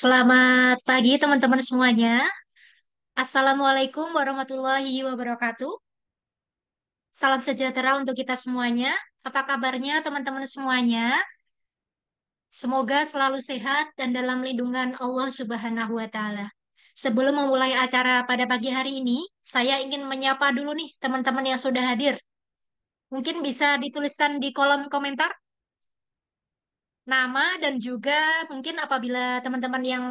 Selamat pagi teman-teman semuanya. Assalamualaikum warahmatullahi wabarakatuh. Salam sejahtera untuk kita semuanya. Apa kabarnya teman-teman semuanya? Semoga selalu sehat dan dalam lindungan Allah Subhanahu wa Ta'ala. Sebelum memulai acara pada pagi hari ini, saya ingin menyapa dulu nih teman-teman yang sudah hadir. Mungkin bisa dituliskan di kolom komentar nama dan juga mungkin apabila teman-teman yang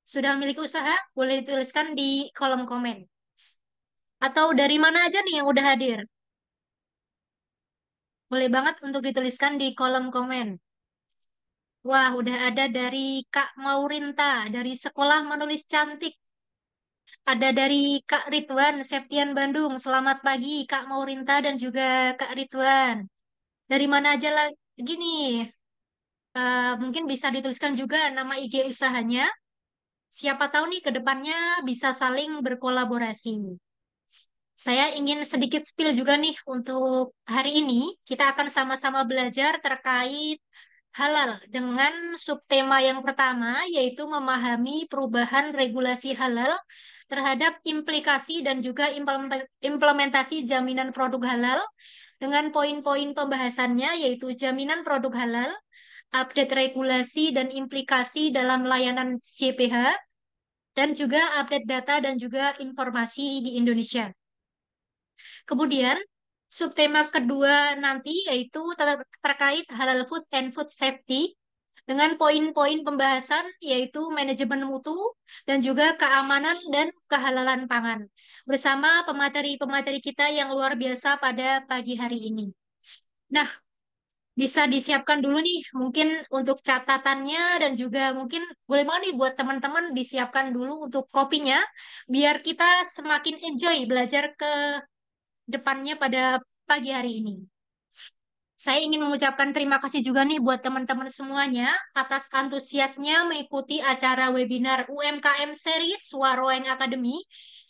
sudah memiliki usaha, boleh dituliskan di kolom komen. Atau dari mana aja nih yang udah hadir? Boleh banget untuk dituliskan di kolom komen. Wah, udah ada dari Kak Maurinta, dari Sekolah Menulis Cantik. Ada dari Kak Ridwan, Septian Bandung. Selamat pagi, Kak Maurinta dan juga Kak Ridwan. Dari mana aja lagi nih? Mungkin bisa dituliskan juga nama IG usahanya. Siapa tahu nih ke depannya bisa saling berkolaborasi. Saya ingin sedikit spill juga nih untuk hari ini. Kita akan sama-sama belajar terkait halal dengan subtema yang pertama, yaitu memahami perubahan regulasi halal terhadap implikasi dan juga implementasi jaminan produk halal dengan poin-poin pembahasannya, yaitu jaminan produk halal, update regulasi dan implikasi dalam layanan JPH, dan juga update data dan juga informasi di Indonesia. Kemudian, subtema kedua nanti yaitu terkait halal food and food safety dengan poin-poin pembahasan yaitu manajemen mutu dan juga keamanan dan kehalalan pangan bersama pemateri-pemateri kita yang luar biasa pada pagi hari ini. Nah, bisa disiapkan dulu nih mungkin untuk catatannya dan juga mungkin boleh banget nih buat teman-teman disiapkan dulu untuk kopinya biar kita semakin enjoy belajar ke depannya pada pagi hari ini. Saya ingin mengucapkan terima kasih juga nih buat teman-teman semuanya atas antusiasnya mengikuti acara webinar UMKM Series Waroeng Academy,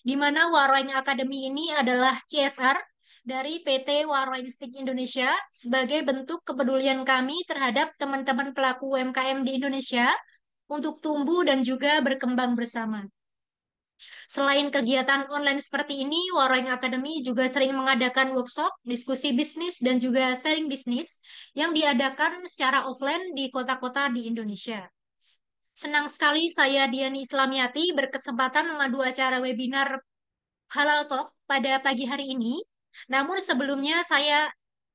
di mana Waroeng Academy ini adalah CSR dari PT Waroeng Stick Indonesia sebagai bentuk kepedulian kami terhadap teman-teman pelaku UMKM di Indonesia untuk tumbuh dan juga berkembang bersama. Selain kegiatan online seperti ini, Waroeng Academy juga sering mengadakan workshop, diskusi bisnis, dan juga sharing bisnis yang diadakan secara offline di kota-kota di Indonesia. Senang sekali saya Diani Islamiati berkesempatan memandu acara webinar Halal Talk pada pagi hari ini. Namun sebelumnya saya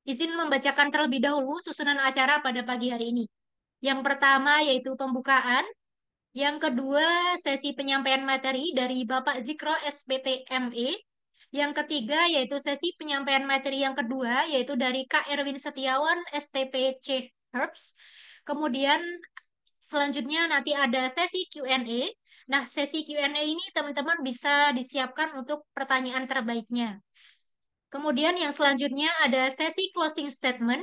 izin membacakan terlebih dahulu susunan acara pada pagi hari ini. Yang pertama yaitu pembukaan, yang kedua, sesi penyampaian materi dari Bapak Zikro SPT ME. Yang ketiga, yaitu sesi penyampaian materi yang kedua, yaitu dari Kak Erwin Setiawan, STPC Herbs. Kemudian selanjutnya nanti ada sesi Q&A. Nah, sesi Q&A ini teman-teman bisa disiapkan untuk pertanyaan terbaiknya. Kemudian yang selanjutnya ada sesi closing statement.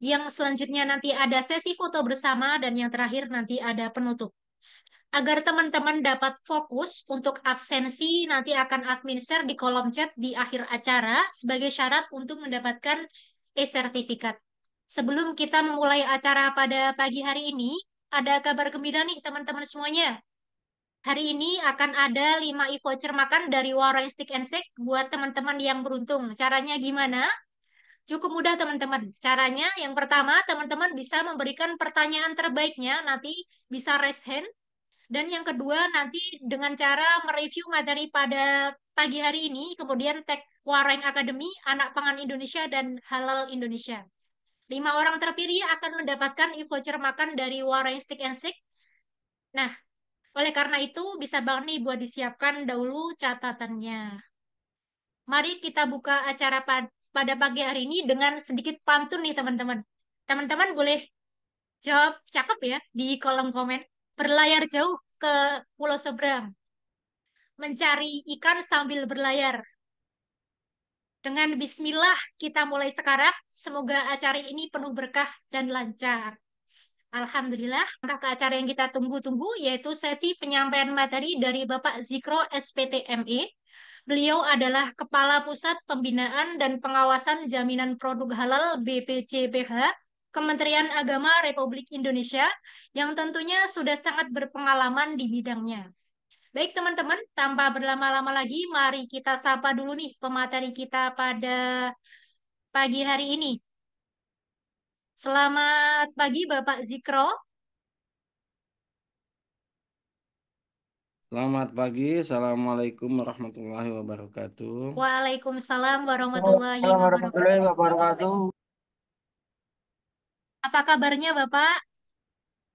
Yang selanjutnya nanti ada sesi foto bersama dan yang terakhir nanti ada penutup. Agar teman-teman dapat fokus untuk absensi, nanti akan admin share di kolom chat di akhir acara sebagai syarat untuk mendapatkan e-sertifikat. Sebelum kita memulai acara pada pagi hari ini, ada kabar gembira nih teman-teman semuanya. Hari ini akan ada 5 e-voucher makan dari Warung Stick and Shake buat teman-teman yang beruntung. Caranya gimana? Cukup mudah teman-teman. Caranya yang pertama, teman-teman bisa memberikan pertanyaan terbaiknya, nanti bisa raise hand. Dan yang kedua, nanti dengan cara mereview materi pada pagi hari ini, kemudian tag Wareng Academy, Anak Pangan Indonesia, dan Halal Indonesia. 5 orang terpilih akan mendapatkan e-voucher makan dari Wareng Stick and Shake. Nah, oleh karena itu, bisa banget nih buat disiapkan dahulu catatannya. Mari kita buka acara pada pagi hari ini dengan sedikit pantun nih, teman-teman. Teman-teman boleh jawab cakep ya di kolom komen. Berlayar jauh ke pulau seberang, mencari ikan sambil berlayar. Dengan bismillah kita mulai sekarang. Semoga acara ini penuh berkah dan lancar. Alhamdulillah, langkah ke acara yang kita tunggu-tunggu yaitu sesi penyampaian materi dari Bapak Zikro SPTME. Beliau adalah Kepala Pusat Pembinaan dan Pengawasan Jaminan Produk Halal BPJPH Kementerian Agama Republik Indonesia yang tentunya sudah sangat berpengalaman di bidangnya. Baik teman-teman, tanpa berlama-lama lagi, mari kita sapa dulu nih pemateri kita pada pagi hari ini. Selamat pagi Bapak Zikro. Selamat pagi, Assalamualaikum warahmatullahi wabarakatuh. Waalaikumsalam warahmatullahi Waalaikumsalam wabarakatuh. warahmatullahi wabarakatuh. Apa kabarnya Bapak?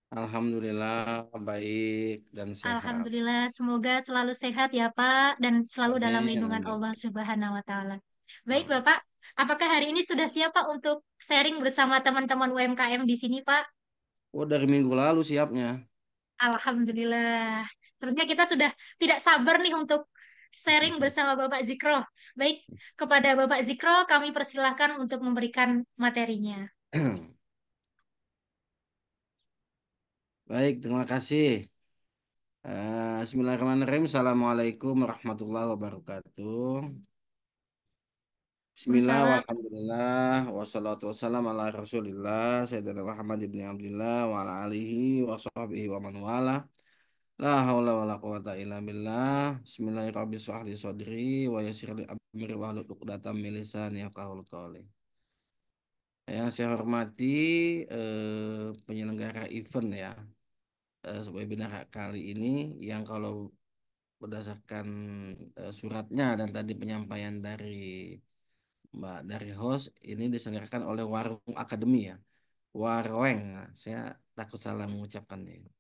Alhamdulillah baik dan sehat. Alhamdulillah, semoga selalu sehat ya Pak dan selalu dalam Amin, lindungan amin. Allah Subhanahu wa taala. Baik Hmm. Bapak, apakah hari ini sudah siap Pak untuk sharing bersama teman-teman UMKM di sini Pak? Oh, dari minggu lalu siapnya. Alhamdulillah. Tentunya kita sudah tidak sabar nih untuk sharing bersama Bapak Zikro. Baik, kepada Bapak Zikro kami persilahkan untuk memberikan materinya. Baik, terima kasih. Bismillahirrahmanirrahim. Assalamualaikum warahmatullahi wabarakatuh. Bismillah, Waalaikumsalam. walhamdulillah, wassalatu wassalam ala rasulillah, Sayyidina Muhammad ibn Abdullah, wa ala alihi, wa sahbihi, wa man wala. La haula wa la quwata illa billah. Bismillahirrahmanirrahim. Sodri wa yassir li amri wa hlul 'uqdatam min lisani yafqahul qawli. Yang saya hormati penyelenggara event ya, webinar kali ini yang kalau berdasarkan suratnya dan tadi penyampaian dari Mbak dari host ini diselenggarakan oleh Warung Akademi ya. Warweng, saya takut salah mengucapkannya.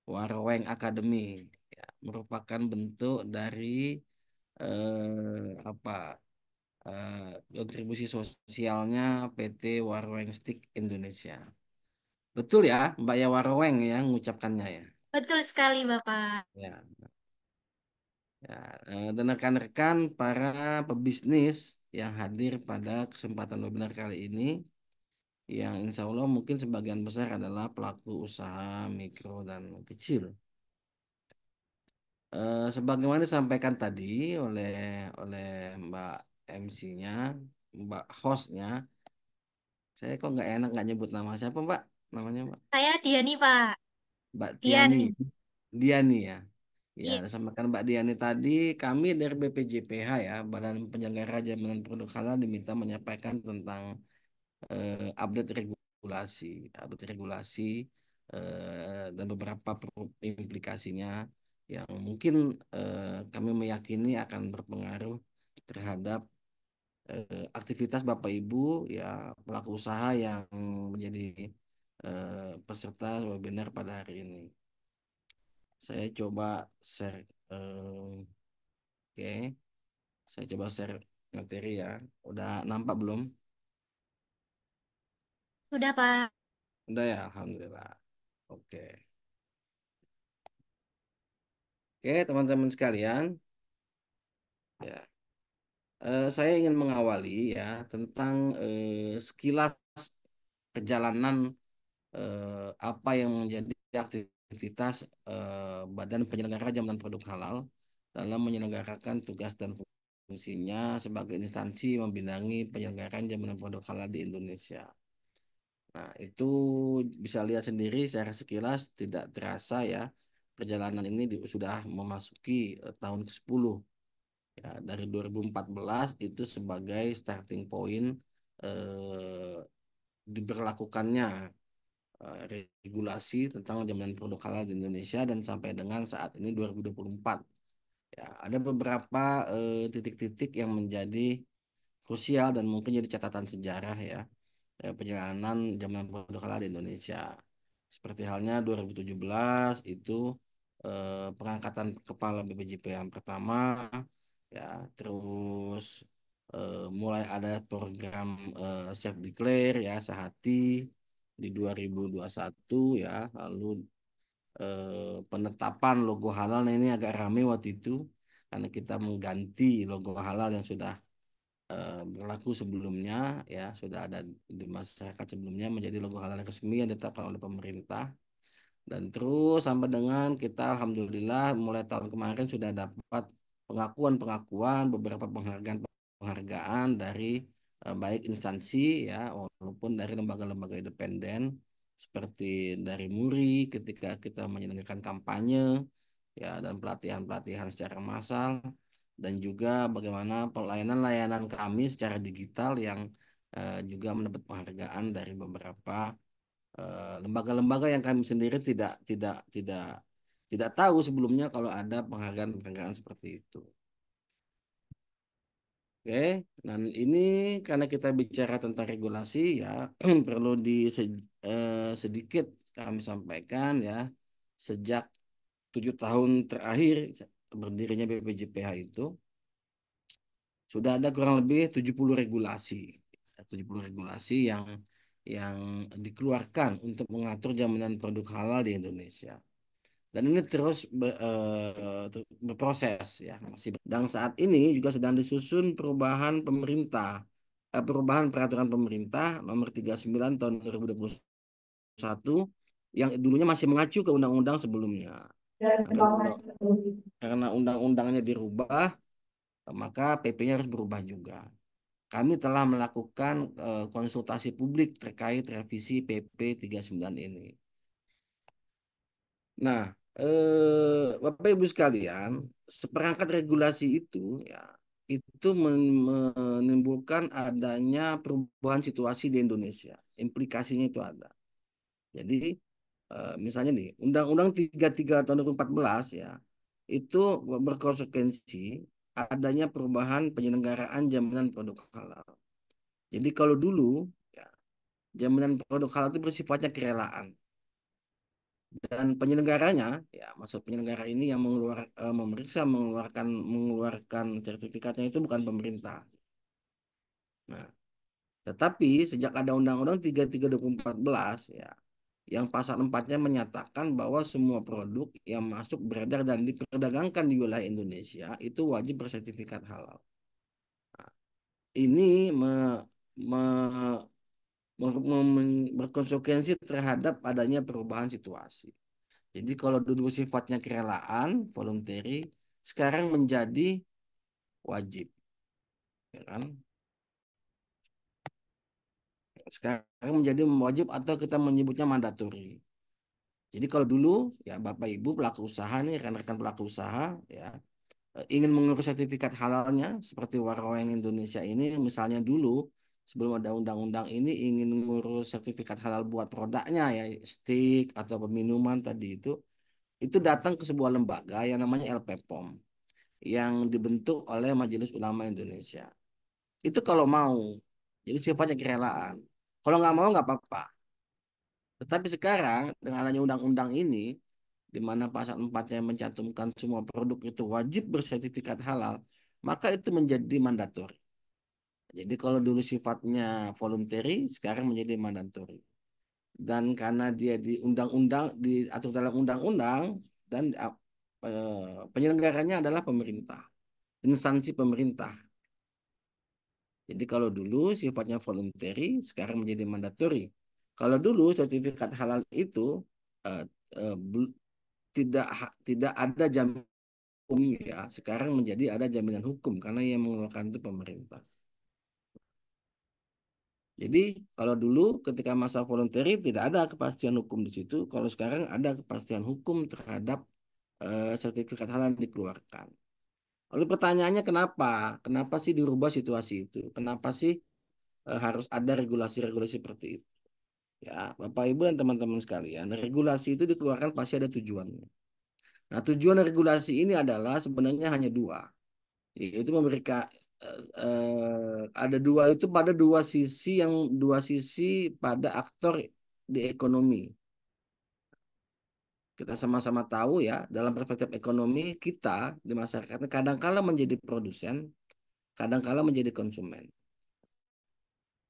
Warweng Academy ya, merupakan bentuk dari apa kontribusi sosialnya PT Warweng Stick Indonesia. Betul ya, Mbak ya Warweng ya mengucapkannya ya. Betul sekali Bapak. Ya, ya. Dan rekan-rekan para pebisnis yang hadir pada kesempatan webinar kali ini, yang insya Allah mungkin sebagian besar adalah pelaku usaha mikro dan kecil. Sebagaimana disampaikan tadi oleh oleh Mbak MC-nya, Mbak hostnya, saya kok nggak enak nggak nyebut nama siapa Mbak? Namanya Mbak Saya Diani Pak. Mbak Tiani, Diani. Diani ya. Ya, Iya, disampaikan Mbak Diani tadi, kami dari BPJPH ya, Badan Penyelenggara Jaminan Produk Halal diminta menyampaikan tentang update regulasi, dan beberapa implikasinya yang mungkin kami meyakini akan berpengaruh terhadap aktivitas Bapak Ibu ya pelaku usaha yang menjadi peserta webinar pada hari ini. Saya coba share, oke, saya coba share materi ya. Udah nampak belum? sudah Pak. Udah ya, Alhamdulillah. Oke. Oke, teman-teman sekalian, ya, saya ingin mengawali ya tentang sekilas perjalanan apa yang menjadi aktivitas Badan Penyelenggara Jaminan Produk Halal dalam menyelenggarakan tugas dan fungsinya sebagai instansi membidangi penyelenggaraan jaminan produk halal di Indonesia. Nah, itu bisa lihat sendiri secara sekilas tidak terasa ya perjalanan ini sudah memasuki tahun ke-10. Ya, dari 2014 itu sebagai starting point eh, diberlakukannya regulasi tentang jaminan produk halal di Indonesia dan sampai dengan saat ini 2024. Ya, ada beberapa titik-titik yang menjadi krusial dan mungkin jadi catatan sejarah ya perjalanan jaminan produk halal di Indonesia. Seperti halnya 2017 itu pengangkatan kepala BPJP yang pertama ya, terus mulai ada program self declare ya Sehati di 2021 ya, lalu penetapan logo halal. Nah, ini agak rame waktu itu karena kita mengganti logo halal yang sudah berlaku sebelumnya ya, sudah ada di masyarakat sebelumnya menjadi logo halal resmi yang ditetapkan oleh pemerintah. Dan terus sampai dengan kita alhamdulillah mulai tahun kemarin sudah dapat pengakuan-pengakuan beberapa penghargaan-penghargaan dari baik instansi ya walaupun dari lembaga-lembaga independen seperti dari MURI ketika kita menyelenggarakan kampanye ya dan pelatihan-pelatihan secara massal dan juga bagaimana pelayanan-layanan kami secara digital yang juga mendapat penghargaan dari beberapa lembaga-lembaga yang kami sendiri tidak tahu sebelumnya kalau ada penghargaan-penghargaan seperti itu. Oke, dan ini karena kita bicara tentang regulasi ya perlu sedikit kami sampaikan ya sejak 7 tahun terakhir berdirinya BPJPH itu sudah ada kurang lebih 70 regulasi. 70 regulasi yang dikeluarkan untuk mengatur jaminan produk halal di Indonesia. Dan ini terus berproses ya. Dan saat ini juga sedang disusun perubahan peraturan pemerintah nomor 39 tahun 2021 yang dulunya masih mengacu ke undang-undang sebelumnya. Nah, karena undang-undangnya dirubah, maka PP-nya harus berubah juga. Kami telah melakukan konsultasi publik terkait revisi PP 39 ini. Nah, Bapak Ibu sekalian, seperangkat regulasi itu ya itu menimbulkan adanya perubahan situasi di Indonesia. Implikasinya itu ada. Jadi misalnya nih, Undang-Undang 33 tahun 2014 ya itu berkonsekuensi adanya perubahan penyelenggaraan jaminan produk halal. Jadi kalau dulu ya, jaminan produk halal itu bersifatnya kerelaan. Dan penyelenggaranya ya maksud penyelenggara ini yang memeriksa mengeluarkan sertifikatnya itu bukan pemerintah. Nah, tetapi sejak ada Undang-Undang 33 2014 ya yang pasal 4-nya menyatakan bahwa semua produk yang masuk beredar dan diperdagangkan di wilayah Indonesia itu wajib bersertifikat halal. Nah, ini me- berkonsekuensi terhadap adanya perubahan situasi. Jadi kalau dulu sifatnya kerelaan, voluntary, sekarang menjadi wajib, ya kan? Sekarang menjadi wajib atau kita menyebutnya mandatori. Jadi kalau dulu ya Bapak Ibu pelaku usaha nih, rekan-rekan pelaku usaha ya ingin mengurus sertifikat halalnya seperti Waraweng Indonesia ini misalnya dulu sebelum ada undang-undang ini ingin mengurus sertifikat halal buat produknya ya steak atau minuman tadi itu datang ke sebuah lembaga yang namanya LPPOM yang dibentuk oleh Majelis Ulama Indonesia. Itu kalau mau, jadi sifatnya kerelaan. Kalau nggak mau nggak apa-apa. Tetapi sekarang dengan adanya undang-undang ini, di mana pasal 4-nya mencantumkan semua produk itu wajib bersertifikat halal, maka itu menjadi mandatori. Jadi kalau dulu sifatnya voluntary, sekarang menjadi mandatori. Dan karena dia di undang-undang, diatur dalam undang-undang, dan penyelenggaranya adalah pemerintah, instansi pemerintah. Jadi kalau dulu sifatnya voluntary, sekarang menjadi mandatori. Kalau dulu sertifikat halal itu eh, eh, tidak ada jaminan hukum ya, sekarang menjadi ada jaminan hukum karena yang mengeluarkan itu pemerintah. Jadi kalau dulu ketika masa voluntary tidak ada kepastian hukum di situ, kalau sekarang ada kepastian hukum terhadap sertifikat halal yang dikeluarkan. Lalu pertanyaannya kenapa? Kenapa sih dirubah situasi itu? Kenapa sih harus ada regulasi-regulasi seperti itu? Ya, Bapak Ibu dan teman-teman sekalian, regulasi itu dikeluarkan pasti ada tujuannya. Nah, tujuan regulasi ini adalah sebenarnya hanya dua, yaitu memberikan ada dua itu pada dua sisi pada aktor di ekonomi. Kita sama-sama tahu ya, dalam perspektif ekonomi kita di masyarakat kadang-kala menjadi produsen, kadang-kala menjadi konsumen.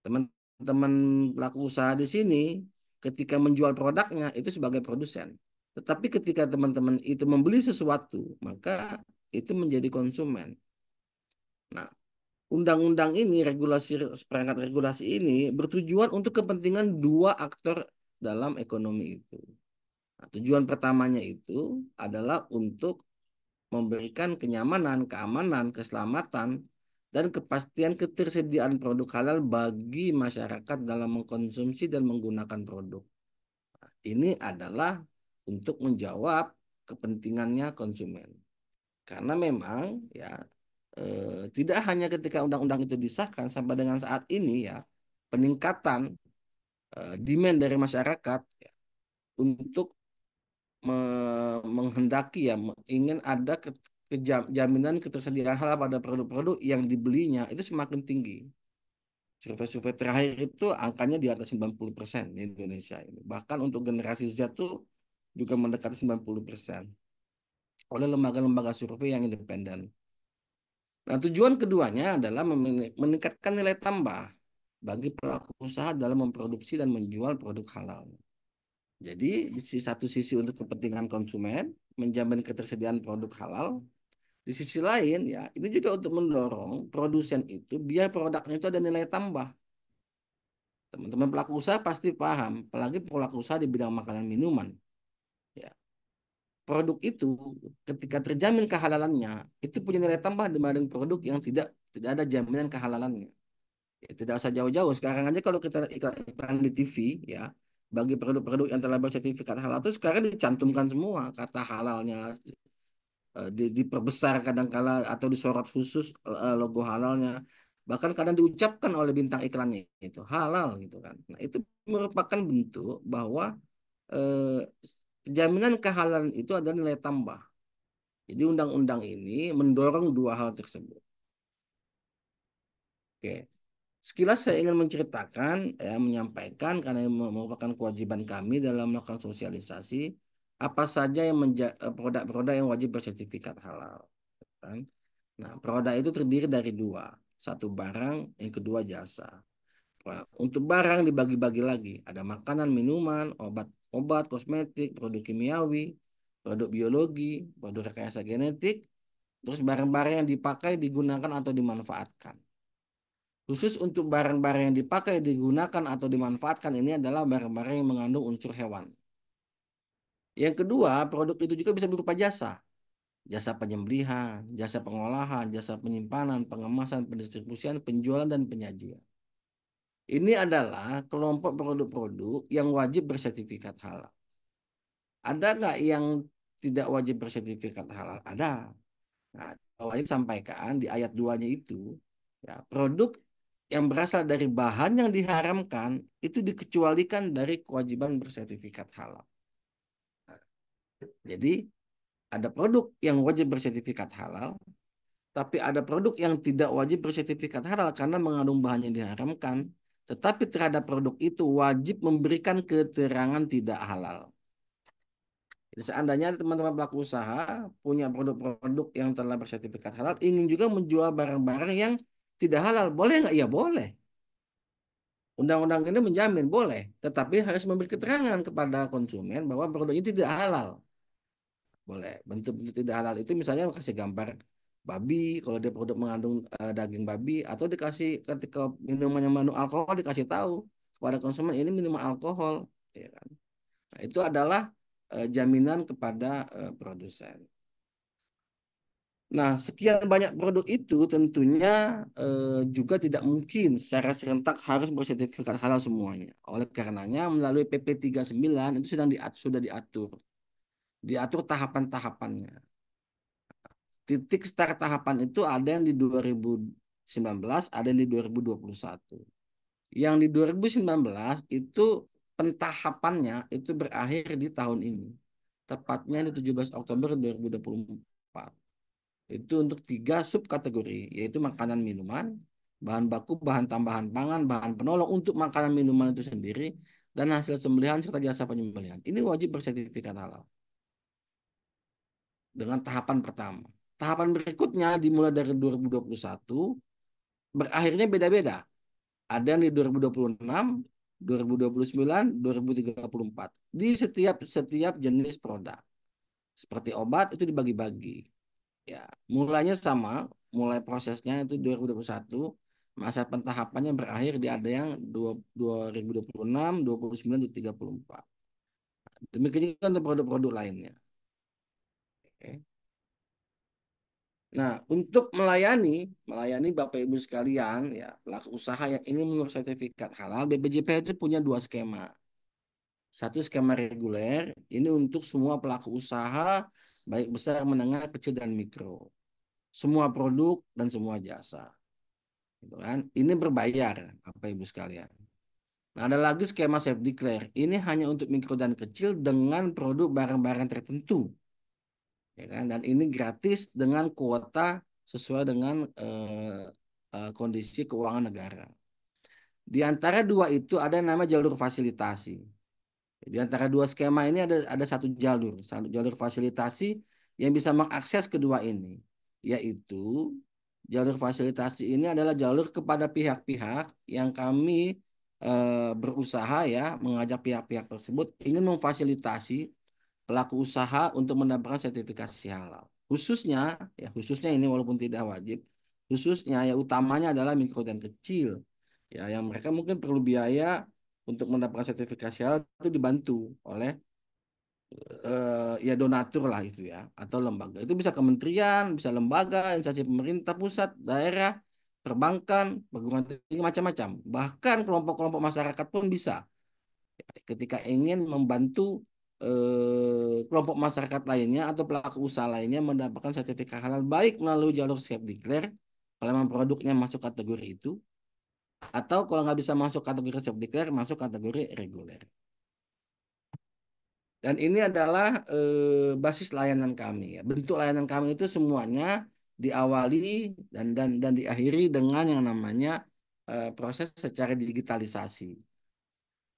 Teman-teman pelaku usaha di sini ketika menjual produknya itu sebagai produsen. Tetapi ketika teman-teman itu membeli sesuatu, maka itu menjadi konsumen. Nah, undang-undang ini, perangkat regulasi ini bertujuan untuk kepentingan dua aktor dalam ekonomi itu. Nah, tujuan pertamanya itu adalah untuk memberikan kenyamanan, keamanan, keselamatan, dan kepastian ketersediaan produk halal bagi masyarakat dalam mengkonsumsi dan menggunakan produk. Ini adalah untuk menjawab kepentingannya konsumen. Karena memang ya tidak hanya ketika undang-undang itu disahkan sampai dengan saat ini ya peningkatan demand dari masyarakat ya, untuk menghendaki ya ingin ada jaminan ketersediaan halal pada produk-produk yang dibelinya itu semakin tinggi. Survei-survei terakhir itu angkanya di atas 90% di Indonesia ini. Bahkan untuk generasi Z tuh juga mendekati 90% oleh lembaga-lembaga survei yang independen. Nah, tujuan keduanya adalah meningkatkan nilai tambah bagi pelaku usaha dalam memproduksi dan menjual produk halal. Jadi, di satu sisi untuk kepentingan konsumen, menjamin ketersediaan produk halal, di sisi lain ya, ini juga untuk mendorong produsen itu biar produknya itu ada nilai tambah. Teman-teman pelaku usaha pasti paham, apalagi pelaku usaha di bidang makanan minuman. Ya, produk itu ketika terjamin kehalalannya, itu punya nilai tambah dibanding produk yang tidak ada jaminan kehalalannya. Ya, tidak usah jauh-jauh. Sekarang aja kalau kita lihat iklan di TV, ya, bagi produk-produk yang telah bersertifikat halal itu sekarang dicantumkan semua kata halalnya, diperbesar kadang-kala atau disorot khusus logo halalnya. Bahkan kadang diucapkan oleh bintang iklannya itu halal gitu kan. Nah, itu merupakan bentuk bahwa eh, jaminan kehalalan itu adalah nilai tambah. Jadi undang-undang ini mendorong dua hal tersebut. Oke. Sekilas saya ingin menceritakan, ya, menyampaikan karena ini merupakan kewajiban kami dalam melakukan sosialisasi apa saja yang produk-produk yang wajib bersertifikat halal. Kan? Nah, produk itu terdiri dari dua, satu barang, yang kedua jasa. Untuk barang dibagi-bagi lagi, ada makanan, minuman, obat, kosmetik, produk kimiawi, produk biologi, produk rekayasa genetik, terus barang-barang yang dipakai, digunakan atau dimanfaatkan. Khusus untuk barang-barang yang dipakai, digunakan atau dimanfaatkan ini adalah barang-barang yang mengandung unsur hewan. Yang kedua, produk itu juga bisa berupa jasa. Jasa penyembelihan, jasa pengolahan, jasa penyimpanan, pengemasan, pendistribusian, penjualan, dan penyajian. Ini adalah kelompok produk-produk yang wajib bersertifikat halal. Ada nggak yang tidak wajib bersertifikat halal? Ada. Nah, awalnya disampaikan di ayat 2-nya itu, ya, produk yang berasal dari bahan yang diharamkan itu dikecualikan dari kewajiban bersertifikat halal. Jadi, ada produk yang wajib bersertifikat halal, tapi ada produk yang tidak wajib bersertifikat halal karena mengandung bahan yang diharamkan, tetapi terhadap produk itu wajib memberikan keterangan tidak halal. Jadi seandainya teman-teman pelaku usaha punya produk-produk yang telah bersertifikat halal, ingin juga menjual barang-barang yang tidak halal, boleh nggak? Ya boleh. Undang-undang ini menjamin boleh, tetapi harus memberi keterangan kepada konsumen bahwa produk ini tidak halal. Boleh. Bentuk-bentuk tidak halal itu misalnya kasih gambar babi, kalau dia produk mengandung daging babi, atau dikasih ketika minuman yang mengandung alkohol dikasih tahu kepada konsumen ini minuman alkohol, ya kan? Nah, itu adalah jaminan kepada produsen. Nah, sekian banyak produk itu tentunya juga tidak mungkin secara serentak harus bersertifikat halal semuanya. Oleh karenanya melalui PP 39 itu sudah diatur, diatur tahapan-tahapannya. Titik start tahapan itu ada yang di 2019, ada yang di 2021. Yang di 2019 itu pentahapannya itu berakhir di tahun ini. Tepatnya di 17 Oktober 2024. Itu untuk tiga subkategori, yaitu makanan minuman, bahan baku, bahan tambahan pangan, bahan penolong untuk makanan minuman itu sendiri, dan hasil sembelihan serta jasa penyembelihan. Ini wajib bersertifikat halal. Dengan tahapan pertama. Tahapan berikutnya dimulai dari 2021, berakhirnya beda-beda. Ada yang di 2026, 2029, 2034. Di setiap setiap jenis produk. Seperti obat itu dibagi-bagi. Ya, mulainya sama, mulai prosesnya itu 2021, masa pentahapannya berakhir di ada yang 2026, 29, 34. Demikian juga untuk produk-produk lainnya. Oke. Nah, untuk melayani Bapak Ibu sekalian, ya pelaku usaha yang ingin mengurus sertifikat halal, BPJPH itu punya dua skema. Satu skema reguler, ini untuk semua pelaku usaha, baik besar, menengah, kecil, dan mikro. Semua produk dan semua jasa. Gitu kan? Ini berbayar, Bapak Ibu sekalian. Nah, ada lagi skema self declare. Ini hanya untuk mikro dan kecil dengan produk barang-barang tertentu. Ya kan? Dan ini gratis dengan kuota sesuai dengan kondisi keuangan negara. Di antara dua itu ada yang namanya jalur fasilitasi. Di antara dua skema ini ada satu jalur fasilitasi yang bisa mengakses kedua ini, yaitu jalur fasilitasi ini adalah jalur kepada pihak-pihak yang kami berusaha ya mengajak pihak-pihak tersebut ingin memfasilitasi pelaku usaha untuk mendapatkan sertifikasi halal. Khususnya ini walaupun tidak wajib, khususnya ya utamanya adalah mikro dan kecil. Ya, yang mereka mungkin perlu biaya untuk mendapatkan sertifikasi halal itu dibantu oleh ya donatur lah itu ya atau lembaga. Itu bisa kementerian, bisa lembaga, instansi pemerintah pusat, daerah, perbankan, perguruan tinggi macam-macam. Bahkan kelompok-kelompok masyarakat pun bisa ketika ingin membantu kelompok masyarakat lainnya atau pelaku usaha lainnya mendapatkan sertifikat halal baik melalui jalur self declare kalau memang produknya masuk kategori itu atau kalau nggak bisa masuk kategori self declare masuk kategori reguler. Dan ini adalah basis layanan kami ya. Bentuk layanan kami itu semuanya diawali dan diakhiri dengan yang namanya proses secara digitalisasi.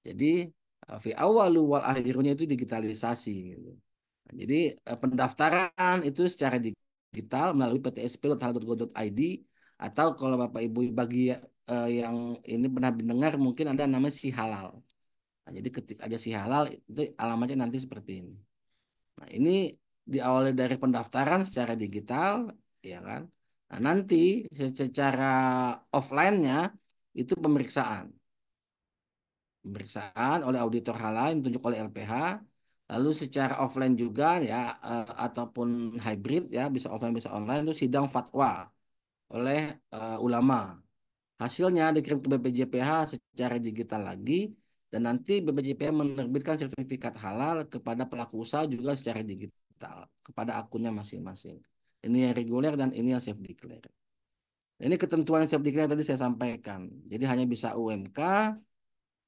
Jadi fi awalu wal akhirunya itu digitalisasi gitu. Nah, jadi pendaftaran itu secara digital melalui ptsp.halal.go.id atau kalau Bapak Ibu bagi yang ini pernah mendengar mungkin ada namanya si halal. Nah, jadi ketik aja si halal itu alamatnya nanti seperti ini. Nah, ini diawali dari pendaftaran secara digital ya kan. Nah, nanti secara offline-nya itu pemeriksaan oleh auditor halal yang ditunjuk oleh LPH, lalu secara offline juga ya ataupun hybrid ya bisa offline bisa online itu sidang fatwa oleh ulama. Hasilnya dikirim ke BPJPH secara digital lagi dan nanti BPJPH menerbitkan sertifikat halal kepada pelaku usaha juga secara digital kepada akunnya masing-masing. Ini yang reguler dan ini yang self declare. Ini ketentuan yang self declare tadi saya sampaikan. Jadi hanya bisa UMK,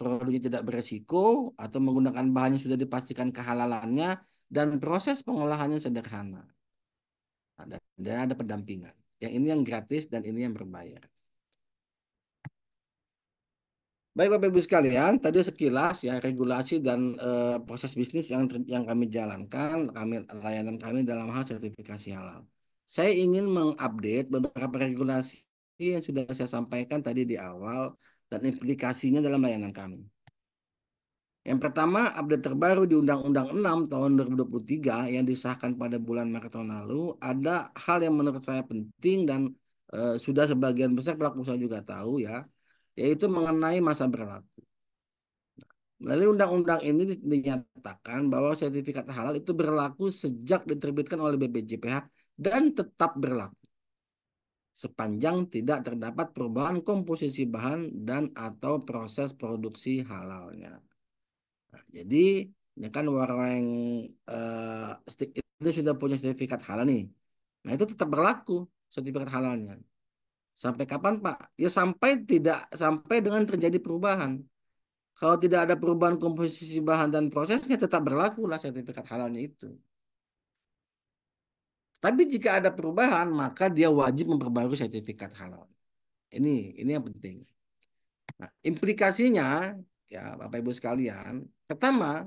produknya tidak beresiko atau menggunakan bahan yang sudah dipastikan kehalalannya dan proses pengolahannya sederhana. Dan ada pendampingan. Yang ini yang gratis dan ini yang berbayar. Baik Bapak Ibu sekalian, tadi sekilas ya regulasi dan proses bisnis yang kami jalankan, layanan kami dalam hal sertifikasi halal. Saya ingin mengupdate beberapa regulasi yang sudah saya sampaikan tadi di awal dan implikasinya dalam layanan kami. Yang pertama, update terbaru di Undang-Undang 6 tahun 2023 yang disahkan pada bulan Maret tahun lalu, ada hal yang menurut saya penting dan sudah sebagian besar pelaku usaha juga tahu ya, yaitu mengenai masa berlaku. Melalui undang-undang ini dinyatakan bahwa sertifikat halal itu berlaku sejak diterbitkan oleh BPJPH dan tetap berlaku sepanjang tidak terdapat perubahan komposisi bahan dan atau proses produksi halalnya. Nah, jadi ini kan warung stick itu sudah punya sertifikat halal nih. Nah, itu tetap berlaku sertifikat halalnya. Sampai kapan, Pak? Ya sampai dengan terjadi perubahan. Kalau tidak ada perubahan komposisi bahan dan prosesnya tetap berlaku lah sertifikat halalnya itu. Tapi jika ada perubahan, maka dia wajib memperbarui sertifikat halal. Ini yang penting. Nah, implikasinya ya Bapak Ibu sekalian, pertama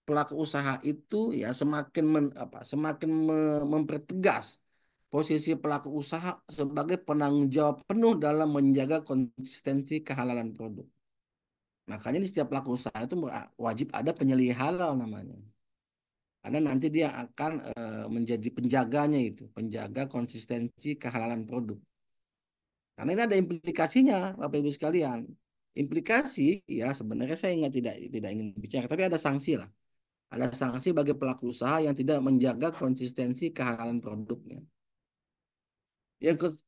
pelaku usaha itu ya mempertegas posisi pelaku usaha sebagai penanggung jawab penuh dalam menjaga konsistensi kehalalan produk. Makanya di setiap pelaku usaha itu wajib ada penyelih halal namanya. Karena nanti dia akan menjadi penjaganya itu, penjaga konsistensi kehalalan produk. Karena ini ada implikasinya, Bapak Ibu sekalian. Implikasi ya sebenarnya saya tidak ingin bicara, tapi ada sanksi lah. Ada sanksi bagi pelaku usaha yang tidak menjaga konsistensi kehalalan produknya. Yang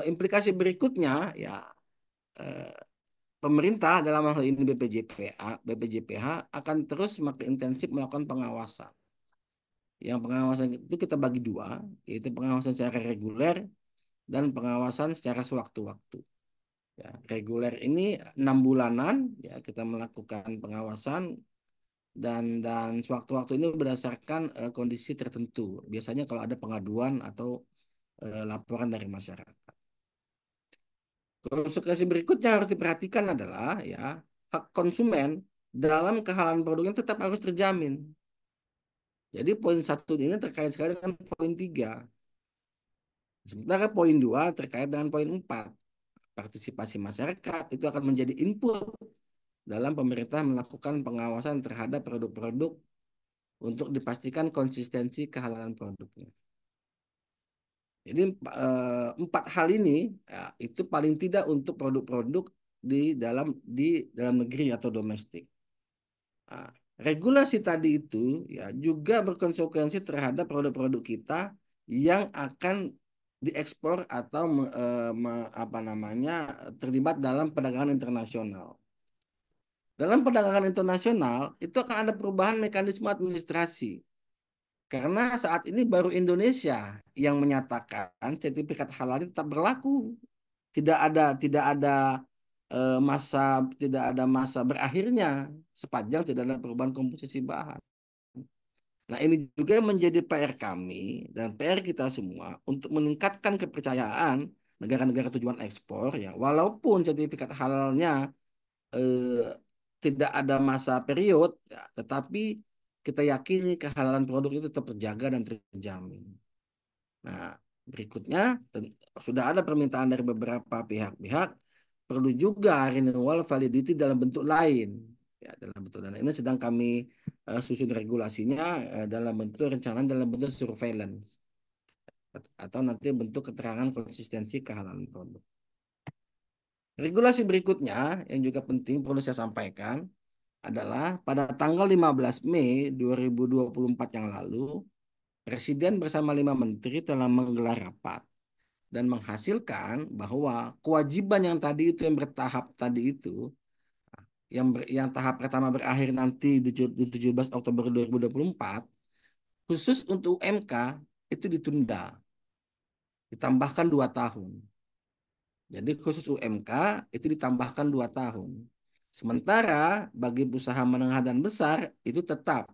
implikasi berikutnya ya, eh, pemerintah dalam hal ini BPJPH akan terus semakin intensif melakukan pengawasan. Yang pengawasan itu kita bagi dua, yaitu pengawasan secara reguler dan pengawasan secara sewaktu-waktu. Ya, reguler ini 6 bulanan ya kita melakukan pengawasan, dan sewaktu-waktu ini berdasarkan kondisi tertentu. Biasanya kalau ada pengaduan atau laporan dari masyarakat. Konsekuensi berikutnya harus diperhatikan adalah ya, hak konsumen dalam kehalalan produknya tetap harus terjamin. Jadi poin 1 ini terkait sekali dengan poin 3. Sementara poin 2 terkait dengan poin 4. Partisipasi masyarakat itu akan menjadi input dalam pemerintah melakukan pengawasan terhadap produk-produk untuk dipastikan konsistensi kehalalan produknya. Jadi 4 hal ini ya, itu paling tidak untuk produk-produk di dalam negeri atau domestik. Nah, regulasi tadi itu ya juga berkonsekuensi terhadap produk-produk kita yang akan diekspor atau apa namanya, terlibat dalam perdagangan internasional. Dalam perdagangan internasional itu akan ada perubahan mekanisme administrasi. Karena saat ini baru Indonesia yang menyatakan sertifikat halal itu tetap berlaku. Tidak ada masa tidak ada masa berakhirnya sepanjang tidak ada perubahan komposisi bahan. Nah, ini juga yang menjadi PR kami dan PR kita semua untuk meningkatkan kepercayaan negara-negara tujuan ekspor ya, walaupun sertifikat halalnya eh, tidak ada masa period ya, tetapi kita yakini kehalalan produk itu tetap terjaga dan terjamin. Nah, berikutnya sudah ada permintaan dari beberapa pihak-pihak perlu juga renewal validity dalam bentuk lain. Ya, dalam bentuk lain ini sedang kami susun regulasinya dalam bentuk rencana dalam bentuk surveillance atau nanti bentuk keterangan konsistensi kehalalan produk. Regulasi berikutnya yang juga penting perlu saya sampaikan adalah pada tanggal 15 Mei 2024 yang lalu, Presiden bersama 5 menteri telah menggelar rapat dan menghasilkan bahwa kewajiban yang tadi itu yang bertahap tadi itu yang tahap pertama berakhir nanti di 17 Oktober 2024 khusus untuk UMK itu ditunda, ditambahkan 2 tahun. Jadi khusus UMK itu ditambahkan 2 tahun. Sementara bagi usaha menengah dan besar itu tetap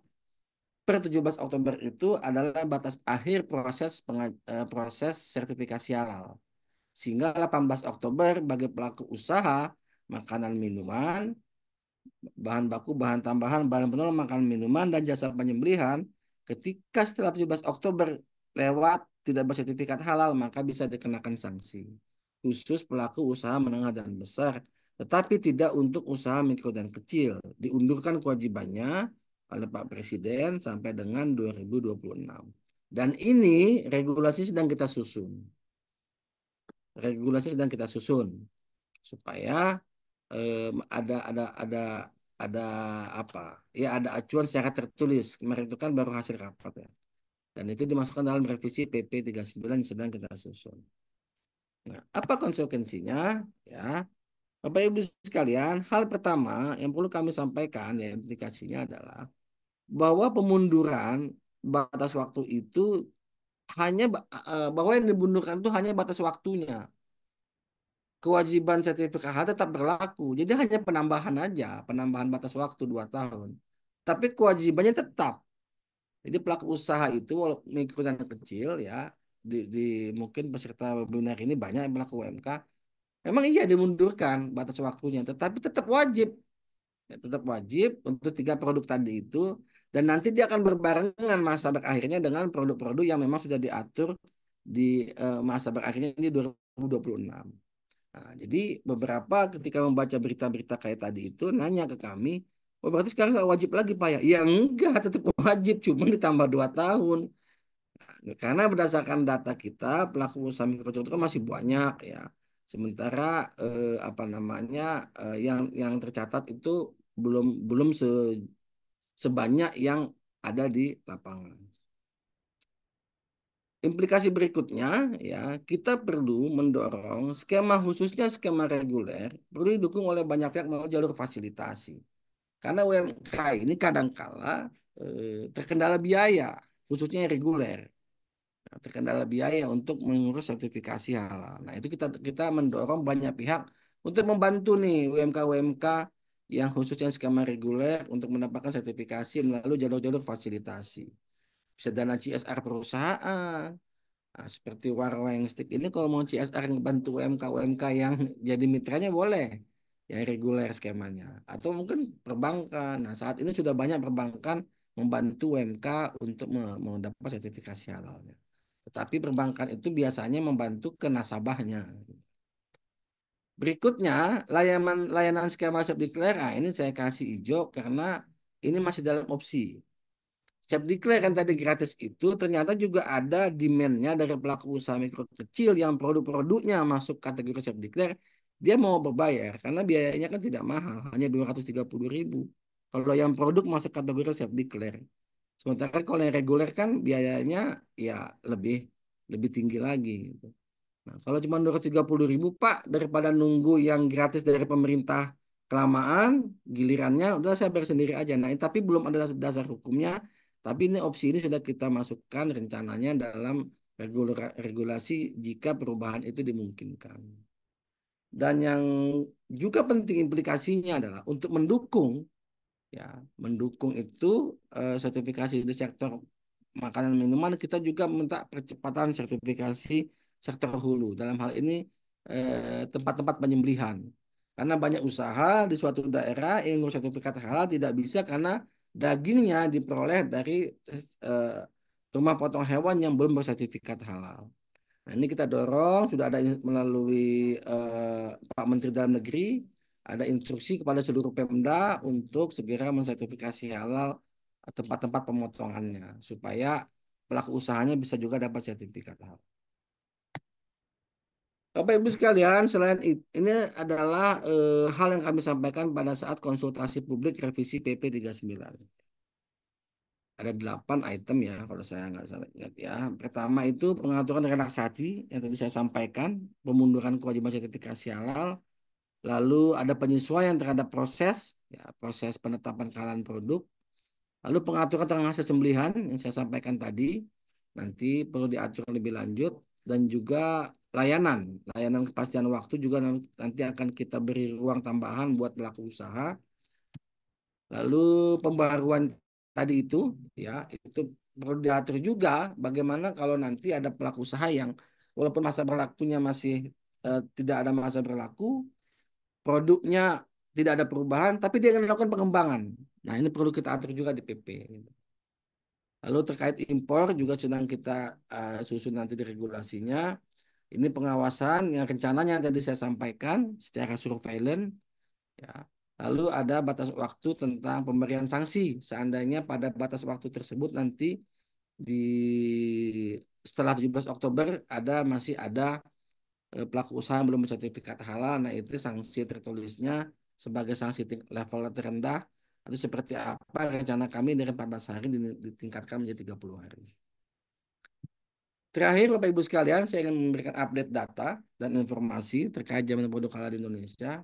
per 17 Oktober itu adalah batas akhir proses sertifikasi halal. Sehingga 18 Oktober bagi pelaku usaha makanan minuman, bahan baku, bahan tambahan, bahan penolong makanan minuman, dan jasa penyembelihan, ketika setelah 17 Oktober lewat tidak bersertifikat halal, maka bisa dikenakan sanksi. Khusus pelaku usaha menengah dan besar, tetapi tidak untuk usaha mikro dan kecil. Diundurkan kewajibannya oleh Pak Presiden sampai dengan 2026. Dan ini regulasi sedang kita susun. Regulasi sedang kita susun supaya ada apa ya, ada acuan secara tertulis. Kemarin itu kan baru hasil rapat ya, dan itu dimasukkan dalam revisi PP 39 yang sedang kita susun. Nah, apa konsekuensinya ya, Bapak Ibu sekalian? Hal pertama yang perlu kami sampaikan ya, implikasinya adalah bahwa pemunduran batas waktu itu bahwa yang dimundurkan itu hanya batas waktunya. Kewajiban sertifikat halal tetap berlaku. Jadi hanya penambahan aja, penambahan batas waktu 2 tahun. Tapi kewajibannya tetap. Jadi pelaku usaha itu walaupun mikro dan kecil ya, di mungkin peserta webinar ini banyak yang pelaku UMK. Memang iya dimundurkan batas waktunya, tetapi tetap wajib. Ya, tetap wajib untuk 3 produk tadi itu, dan nanti dia akan berbarengan masa berakhirnya dengan produk-produk yang memang sudah diatur di masa berakhirnya ini 2026. Nah, jadi beberapa ketika membaca berita-berita kayak tadi itu nanya ke kami, oh berarti sekarang nggak wajib lagi Pak ya? Ya enggak, tetap wajib, cuma ditambah 2 tahun. Nah, karena berdasarkan data kita pelaku usaha mikro kecil itu kan masih banyak ya. Sementara apa namanya, yang tercatat itu belum belum sebanyak yang ada di lapangan. Implikasi berikutnya, ya, kita perlu mendorong skema khususnya skema reguler perlu didukung oleh banyak pihak melalui jalur fasilitasi. Karena UMK ini kadangkala terkendala biaya, khususnya yang reguler, terkendala biaya untuk mengurus sertifikasi halal. Nah, itu kita kita mendorong banyak pihak untuk membantu nih UMK-UMK yang khususnya skema reguler untuk mendapatkan sertifikasi melalui jalur-jalur fasilitasi. Bisa dana CSR perusahaan. Nah, seperti Warweng Stick ini kalau mau CSR ngebantu UMK-UMK yang jadi mitranya boleh, yang reguler skemanya. Atau mungkin perbankan. Nah, saat ini sudah banyak perbankan membantu UMK untuk mendapat sertifikasi halalnya. Tetapi perbankan itu biasanya membantu ke nasabahnya. Berikutnya, layanan layanan skema self declare. Nah, ini saya kasih hijau karena ini masih dalam opsi. Self declare yang tadi gratis itu ternyata juga ada demand-nya dari pelaku usaha mikro kecil yang produk-produknya masuk kategori self declare, dia mau berbayar karena biayanya kan tidak mahal, hanya 230.000. Kalau yang produk masuk kategori self declare. Sementara kalau yang reguler kan biayanya ya lebih lebih tinggi lagi gitu. Nah, kalau cuma 230.000 Pak, daripada nunggu yang gratis dari pemerintah kelamaan, gilirannya udah saya bayar sendiri aja. Nah, tapi belum ada dasar hukumnya. Tapi ini opsi ini sudah kita masukkan rencananya dalam regulasi jika perubahan itu dimungkinkan. Dan yang juga penting implikasinya adalah untuk mendukung, ya, mendukung itu sertifikasi di sektor makanan minuman, kita juga minta percepatan sertifikasi sektor hulu. Dalam hal ini tempat-tempat penyembelihan. Karena banyak usaha di suatu daerah yang ngurus sertifikat halal tidak bisa karena dagingnya diperoleh dari eh, rumah potong hewan yang belum bersertifikat halal. Nah, ini kita dorong, sudah ada melalui Pak Menteri Dalam Negeri, ada instruksi kepada seluruh Pemda untuk segera mensertifikasi halal tempat-tempat pemotongannya, supaya pelaku usahanya bisa juga dapat sertifikat halal. Bapak Ibu sekalian, selain itu, ini adalah hal yang kami sampaikan pada saat konsultasi publik revisi PP 39. Ada 8 item ya, kalau saya nggak salah ingat ya. Pertama itu pengaturan relaksasi yang tadi saya sampaikan, pemunduran kewajiban sertifikasi halal, lalu ada penyesuaian terhadap proses, ya, proses penetapan kehalalan produk, lalu pengaturan tentang hasil sembelihan yang saya sampaikan tadi, nanti perlu diatur lebih lanjut, dan juga layanan, layanan kepastian waktu juga nanti akan kita beri ruang tambahan buat pelaku usaha. Lalu pembaruan tadi itu, ya, itu perlu diatur juga bagaimana kalau nanti ada pelaku usaha yang walaupun masa berlakunya masih tidak ada masa berlaku, produknya tidak ada perubahan, tapi dia akan melakukan pengembangan. Nah, ini perlu kita atur juga di PP. Lalu terkait impor juga sedang kita susun nanti di regulasinya. Ini pengawasan yang rencananya yang tadi saya sampaikan secara surveillance. Ya. Lalu ada batas waktu tentang pemberian sanksi. Seandainya pada batas waktu tersebut nanti di setelah 17 Oktober masih ada pelaku usaha yang belum bersertifikat halal. Nah, itu sanksi tertulisnya sebagai sanksi level terendah atau seperti apa rencana kami dari 14 hari ditingkatkan menjadi 30 hari. Terakhir, Bapak Ibu sekalian, saya ingin memberikan update data dan informasi terkait jaminan produk halal di Indonesia.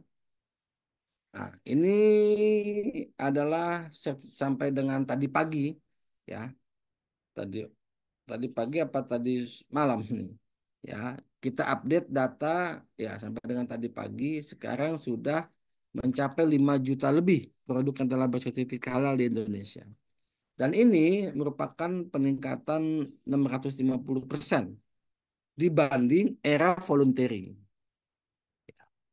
Nah, ini adalah sampai dengan tadi pagi, ya, tadi tadi pagi apa tadi malam nih, ya, kita update data, ya, sampai dengan tadi pagi. Sekarang sudah mencapai 5 juta lebih produk yang telah bersertifikat halal di Indonesia. Dan ini merupakan peningkatan 650% dibanding era voluntary.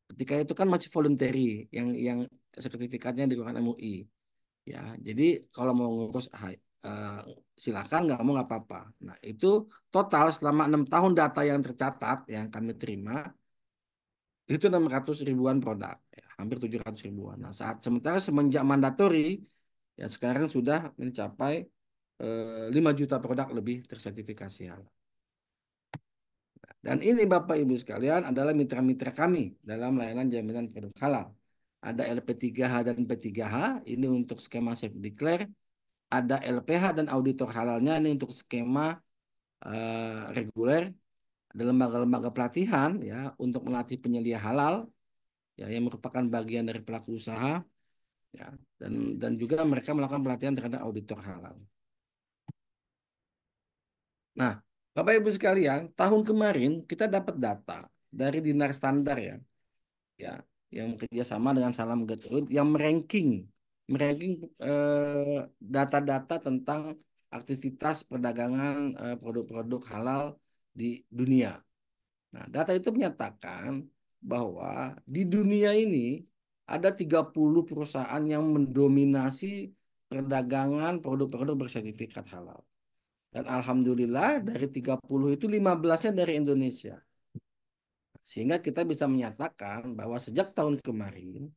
Ketika itu kan masih voluntary yang sertifikatnya dikeluarkan MUI. Ya, jadi kalau mau ngurus silakan, nggak mau nggak apa-apa. Nah, itu total selama 6 tahun data yang tercatat yang kami terima itu 600 ribuan produk, ya, hampir 700 ribuan. Nah, sementara semenjak mandatori ya sekarang sudah mencapai 5 juta produk lebih tersertifikasi halal. Dan ini Bapak Ibu sekalian adalah mitra-mitra kami dalam layanan jaminan produk halal. Ada LP3H dan P3H, ini untuk skema self declare. Ada LPH dan auditor halalnya, ini untuk skema reguler, ada lembaga-lembaga pelatihan ya untuk melatih penyelia halal ya yang merupakan bagian dari pelaku usaha ya dan juga mereka melakukan pelatihan terhadap auditor halal. Nah, Bapak Ibu sekalian, tahun kemarin kita dapat data dari Dinar Standar ya yang bekerja dengan Salam Gertrud yang meranking data-data tentang aktivitas perdagangan produk-produk halal di dunia. Nah, data itu menyatakan bahwa di dunia ini ada 30 perusahaan yang mendominasi perdagangan produk-produk bersertifikat halal. Dan alhamdulillah dari 30 itu 15-nya dari Indonesia. Sehingga kita bisa menyatakan bahwa sejak tahun kemarin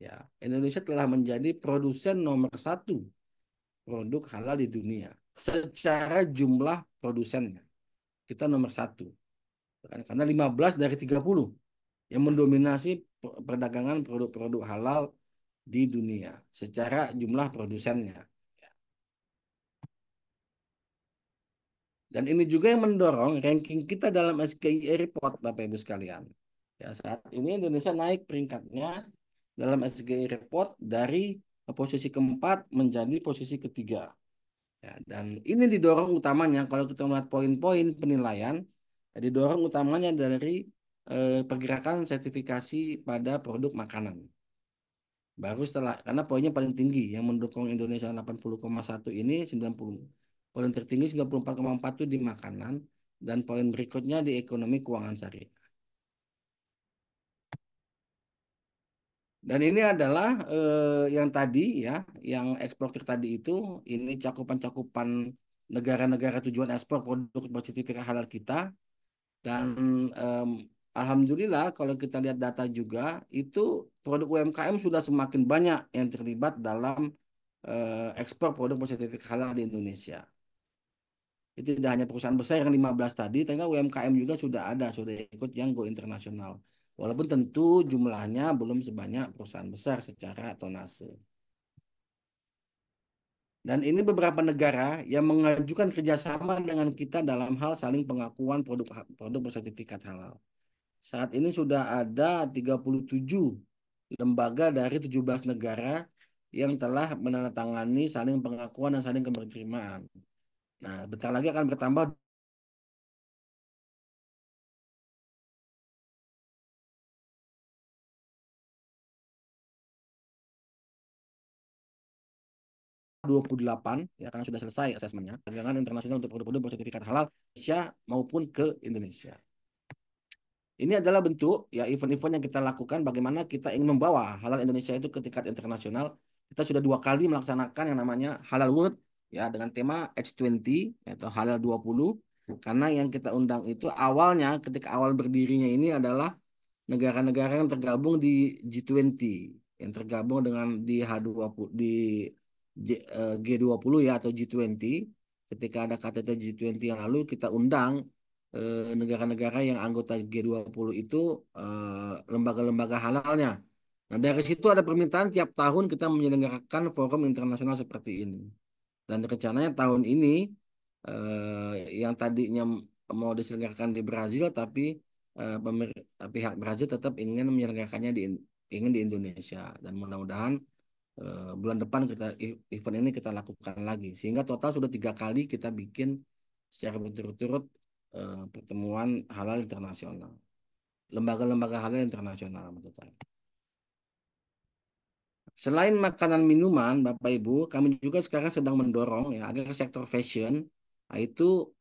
ya Indonesia telah menjadi produsen nomor satu produk halal di dunia. Secara jumlah produsennya kita nomor satu. Karena 15 dari 30 yang mendominasi perdagangan produk-produk halal di dunia secara jumlah produsennya. Dan ini juga yang mendorong ranking kita dalam SKI report, Bapak Ibu sekalian. Ya, saat ini Indonesia naik peringkatnya dalam SKI report dari posisi keempat menjadi posisi ketiga. Ya, dan ini didorong utamanya kalau kita melihat poin-poin penilaian, ya, didorong utamanya dari pergerakan sertifikasi pada produk makanan. Baru setelah, karena poinnya paling tinggi, yang mendukung Indonesia 80,1 ini 90. Poin tertinggi 94,4 itu di makanan, dan poin berikutnya di ekonomi keuangan syariah. Dan ini adalah yang tadi ya, yang eksportir tadi itu, ini cakupan-cakupan negara-negara tujuan ekspor produk bersertifikat halal kita. Dan em, alhamdulillah kalau kita lihat data juga, itu produk UMKM sudah semakin banyak yang terlibat dalam ekspor produk bersertifikat halal di Indonesia. Itu tidak hanya perusahaan besar yang 15 tadi, ternyata UMKM juga sudah ikut yang go internasional. Walaupun tentu jumlahnya belum sebanyak perusahaan besar secara tonase. Dan ini beberapa negara yang mengajukan kerjasama dengan kita dalam hal saling pengakuan produk bersertifikat halal. Saat ini sudah ada 37 lembaga dari 17 negara yang telah menandatangani saling pengakuan dan saling keberterimaan. Nah, bentar lagi akan bertambah 28 ya karena sudah selesai asesmennya perdagangan internasional untuk produk-produk bersertifikat halal Indonesia maupun ke Indonesia. Ini adalah bentuk ya event-event yang kita lakukan bagaimana kita ingin membawa halal Indonesia itu ke tingkat internasional. Kita sudah 2 kali melaksanakan yang namanya Halal World ya dengan tema X20 atau Halal 20 karena yang kita undang itu awalnya ketika awal berdirinya ini adalah negara-negara yang tergabung di G20 yang tergabung dengan di H20 di G20 ya atau G20 ketika ada KTT G20 yang lalu kita undang negara-negara yang anggota G20 itu lembaga-lembaga halalnya. Nah, dari situ ada permintaan tiap tahun kita menyelenggarakan forum internasional seperti ini. Dan rencananya tahun ini yang tadinya mau diselenggarakan di Brazil, tapi pihak Brazil tetap ingin menyelenggarakannya ingin di Indonesia. Dan mudah-mudahan bulan depan event ini kita lakukan lagi. Sehingga total sudah 3 kali kita bikin secara berturut-turut pertemuan halal internasional, lembaga-lembaga halal internasional maksud saya. Selain makanan minuman, Bapak Ibu, kami juga sekarang sedang mendorong ya agar sektor fashion, nah itu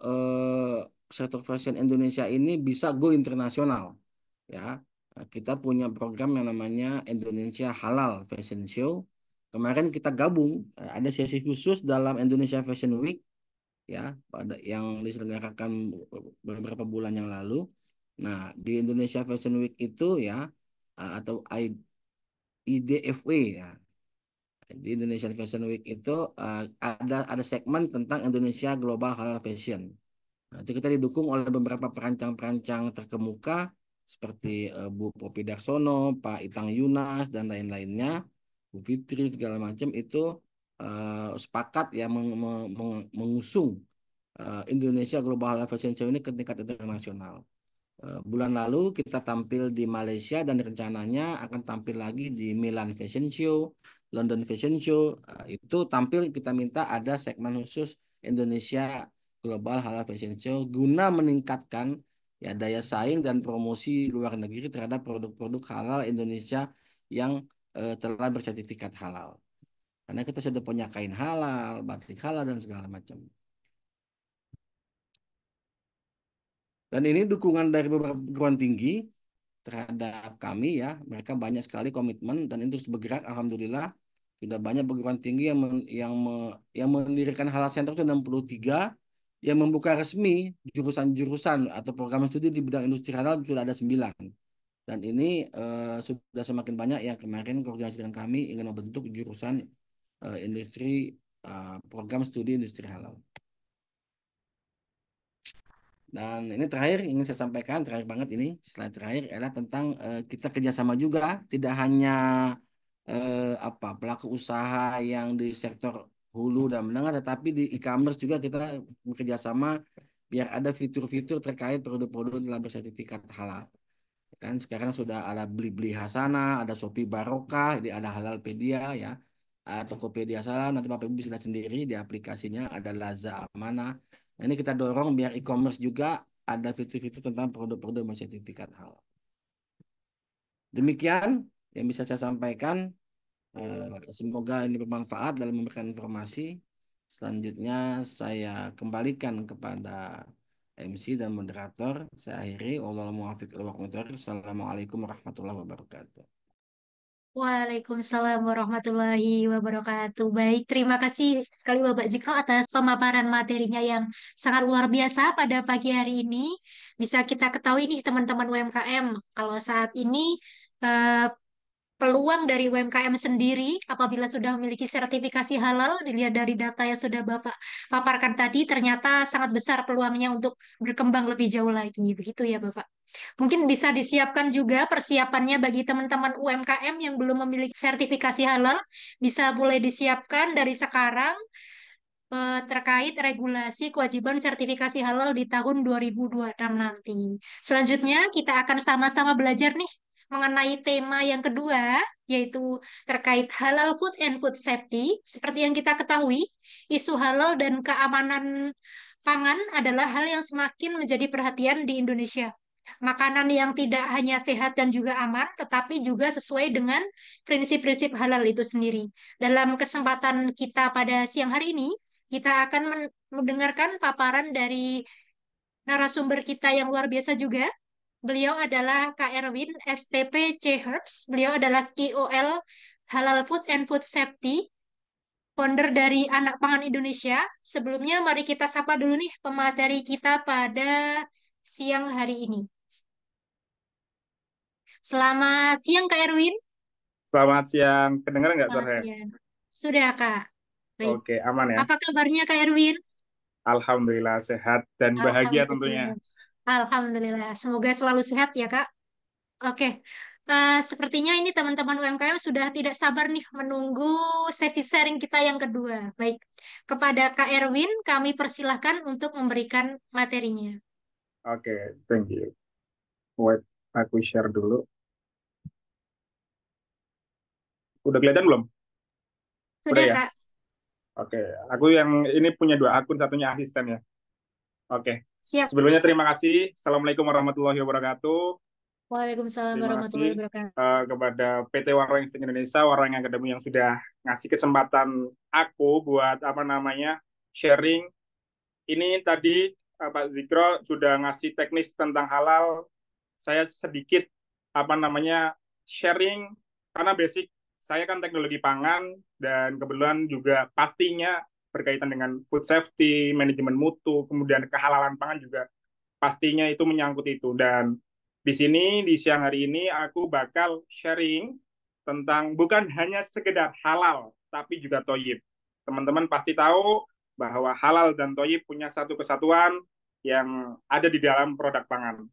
sektor fashion Indonesia ini bisa go internasional. Ya, kita punya program yang namanya Indonesia Halal Fashion Show. Kemarin kita gabung, ada sesi khusus dalam Indonesia Fashion Week ya pada yang diselenggarakan beberapa bulan yang lalu. Nah, di Indonesia Fashion Week itu ya atau IDFW ya. Di Indonesian Fashion Week itu ada segmen tentang Indonesia Global Halal Fashion. Nah, itu kita didukung oleh beberapa perancang-perancang terkemuka seperti Bu Popi Darsono, Pak Itang Yunas dan lain-lainnya, Bu Fitri segala macam itu sepakat ya mengusung Indonesia Global Halal Fashion Show ini ke tingkat internasional. Bulan lalu kita tampil di Malaysia dan rencananya akan tampil lagi di Milan Fashion Show, London Fashion Show. Itu tampil kita minta ada segmen khusus Indonesia Global Halal Fashion Show guna meningkatkan ya daya saing dan promosi luar negeri terhadap produk-produk halal Indonesia yang telah bersertifikat halal. Karena kita sudah punya kain halal, batik halal dan segala macam. Dan ini dukungan dari beberapa perguruan tinggi terhadap kami ya. Mereka banyak sekali komitmen dan ini terus bergerak. Alhamdulillah sudah banyak perguruan tinggi yang mendirikan Halal Center itu 63 yang membuka resmi jurusan-jurusan atau program studi di bidang industri halal sudah ada 9. Dan ini sudah semakin banyak yang kemarin koordinasi dengan kami ingin membentuk jurusan industri program studi industri halal. Dan ini terakhir ingin saya sampaikan, terakhir banget ini, slide terakhir adalah tentang kita kerjasama juga, tidak hanya pelaku usaha yang di sektor hulu dan menengah, tetapi di e-commerce juga kita bekerja sama biar ada fitur-fitur terkait produk-produk yang telah bersertifikat halal. Kan sekarang sudah ada Blibli Hasanah, ada Shopee Barokah, ini ada Halalpedia ya, Tokopedia Salam, nanti Bapak Ibu bisa lihat sendiri di aplikasinya, ada Laza Amanah. Nah, ini kita dorong biar e-commerce juga ada fitur-fitur tentang produk-produk bersertifikat halal. Demikian yang bisa saya sampaikan. Semoga ini bermanfaat dalam memberikan informasi. Selanjutnya saya kembalikan kepada MC dan moderator. Saya akhiri. Assalamualaikum warahmatullahi wabarakatuh. Waalaikumsalam warahmatullahi wabarakatuh. Baik, terima kasih sekali Bapak Zikro atas pemaparan materinya yang sangat luar biasa pada pagi hari ini. Bisa kita ketahui nih teman-teman UMKM, kalau saat ini eh, peluang dari UMKM sendiri apabila sudah memiliki sertifikasi halal, dilihat dari data yang sudah Bapak paparkan tadi, ternyata sangat besar peluangnya untuk berkembang lebih jauh lagi. Begitu ya Bapak. Mungkin bisa disiapkan juga persiapannya bagi teman-teman UMKM yang belum memiliki sertifikasi halal, bisa mulai disiapkan dari sekarang terkait regulasi kewajiban sertifikasi halal di tahun 2026 nanti. Selanjutnya, kita akan sama-sama belajar nih mengenai tema yang kedua, yaitu terkait halal food and food safety. Seperti yang kita ketahui, isu halal dan keamanan pangan adalah hal yang semakin menjadi perhatian di Indonesia. Makanan yang tidak hanya sehat dan juga aman, tetapi juga sesuai dengan prinsip-prinsip halal itu sendiri. Dalam kesempatan kita pada siang hari ini, kita akan mendengarkan paparan dari narasumber kita yang luar biasa juga. Beliau adalah Kak Erwin, STP C Herbs. Beliau adalah KOL Halal Food and Food Safety, founder dari Anak Pangan Indonesia. Sebelumnya, mari kita sapa dulu nih pemateri kita pada siang hari ini. Selamat siang, Kak Erwin. Selamat siang, kedengaran nggak Selamat suaranya? siang. Sudah, Kak. Baik. Oke, aman ya. Apa kabarnya, Kak Erwin? Alhamdulillah sehat dan bahagia tentunya. Alhamdulillah. Alhamdulillah. Semoga selalu sehat ya, Kak. Oke. Sepertinya ini teman-teman UMKM sudah tidak sabar nih menunggu sesi sharing kita yang kedua. Baik. Kepada Kak Erwin, kami persilahkan untuk memberikan materinya. Oke, thank you. Wait, aku share dulu. Udah kelihatan belum? Udah Sudah, ya? Kak. Oke, aku yang ini punya 2 akun, satunya asisten ya. Oke, Siap. sebelumnya terima kasih. Assalamualaikum warahmatullahi wabarakatuh. Waalaikumsalam Terima kasih warahmatullahi wabarakatuh. kepada PT Warung Insting Indonesia, Warung Academy yang sudah ngasih kesempatan aku buat sharing. Ini tadi Pak Zikro sudah ngasih teknis tentang halal. Saya sedikit sharing karena basic saya kan teknologi pangan dan kebetulan juga pastinya berkaitan dengan food safety, manajemen mutu, kemudian kehalalan pangan juga pastinya itu menyangkut itu. Dan di sini di siang hari ini aku bakal sharing tentang bukan hanya sekedar halal tapi juga toyib. Teman-teman pasti tahu bahwa halal dan toyib punya satu kesatuan yang ada di dalam produk pangan.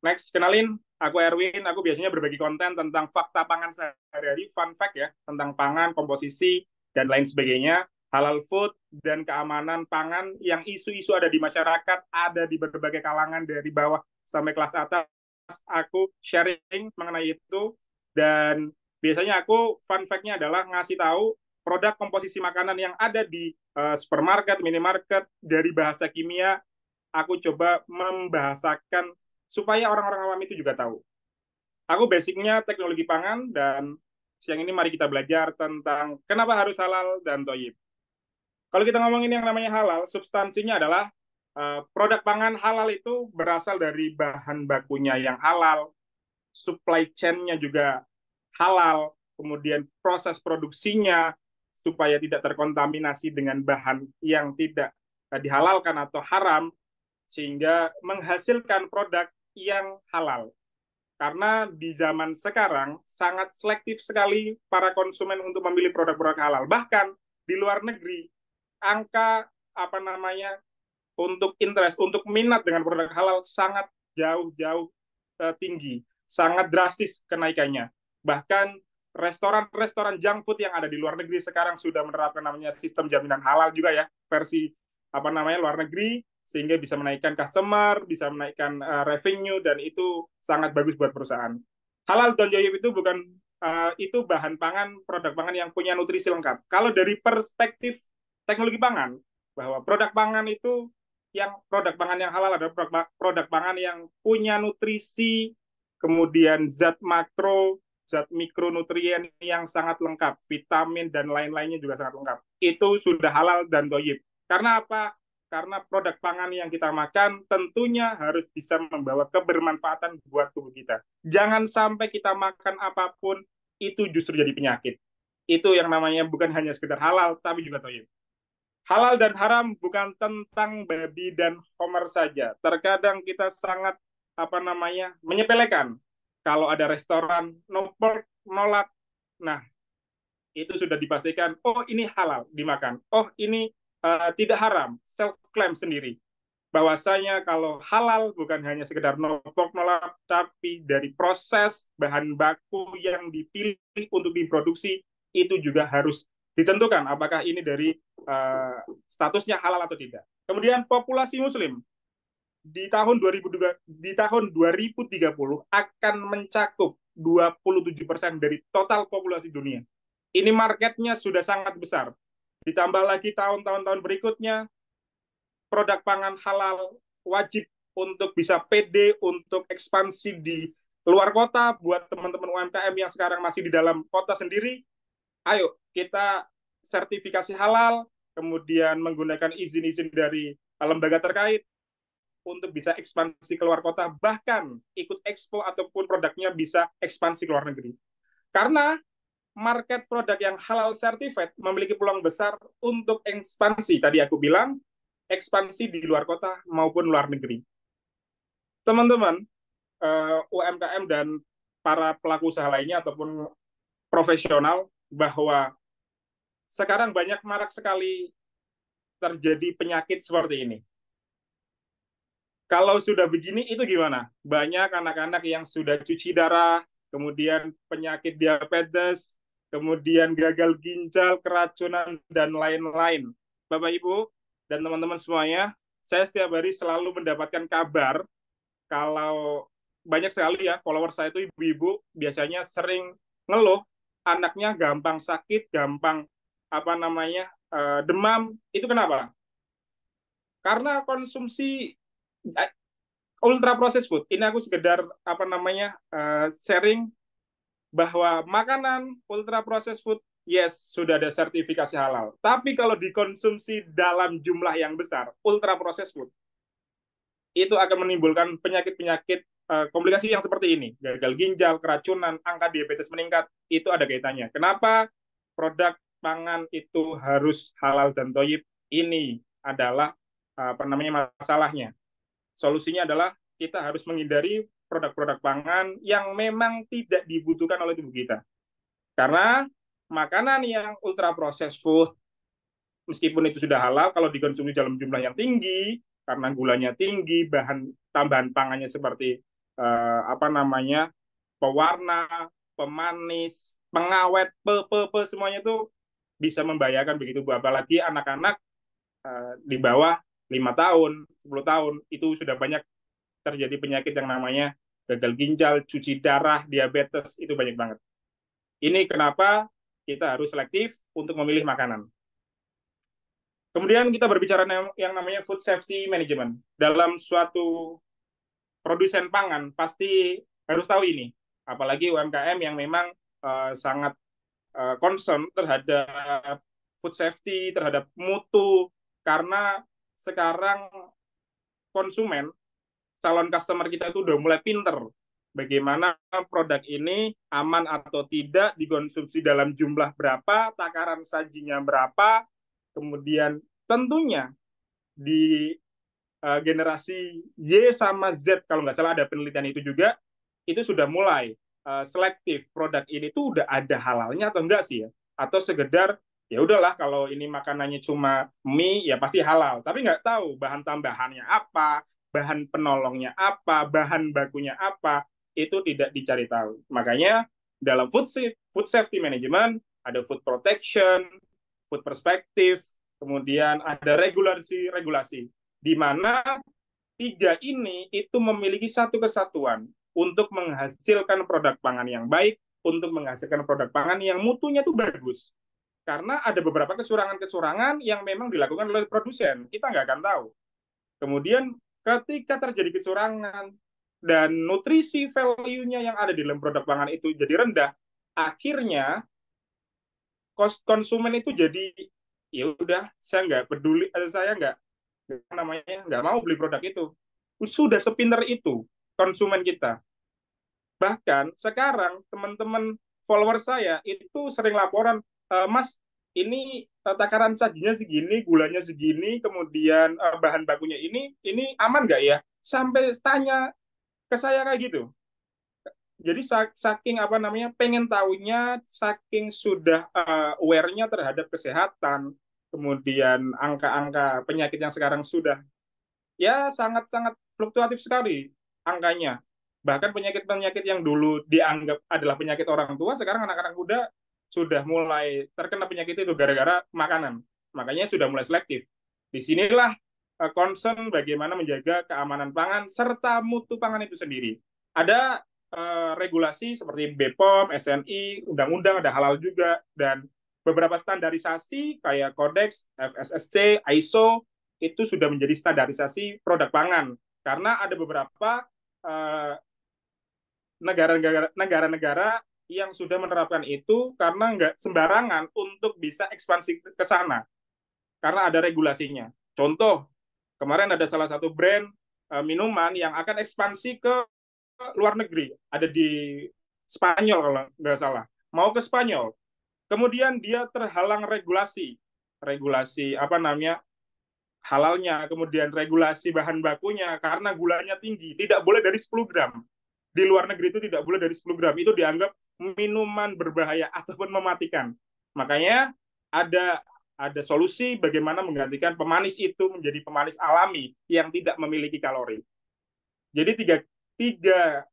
Next, kenalin, aku Erwin. Aku biasanya berbagi konten tentang fakta pangan sehari-hari, fun fact ya, tentang pangan, komposisi, dan lain sebagainya. halal food, dan keamanan pangan yang isu-isu ada di masyarakat, ada di berbagai kalangan dari bawah sampai kelas atas. Aku sharing mengenai itu, dan biasanya aku fun fact-nya adalah ngasih tahu produk komposisi makanan yang ada di supermarket, minimarket dari bahasa kimia. Aku coba membahasakan supaya orang-orang awam itu juga tahu. Aku basicnya teknologi pangan, dan siang ini mari kita belajar tentang kenapa harus halal dan thayyib. Kalau kita ngomongin yang namanya halal, substansinya adalah produk pangan halal itu berasal dari bahan bakunya yang halal, supply chain-nya juga halal, kemudian proses produksinya supaya tidak terkontaminasi dengan bahan yang tidak dihalalkan atau haram, sehingga menghasilkan produk yang halal. Karena di zaman sekarang sangat selektif sekali para konsumen untuk memilih produk-produk halal. Bahkan di luar negeri, angka untuk interest, untuk minat dengan produk halal sangat jauh-jauh tinggi, sangat drastis kenaikannya. Bahkan restoran-restoran junk food yang ada di luar negeri sekarang sudah menerapkan namanya sistem jaminan halal juga ya, versi luar negeri, sehingga bisa menaikkan customer, bisa menaikkan revenue, dan itu sangat bagus buat perusahaan. Halal dan thayyib itu bukan itu bahan pangan, produk pangan yang punya nutrisi lengkap. Kalau dari perspektif teknologi pangan, bahwa produk pangan itu produk pangan yang halal adalah produk pangan yang punya nutrisi, kemudian zat makro, zat mikronutrien yang sangat lengkap, vitamin dan lain-lainnya juga sangat lengkap. Itu sudah halal dan thayyib. Karena apa? Karena produk pangan yang kita makan tentunya harus bisa membawa kebermanfaatan buat tubuh kita. Jangan sampai kita makan apapun itu justru jadi penyakit. Itu yang namanya bukan hanya sekedar halal, tapi juga thayyib. Halal dan haram bukan tentang babi dan homer saja. Terkadang kita sangat menyepelekan. Kalau ada restoran no pork, no lard, nah itu sudah dipastikan, oh ini halal dimakan, oh ini tidak haram, self claim sendiri. Bahwasanya kalau halal bukan hanya sekedar no pork, no lard, tapi dari proses bahan baku yang dipilih untuk diproduksi itu juga harus ditentukan apakah ini dari statusnya halal atau tidak. Kemudian populasi muslim di tahun 2030 akan mencakup 27% dari total populasi dunia. Ini marketnya sudah sangat besar. Ditambah lagi tahun-tahun berikutnya, produk pangan halal wajib untuk bisa PD untuk ekspansi di luar kota. Buat teman-teman UMKM yang sekarang masih di dalam kota sendiri, ayo kita sertifikasi halal, kemudian menggunakan izin-izin dari lembaga terkait untuk bisa ekspansi ke luar kota, bahkan ikut expo ataupun produknya bisa ekspansi ke luar negeri. Karena market produk yang halal certified memiliki peluang besar untuk ekspansi. Tadi aku bilang, ekspansi di luar kota maupun luar negeri. Teman-teman, UMKM dan para pelaku usaha lainnya ataupun profesional, bahwa sekarang banyak marak sekali terjadi penyakit seperti ini. Kalau sudah begini, itu gimana? Banyak anak-anak yang sudah cuci darah, kemudian penyakit diabetes, kemudian gagal ginjal, keracunan, dan lain-lain. Bapak, Ibu, dan teman-teman semuanya, saya setiap hari selalu mendapatkan kabar kalau banyak sekali ya follower saya itu ibu-ibu biasanya sering ngeluh anaknya gampang sakit, gampang demam. Itu kenapa? Karena konsumsi ultra processed food. Ini aku sekedar sharing bahwa makanan ultra processed food, yes, sudah ada sertifikasi halal. Tapi kalau dikonsumsi dalam jumlah yang besar, ultra processed food, itu akan menimbulkan penyakit-penyakit komplikasi yang seperti ini. Gagal ginjal, keracunan, angka diabetes meningkat, itu ada kaitannya. Kenapa produk pangan itu harus halal dan thayyib? Ini adalah masalahnya. Solusinya adalah kita harus menghindari produk-produk pangan yang memang tidak dibutuhkan oleh tubuh kita. Karena makanan yang ultra processed food, meskipun itu sudah halal, kalau dikonsumsi dalam jumlah yang tinggi, karena gulanya tinggi, bahan tambahan pangannya seperti pewarna, pemanis, pengawet, semuanya itu bisa membahayakan begitu Bu. Apalagi anak-anak di bawah 5 tahun, 10 tahun itu sudah banyak terjadi penyakit yang namanya gagal ginjal, cuci darah, diabetes, itu banyak banget. Ini kenapa kita harus selektif untuk memilih makanan. Kemudian kita berbicara yang namanya food safety management. Dalam suatu produsen pangan pasti harus tahu ini, apalagi UMKM yang memang sangat concern terhadap food safety, terhadap mutu, karena sekarang konsumen, calon customer kita itu udah mulai pinter bagaimana produk ini aman atau tidak, dikonsumsi dalam jumlah berapa, takaran sajinya berapa, kemudian tentunya di generasi Y sama Z, kalau nggak salah ada penelitian itu juga, itu sudah mulai selektif produk ini tuh udah ada halalnya atau enggak sih ya, atau sekedar ya udahlah kalau ini makanannya cuma mie ya pasti halal, tapi nggak tahu bahan tambahannya apa, bahan penolongnya apa, bahan bakunya apa, itu tidak dicari tahu. Makanya dalam food safety management ada food protection, food perspective, kemudian ada regulasi di mana tiga ini itu memiliki satu kesatuan untuk menghasilkan produk pangan yang baik, untuk menghasilkan produk pangan yang mutunya tuh bagus. Karena ada beberapa kecurangan-kecurangan yang memang dilakukan oleh produsen, kita nggak akan tahu. Kemudian ketika terjadi kecurangan dan nutrisi value-nya yang ada di dalam produk pangan itu jadi rendah, akhirnya konsumen itu jadi ya udah, saya nggak peduli, saya nggak mau beli produk itu. Sudah sepinter itu konsumen kita. Bahkan sekarang teman-teman follower saya itu sering laporan, Mas, ini takaran sajinya segini, gulanya segini, kemudian bahan bakunya ini aman nggak ya? Sampai tanya ke saya kayak gitu. Jadi saking apa namanya pengen tahunya, saking sudah aware-nya terhadap kesehatan, kemudian angka-angka penyakit yang sekarang sudah ya sangat-sangat fluktuatif sekali angkanya. Bahkan penyakit-penyakit yang dulu dianggap adalah penyakit orang tua, sekarang anak-anak muda sudah mulai terkena penyakit itu gara-gara makanan. Makanya sudah mulai selektif. Disinilah concern bagaimana menjaga keamanan pangan serta mutu pangan itu sendiri. Ada regulasi seperti BPOM, SNI, undang-undang, ada halal juga, dan beberapa standarisasi kayak Codex, FSSC, ISO, itu sudah menjadi standarisasi produk pangan. Karena ada beberapa negara-negara yang sudah menerapkan itu karena nggak sembarangan untuk bisa ekspansi ke sana. Karena ada regulasinya. Contoh, kemarin ada salah satu brand minuman yang akan ekspansi ke luar negeri. Ada di Spanyol kalau nggak salah. Mau ke Spanyol. Kemudian dia terhalang regulasi. Regulasi apa namanya, halalnya, kemudian regulasi bahan bakunya karena gulanya tinggi, tidak boleh dari 10 gram. Di luar negeri itu tidak boleh dari 10 gram, itu dianggap minuman berbahaya ataupun mematikan. Makanya ada solusi bagaimana menggantikan pemanis itu menjadi pemanis alami yang tidak memiliki kalori. Jadi tiga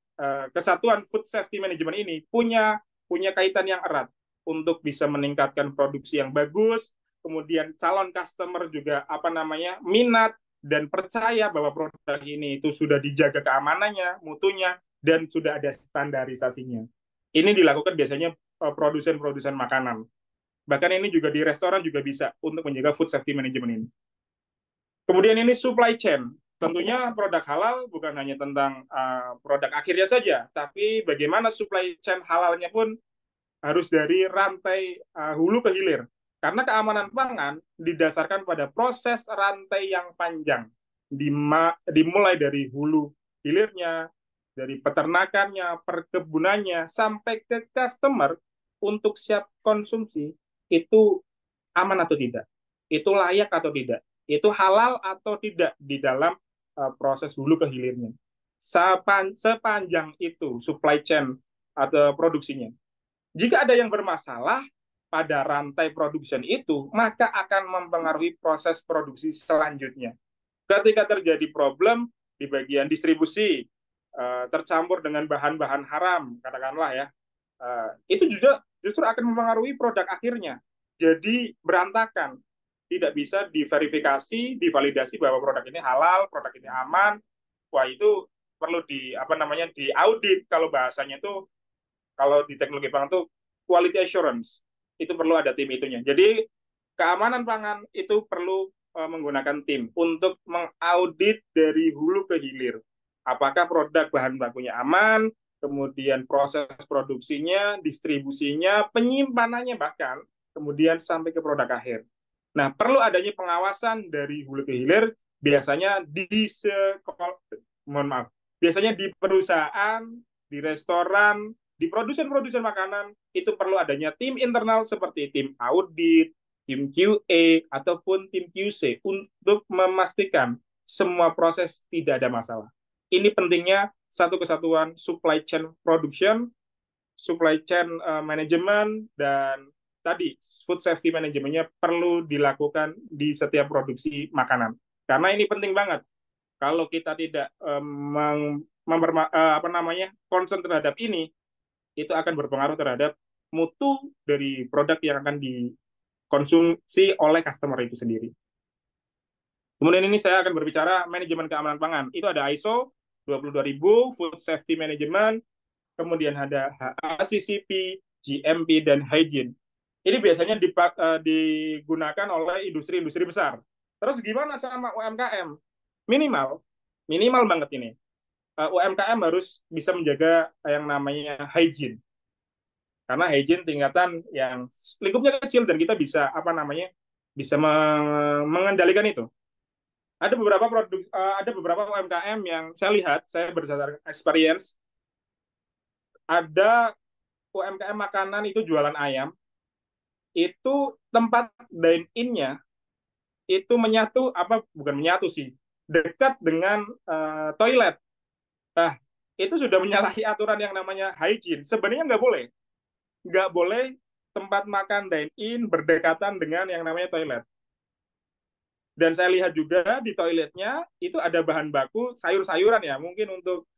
kesatuan food safety management ini punya kaitan yang erat untuk bisa meningkatkan produksi yang bagus, kemudian calon customer juga apa namanya minat dan percaya bahwa produk ini itu sudah dijaga keamanannya, mutunya, dan sudah ada standarisasinya. Ini dilakukan biasanya produsen-produsen makanan. Bahkan ini juga di restoran juga bisa untuk menjaga food safety management ini. Kemudian ini supply chain. Tentunya produk halal bukan hanya tentang produk akhirnya saja, tapi bagaimana supply chain halalnya pun harus dari rantai hulu ke hilir. Karena keamanan pangan didasarkan pada proses rantai yang panjang. Dimulai dari hulu hilirnya, dari peternakannya, perkebunannya, sampai ke customer untuk siap konsumsi, itu aman atau tidak, itu layak atau tidak, itu halal atau tidak di dalam proses hulu ke hilirnya. Sepanjang itu supply chain atau produksinya. Jika ada yang bermasalah pada rantai production itu, maka akan mempengaruhi proses produksi selanjutnya. Ketika terjadi problem di bagian distribusi, tercampur dengan bahan-bahan haram, katakanlah ya, itu juga justru akan mempengaruhi produk akhirnya. jadi berantakan. Tidak bisa diverifikasi, divalidasi bahwa produk ini halal, produk ini aman. Wah, itu perlu diaudit. Kalau bahasanya itu, kalau di teknologi pangan tuh quality assurance. Itu perlu ada tim itunya. Jadi keamanan pangan itu perlu menggunakan tim untuk mengaudit dari hulu ke hilir. Apakah produk bahan bakunya aman, kemudian proses produksinya, distribusinya, penyimpanannya bahkan, kemudian sampai ke produk akhir. Nah, perlu adanya pengawasan dari hulu ke hilir, biasanya mohon maaf, biasanya di perusahaan, di restoran, di produsen-produsen makanan, itu perlu adanya tim internal seperti tim audit, tim QA, ataupun tim QC untuk memastikan semua proses tidak ada masalah. Ini pentingnya satu kesatuan supply chain production, supply chain management, dan tadi food safety manajemennya perlu dilakukan di setiap produksi makanan. Karena ini penting banget. Kalau kita tidak concern terhadap ini, itu akan berpengaruh terhadap mutu dari produk yang akan dikonsumsi oleh customer itu sendiri. Kemudian ini saya akan berbicara manajemen keamanan pangan. Itu ada ISO 22000, Food Safety Management, kemudian ada HACCP, GMP, dan Hygiene. Ini biasanya digunakan oleh industri-industri besar. Terus gimana sama UMKM? Minimal banget ini. UMKM harus bisa menjaga yang namanya hygiene. Karena hygiene tingkatan yang lingkupnya kecil dan kita bisa bisa mengendalikan itu. Ada beberapa UMKM yang saya lihat, saya berdasarkan experience, ada UMKM makanan itu jualan ayam, itu tempat dine-in-nya itu bukan menyatu sih, dekat dengan toilet. Nah, itu sudah menyalahi aturan yang namanya hygiene. Sebenarnya nggak boleh tempat makan dine-in berdekatan dengan yang namanya toilet. Dan saya lihat juga di toiletnya itu ada bahan baku sayur-sayuran ya, mungkin untuk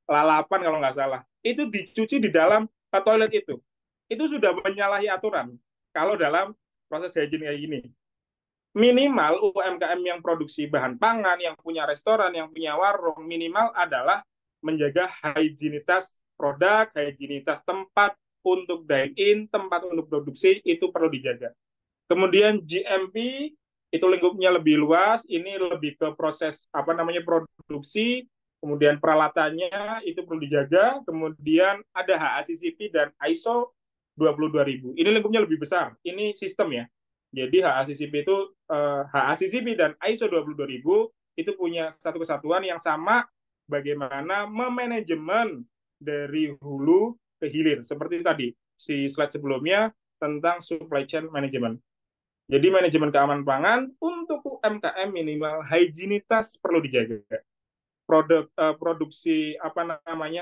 lalapan kalau nggak salah. Itu dicuci di dalam toilet itu. Itu sudah menyalahi aturan kalau dalam proses hygiene kayak gini. Minimal UMKM yang produksi bahan pangan, yang punya restoran, yang punya warung, minimal adalah menjaga higienitas produk, higienitas tempat untuk dine-in, tempat untuk produksi, itu perlu dijaga. Kemudian GMP, itu lingkupnya lebih luas, ini lebih ke proses produksi, kemudian peralatannya itu perlu dijaga, kemudian ada HACCP dan ISO 22000. Ini lingkupnya lebih besar, ini sistem ya. Jadi HACCP dan ISO 22000 itu punya satu kesatuan yang sama bagaimana memanajemen dari hulu ke hilir. Seperti tadi, si slide sebelumnya tentang supply chain management. Jadi manajemen keamanan pangan untuk UMKM minimal higienitas perlu dijaga. Produksi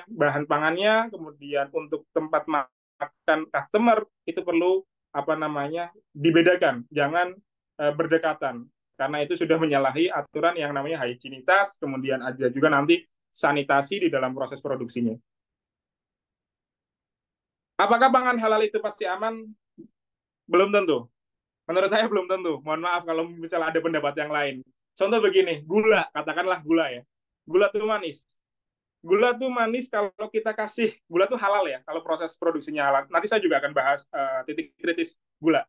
bahan pangannya, kemudian untuk tempat makan customer itu perlu dibedakan, jangan berdekatan. Karena itu sudah menyalahi aturan yang namanya higienitas, kemudian ada juga nanti sanitasi di dalam proses produksinya. Apakah pangan halal itu pasti aman? Belum tentu. Menurut saya belum tentu. Mohon maaf kalau misalnya ada pendapat yang lain. Contoh begini, gula, katakanlah gula ya. Gula itu manis. Gula tuh manis kalau kita kasih, gula tuh halal ya, kalau proses produksinya halal. Nanti saya juga akan bahas titik kritis gula.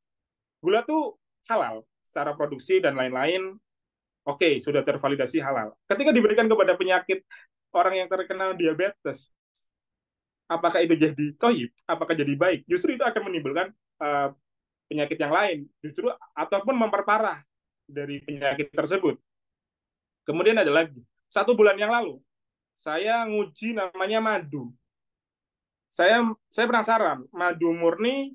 Gula tuh halal secara produksi dan lain-lain. Oke, sudah tervalidasi halal. Ketika diberikan kepada penyakit orang yang terkena diabetes, apakah itu jadi toyib? Apakah jadi baik? Justru itu akan menimbulkan penyakit yang lain, justru ataupun memperparah dari penyakit tersebut. Kemudian ada lagi, 1 bulan yang lalu, saya nguji namanya madu. Saya penasaran, madu murni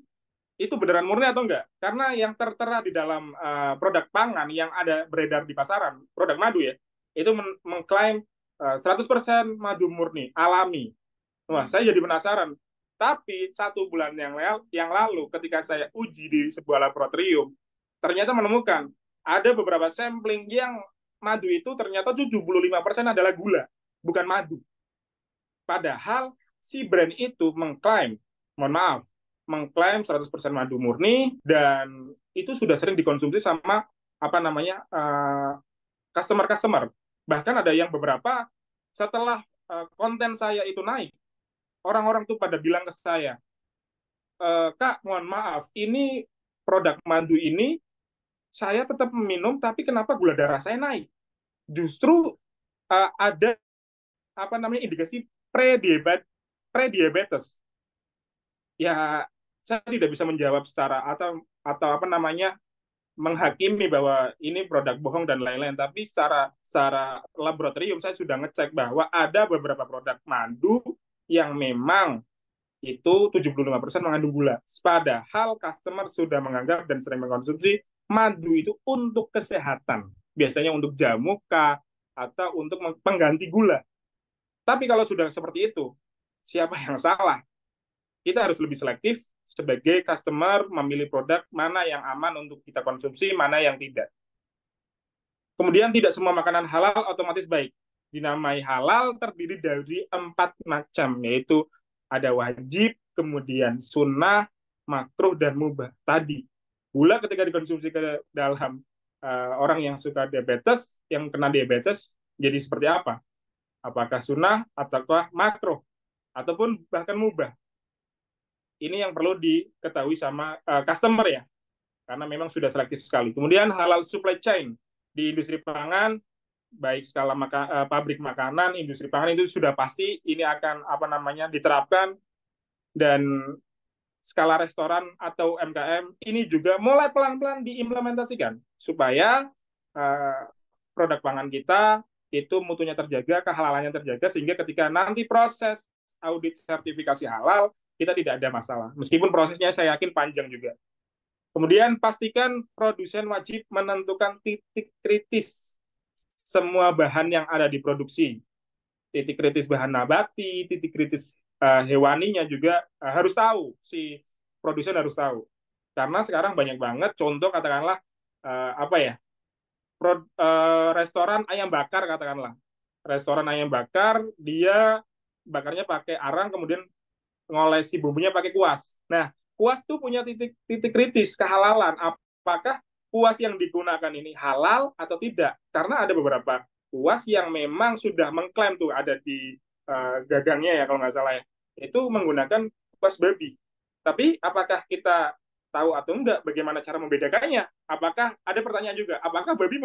itu beneran murni atau enggak? Karena yang tertera di dalam produk pangan yang ada beredar di pasaran, produk madu ya, itu mengklaim 100% madu murni, alami. Wah, saya jadi penasaran. Tapi 1 bulan yang lalu ketika saya uji di sebuah laboratorium, ternyata menemukan ada beberapa sampling yang madu itu ternyata 75% adalah gula, bukan madu. Padahal si brand itu mengklaim, mohon maaf, mengklaim 100% madu murni, dan itu sudah sering dikonsumsi sama customer-customer. Bahkan ada yang beberapa setelah konten saya itu naik, orang-orang tuh pada bilang ke saya, Kak, mohon maaf, ini produk madu ini saya tetap minum, tapi kenapa gula darah saya naik? Justru ada indikasi prediabetes. Ya, saya tidak bisa menjawab secara atau menghakimi bahwa ini produk bohong dan lain-lain, tapi secara laboratorium saya sudah ngecek bahwa ada beberapa produk madu yang memang itu 75% mengandung gula. Padahal customer sudah menganggap dan sering mengkonsumsi madu itu untuk kesehatan. Biasanya untuk jamu kah, atau untuk pengganti gula. Tapi kalau sudah seperti itu, siapa yang salah? Kita harus lebih selektif sebagai customer memilih produk mana yang aman untuk kita konsumsi, mana yang tidak. Kemudian tidak semua makanan halal otomatis baik. Dinamai halal terdiri dari 4 macam, yaitu ada wajib, kemudian sunnah, makruh, dan mubah. Tadi, gula ketika dikonsumsi ke dalam orang yang suka diabetes, yang kena diabetes, jadi seperti apa? Apakah sunnah, ataukah makruh, ataupun bahkan mubah? Ini yang perlu diketahui sama customer ya, karena memang sudah selektif sekali. Kemudian halal supply chain di industri pangan, baik skala pabrik makanan, industri pangan itu sudah pasti ini akan diterapkan, dan skala restoran atau MKM ini juga mulai pelan-pelan diimplementasikan supaya produk pangan kita itu mutunya terjaga, kehalalannya terjaga, sehingga ketika nanti proses audit sertifikasi halal kita tidak ada masalah. Meskipun prosesnya saya yakin panjang juga. Kemudian pastikan produsen wajib menentukan titik kritis semua bahan yang ada di produksi. Titik kritis bahan nabati, titik kritis hewaninya juga harus tahu, si produsen harus tahu. Karena sekarang banyak banget contoh, katakanlah restoran ayam bakar, katakanlah. Restoran ayam bakar, dia bakarnya pakai arang, kemudian ngolesi bumbunya pakai kuas. Nah, kuas tuh punya titik kritis kehalalan. Apakah kuas yang digunakan ini halal atau tidak? Karena ada beberapa kuas yang memang sudah mengklaim tuh ada di gagangnya ya kalau nggak salah ya. Itu menggunakan kuas babi. Tapi apakah kita tahu atau enggak bagaimana cara membedakannya? Apakah ada pertanyaan juga? Apakah babi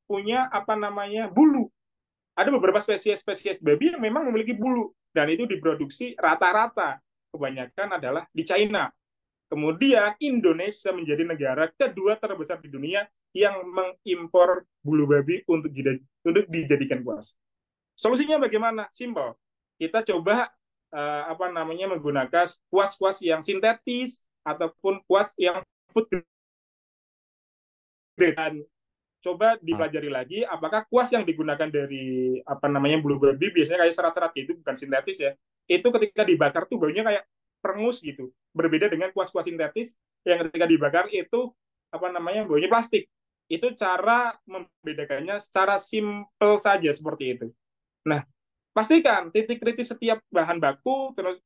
punya bulu? Ada beberapa spesies babi yang memang memiliki bulu, dan itu diproduksi rata-rata kebanyakan adalah di China. Kemudian Indonesia menjadi negara kedua terbesar di dunia yang mengimpor bulu babi untuk dijadikan kuas. Solusinya bagaimana? Simple. Kita coba menggunakan kuas-kuas yang sintetis ataupun kuas yang food grade. Dan coba dipelajari lagi apakah kuas yang digunakan dari bulu babi biasanya kayak serat-serat gitu, bukan sintetis ya. Itu ketika dibakar tuh baunya kayak perengus gitu. Berbeda dengan kuas-kuas sintetis yang ketika dibakar itu baunya plastik. Itu cara membedakannya secara simple saja seperti itu. Nah, pastikan titik kritis setiap bahan baku, terus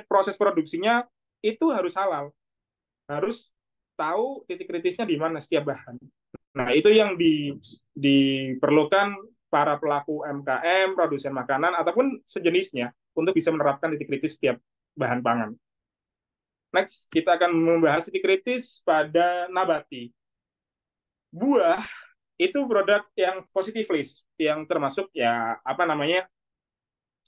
proses produksinya itu harus halal. Harus tahu titik kritisnya di mana setiap bahan. Nah, itu yang diperlukan para pelaku MKM, produsen makanan, ataupun sejenisnya untuk bisa menerapkan titik kritis setiap bahan pangan. Next, kita akan membahas titik kritis pada nabati. Buah itu produk yang positif list, yang termasuk ya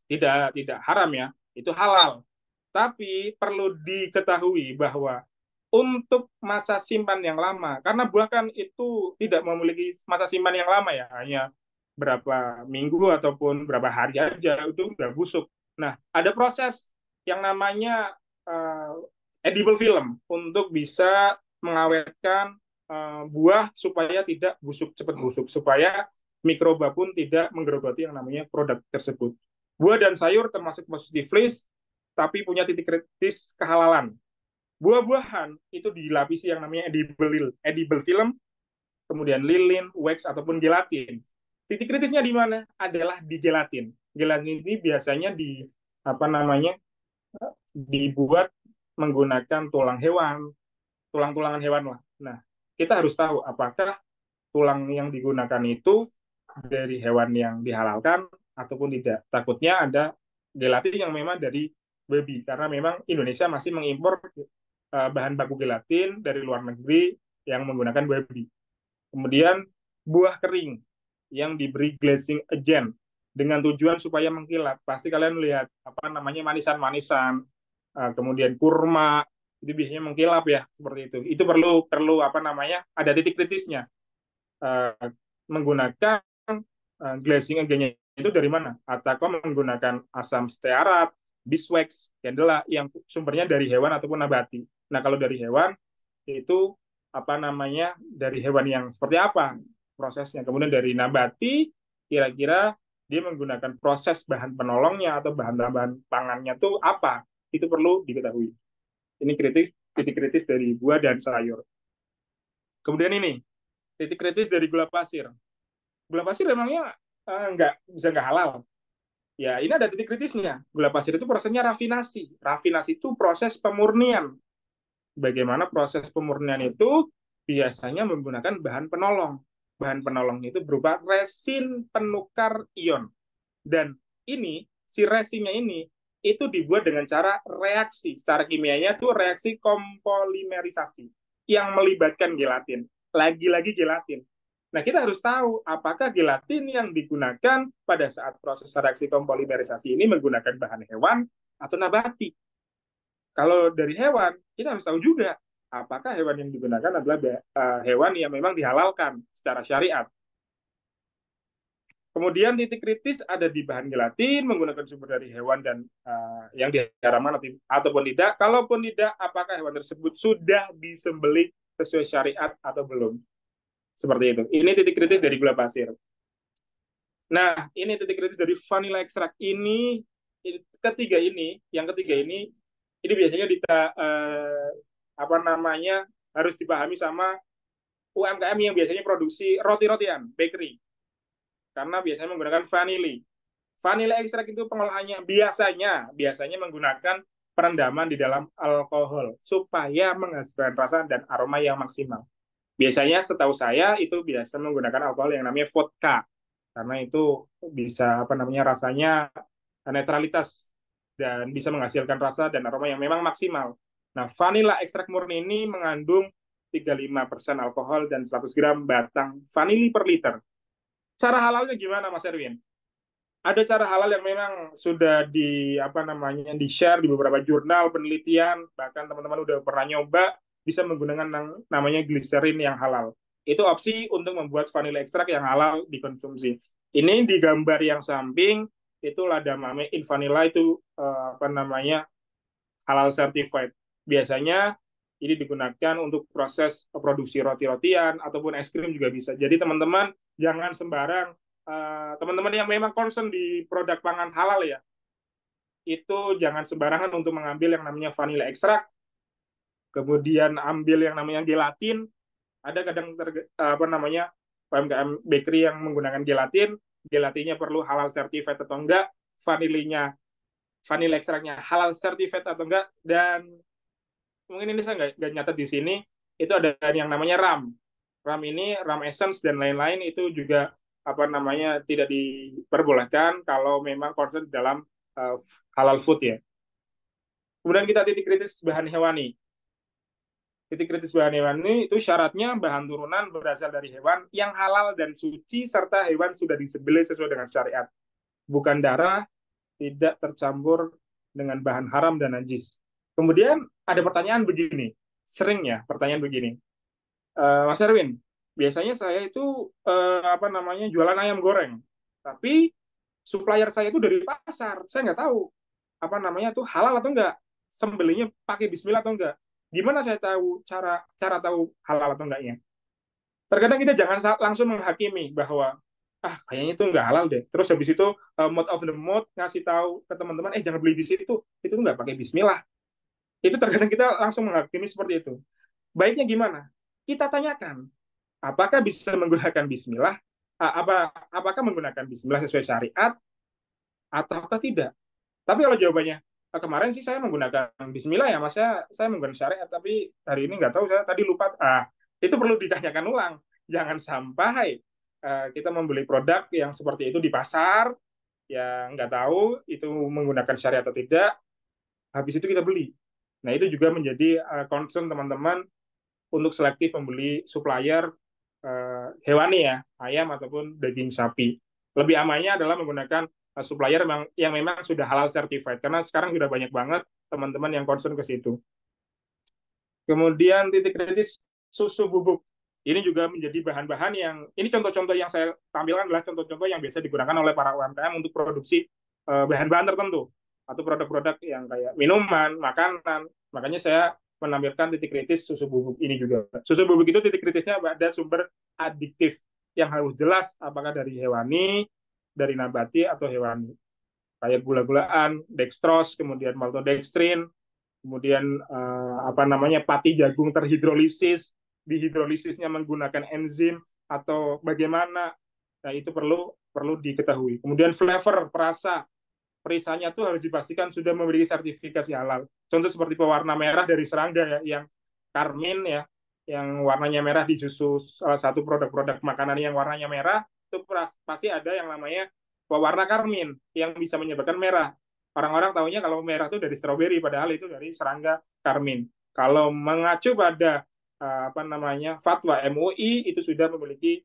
tidak haram ya, itu halal. Tapi perlu diketahui bahwa untuk masa simpan yang lama, karena buah kan itu tidak memiliki masa simpan yang lama ya, hanya berapa minggu ataupun berapa hari aja itu udah busuk. Nah, ada proses yang namanya edible film untuk bisa mengawetkan buah supaya tidak cepat busuk, supaya mikroba pun tidak menggerogoti yang namanya produk tersebut. Buah dan sayur termasuk positive list, tapi punya titik kritis kehalalan. Buah-buahan itu dilapisi yang namanya edible film, kemudian lilin, wax, ataupun gelatin. Titik kritisnya di mana? Adalah di gelatin. Gelatin ini biasanya dibuat menggunakan tulang hewan, tulang-tulangan hewan lah. Nah, kita harus tahu apakah tulang yang digunakan itu dari hewan yang dihalalkan ataupun tidak. Takutnya ada gelatin yang memang dari babi, karena memang Indonesia masih mengimpor bahan baku gelatin dari luar negeri yang menggunakan babi. Kemudian buah kering yang diberi glazing agent dengan tujuan supaya mengkilap. Pasti kalian lihat apa namanya manisan-manisan, kemudian kurma itu biasanya mengkilap ya seperti itu. Itu perlu apa namanya ada titik kritisnya. Menggunakan glazing agentnya itu dari mana? Atau menggunakan asam stearat, beeswax, candela yang sumbernya dari hewan ataupun nabati. Nah kalau dari hewan itu apa namanya dari hewan yang seperti apa prosesnya. Kemudian dari nabati kira-kira dia menggunakan proses bahan penolongnya atau bahan-bahan pangannya tuh apa? Itu perlu diketahui. Ini titik kritis dari buah dan sayur. Kemudian ini titik kritis dari gula pasir. Gula pasir emangnya nggak halal. Ya ini ada titik kritisnya. Gula pasir itu prosesnya rafinasi. Rafinasi itu proses pemurnian. Bagaimana proses pemurnian itu biasanya menggunakan bahan penolong. Bahan penolong itu berupa resin penukar ion. Dan ini, si resinnya ini, itu dibuat dengan cara reaksi. Secara kimianya itu reaksi kompolimerisasi yang melibatkan gelatin. Lagi-lagi gelatin. Nah, kita harus tahu apakah gelatin yang digunakan pada saat proses reaksi kompolimerisasi ini menggunakan bahan hewan atau nabati. Kalau dari hewan, kita harus tahu juga apakah hewan yang digunakan adalah hewan yang memang dihalalkan secara syariat. Kemudian titik kritis ada di bahan gelatin menggunakan sumber dari hewan dan yang diharamkan ataupun tidak. Kalaupun tidak, apakah hewan tersebut sudah disembelih sesuai syariat atau belum? Seperti itu. Ini titik kritis dari gula pasir. Nah, ini titik kritis dari vanilla ekstrak ini. Yang ketiga ini biasanya apa namanya harus dipahami sama UMKM yang biasanya produksi roti-rotian, bakery. Karena biasanya menggunakan vanili. Vanilla ekstrak itu pengolahannya biasanya menggunakan perendaman di dalam alkohol supaya menghasilkan rasa dan aroma yang maksimal. Biasanya setahu saya itu biasa menggunakan alkohol yang namanya vodka karena itu bisa apa namanya rasanya netralitas dan bisa menghasilkan rasa dan aroma yang memang maksimal. Nah, vanilla ekstrak murni ini mengandung 35% alkohol dan 100 gram batang vanili per liter. Cara halalnya gimana, Mas Erwin? Ada cara halal yang memang sudah di share di beberapa jurnal penelitian, bahkan teman-teman udah pernah nyoba bisa menggunakan namanya gliserin yang halal. Itu opsi untuk membuat vanilla ekstrak yang halal dikonsumsi. Ini di gambar yang samping itu lada mame in vanilla itu halal certified. Biasanya ini digunakan untuk proses produksi roti-rotian ataupun es krim juga bisa. Jadi teman-teman jangan sembarang teman-teman yang memang concern di produk pangan halal ya, itu jangan sembarangan untuk mengambil yang namanya vanilla ekstrak, kemudian ambil yang namanya gelatin. Ada kadang UMKM bakery yang menggunakan gelatinnya perlu halal certified atau enggak, vanilla ekstraknya halal certified atau enggak, dan mungkin ini saya nggak nyatet di sini, itu ada yang namanya ram ini, ram essence dan lain-lain itu juga tidak diperbolehkan kalau memang concern dalam halal food ya. Kemudian kita titik kritis bahan hewani. Titik kritis bahan hewani itu syaratnya bahan turunan berasal dari hewan yang halal dan suci serta hewan sudah disembelih sesuai dengan syariat. Bukan darah, tidak tercampur dengan bahan haram dan najis. Kemudian ada pertanyaan begini, sering ya pertanyaan begini, Mas Erwin, biasanya saya itu jualan ayam goreng, tapi supplier saya itu dari pasar, saya nggak tahu itu halal atau enggak, sembelihnya pakai bismillah atau enggak. Gimana saya tahu cara tahu halal atau enggaknya? Terkadang kita jangan langsung menghakimi bahwa kayaknya itu enggak halal deh. Terus habis itu mode of the mode ngasih tahu ke teman-teman, jangan beli di situ, itu enggak pakai bismillah. Itu terkadang kita langsung menghakimi seperti itu. Baiknya gimana? Kita tanyakan, apakah bisa menggunakan bismillah? Apakah menggunakan bismillah sesuai syariat ataukah tidak? Tapi kalau jawabannya kemarin sih saya menggunakan Bismillah ya Mas, saya menggunakan syariat, tapi hari ini nggak tahu, saya tadi lupa. Itu perlu ditanyakan ulang. Jangan sampai kita membeli produk yang seperti itu di pasar, yang nggak tahu itu menggunakan syariat atau tidak, habis itu kita beli. Nah, itu juga menjadi concern teman-teman untuk selektif membeli supplier hewani ya, ayam ataupun daging sapi. Lebih amannya adalah menggunakan supplier yang memang sudah halal certified, karena sekarang sudah banyak banget teman-teman yang concern ke situ. Kemudian titik kritis susu bubuk. Ini juga menjadi bahan-bahan yang, ini contoh-contoh yang saya tampilkan adalah contoh-contoh yang biasa digunakan oleh para UMKM untuk produksi bahan-bahan tertentu, atau produk-produk yang kayak minuman, makanan. Makanya saya menampilkan titik kritis susu bubuk ini juga. Susu bubuk itu titik kritisnya ada sumber adiktif yang harus jelas apakah dari hewani, dari nabati atau hewani. Kayak gula-gulaan, dextrose, kemudian maltodextrin, kemudian pati jagung terhidrolisis, dihidrolisisnya menggunakan enzim atau bagaimana. Nah, itu perlu diketahui. Kemudian flavor, perisanya tuh harus dipastikan sudah memiliki sertifikasi halal. Contoh seperti pewarna merah dari serangga ya, yang karmin ya, yang warnanya merah di susu, salah satu produk-produk makanan yang warnanya merah, itu pasti ada yang namanya pewarna karmin yang bisa menyebabkan merah. Orang-orang tahunya kalau merah itu dari stroberi, padahal itu dari serangga karmin. Kalau mengacu pada fatwa MUI, itu sudah memiliki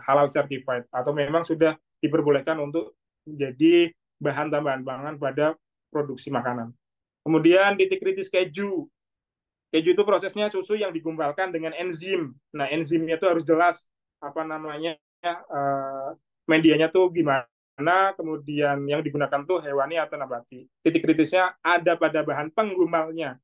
halal certified atau memang sudah diperbolehkan untuk menjadi bahan tambahan pangan pada produksi makanan. Kemudian titik kritis keju. Keju itu prosesnya susu yang digumpalkan dengan enzim. Nah, enzimnya itu harus jelas medianya tuh gimana, kemudian yang digunakan tuh hewani atau nabati. Titik kritisnya ada pada bahan penggumpalnya,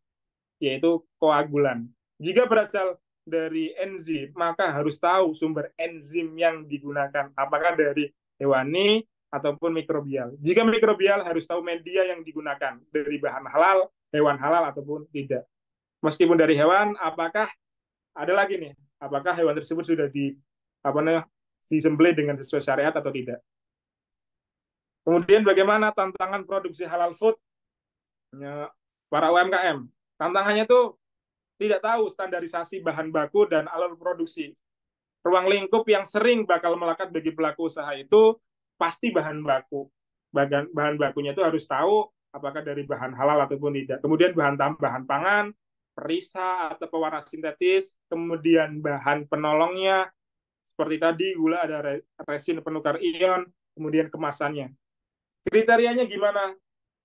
yaitu koagulan. Jika berasal dari enzim, maka harus tahu sumber enzim yang digunakan, apakah dari hewani ataupun mikrobial. Jika mikrobial, harus tahu media yang digunakan, dari bahan halal, hewan halal ataupun tidak. Meskipun dari hewan, apakah ada lagi nih, apakah hewan tersebut sudah disembelih dengan sesuai syariat atau tidak. Kemudian bagaimana tantangan produksi halal food para UMKM? Tantangannya tuh tidak tahu standarisasi bahan baku dan alur produksi. Ruang lingkup yang sering bakal melekat bagi pelaku usaha itu pasti bahan baku. Bahan bakunya itu harus tahu apakah dari bahan halal ataupun tidak. Kemudian bahan tambahan pangan, perisa atau pewarna sintetis, kemudian bahan penolongnya, seperti tadi gula ada resin penukar ion, kemudian kemasannya. Kriterianya gimana?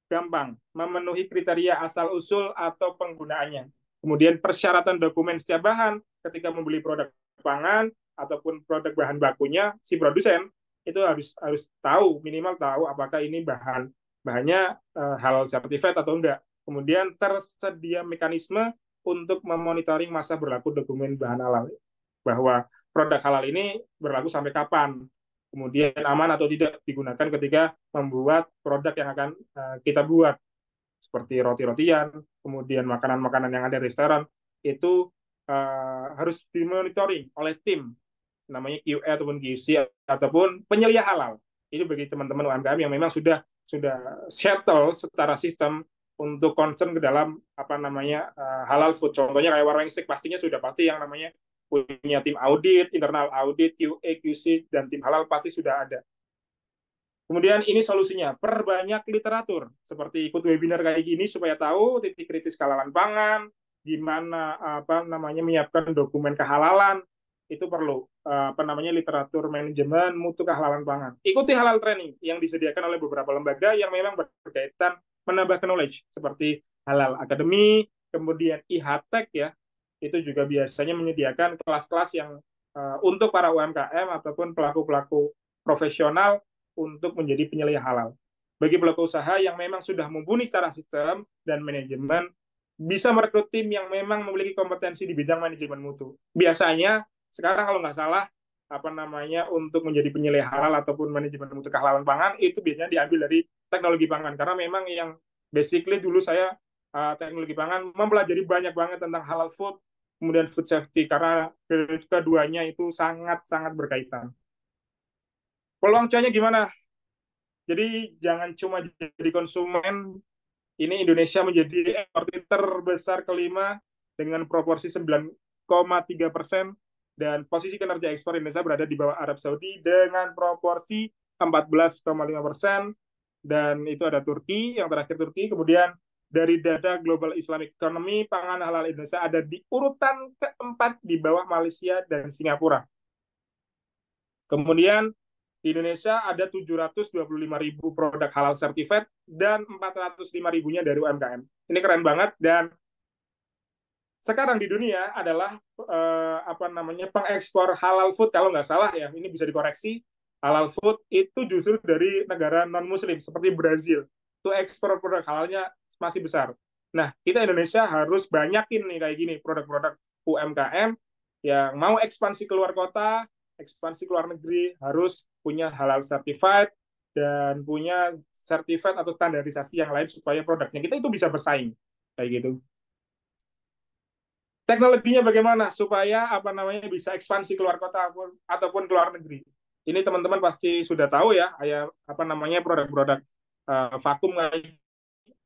Gampang, memenuhi kriteria asal-usul atau penggunaannya. Kemudian persyaratan dokumen setiap bahan ketika membeli produk pangan ataupun produk bahan bakunya, si produsen itu harus tahu, minimal tahu apakah ini bahannya halal certified atau enggak. Kemudian tersedia mekanisme untuk memonitoring masa berlaku dokumen bahan halal, bahwa produk halal ini berlaku sampai kapan, kemudian aman atau tidak digunakan ketika membuat produk yang akan kita buat, seperti roti-rotian, kemudian makanan-makanan yang ada di restoran, itu harus dimonitoring oleh tim, namanya QA ataupun QC, ataupun penyelia halal. Ini bagi teman-teman UMKM yang memang sudah settle secara sistem untuk concern ke dalam halal food. Contohnya kayak Warung Steak, pastinya sudah pasti yang namanya punya tim audit, internal audit, QA, QC, dan tim halal pasti sudah ada. Kemudian ini solusinya, perbanyak literatur, seperti ikut webinar kayak gini supaya tahu titik kritis kehalalan pangan, gimana menyiapkan dokumen kehalalan, itu perlu literatur manajemen mutu kehalalan pangan. Ikuti halal training yang disediakan oleh beberapa lembaga yang memang berkaitan menambah knowledge, seperti Halal Academy, kemudian IHTEC ya, itu juga biasanya menyediakan kelas-kelas yang untuk para UMKM ataupun pelaku-pelaku profesional untuk menjadi penyelia halal. Bagi pelaku usaha yang memang sudah mumpuni secara sistem dan manajemen, bisa merekrut tim yang memang memiliki kompetensi di bidang manajemen mutu. Biasanya sekarang kalau nggak salah untuk menjadi penyelia halal ataupun manajemen mutu kehalalan pangan, itu biasanya diambil dari teknologi pangan, karena memang yang basically dulu saya teknologi pangan mempelajari banyak banget tentang halal food, kemudian food safety, karena keduanya itu sangat-sangat berkaitan. Peluang cuannya gimana? Jadi jangan cuma jadi konsumen, Ini Indonesia menjadi eksportir terbesar kelima dengan proporsi 9,3%, dan posisi kinerja ekspor Indonesia berada di bawah Arab Saudi dengan proporsi 14,5%, dan itu ada Turki, yang terakhir Turki. Kemudian dari data Global Islamic Economy, pangan halal Indonesia ada di urutan keempat di bawah Malaysia dan Singapura. Kemudian di Indonesia ada 725.000 produk halal certified dan 405.000-nya dari UMKM. Ini keren banget, dan sekarang di dunia adalah pengekspor halal food, kalau nggak salah ya, ini bisa dikoreksi, halal food itu justru dari negara non-muslim seperti Brazil. Itu ekspor produk halalnya masih besar. Nah, kita Indonesia harus banyakin nih kayak gini produk-produk UMKM yang mau ekspansi keluar kota, ekspansi keluar negeri, harus punya halal certified dan punya certified atau standarisasi yang lain supaya produknya kita itu bisa bersaing kayak gitu. Teknologinya bagaimana supaya bisa ekspansi keluar kota ataupun keluar negeri. Ini teman-teman pasti sudah tahu ya, produk-produk vakum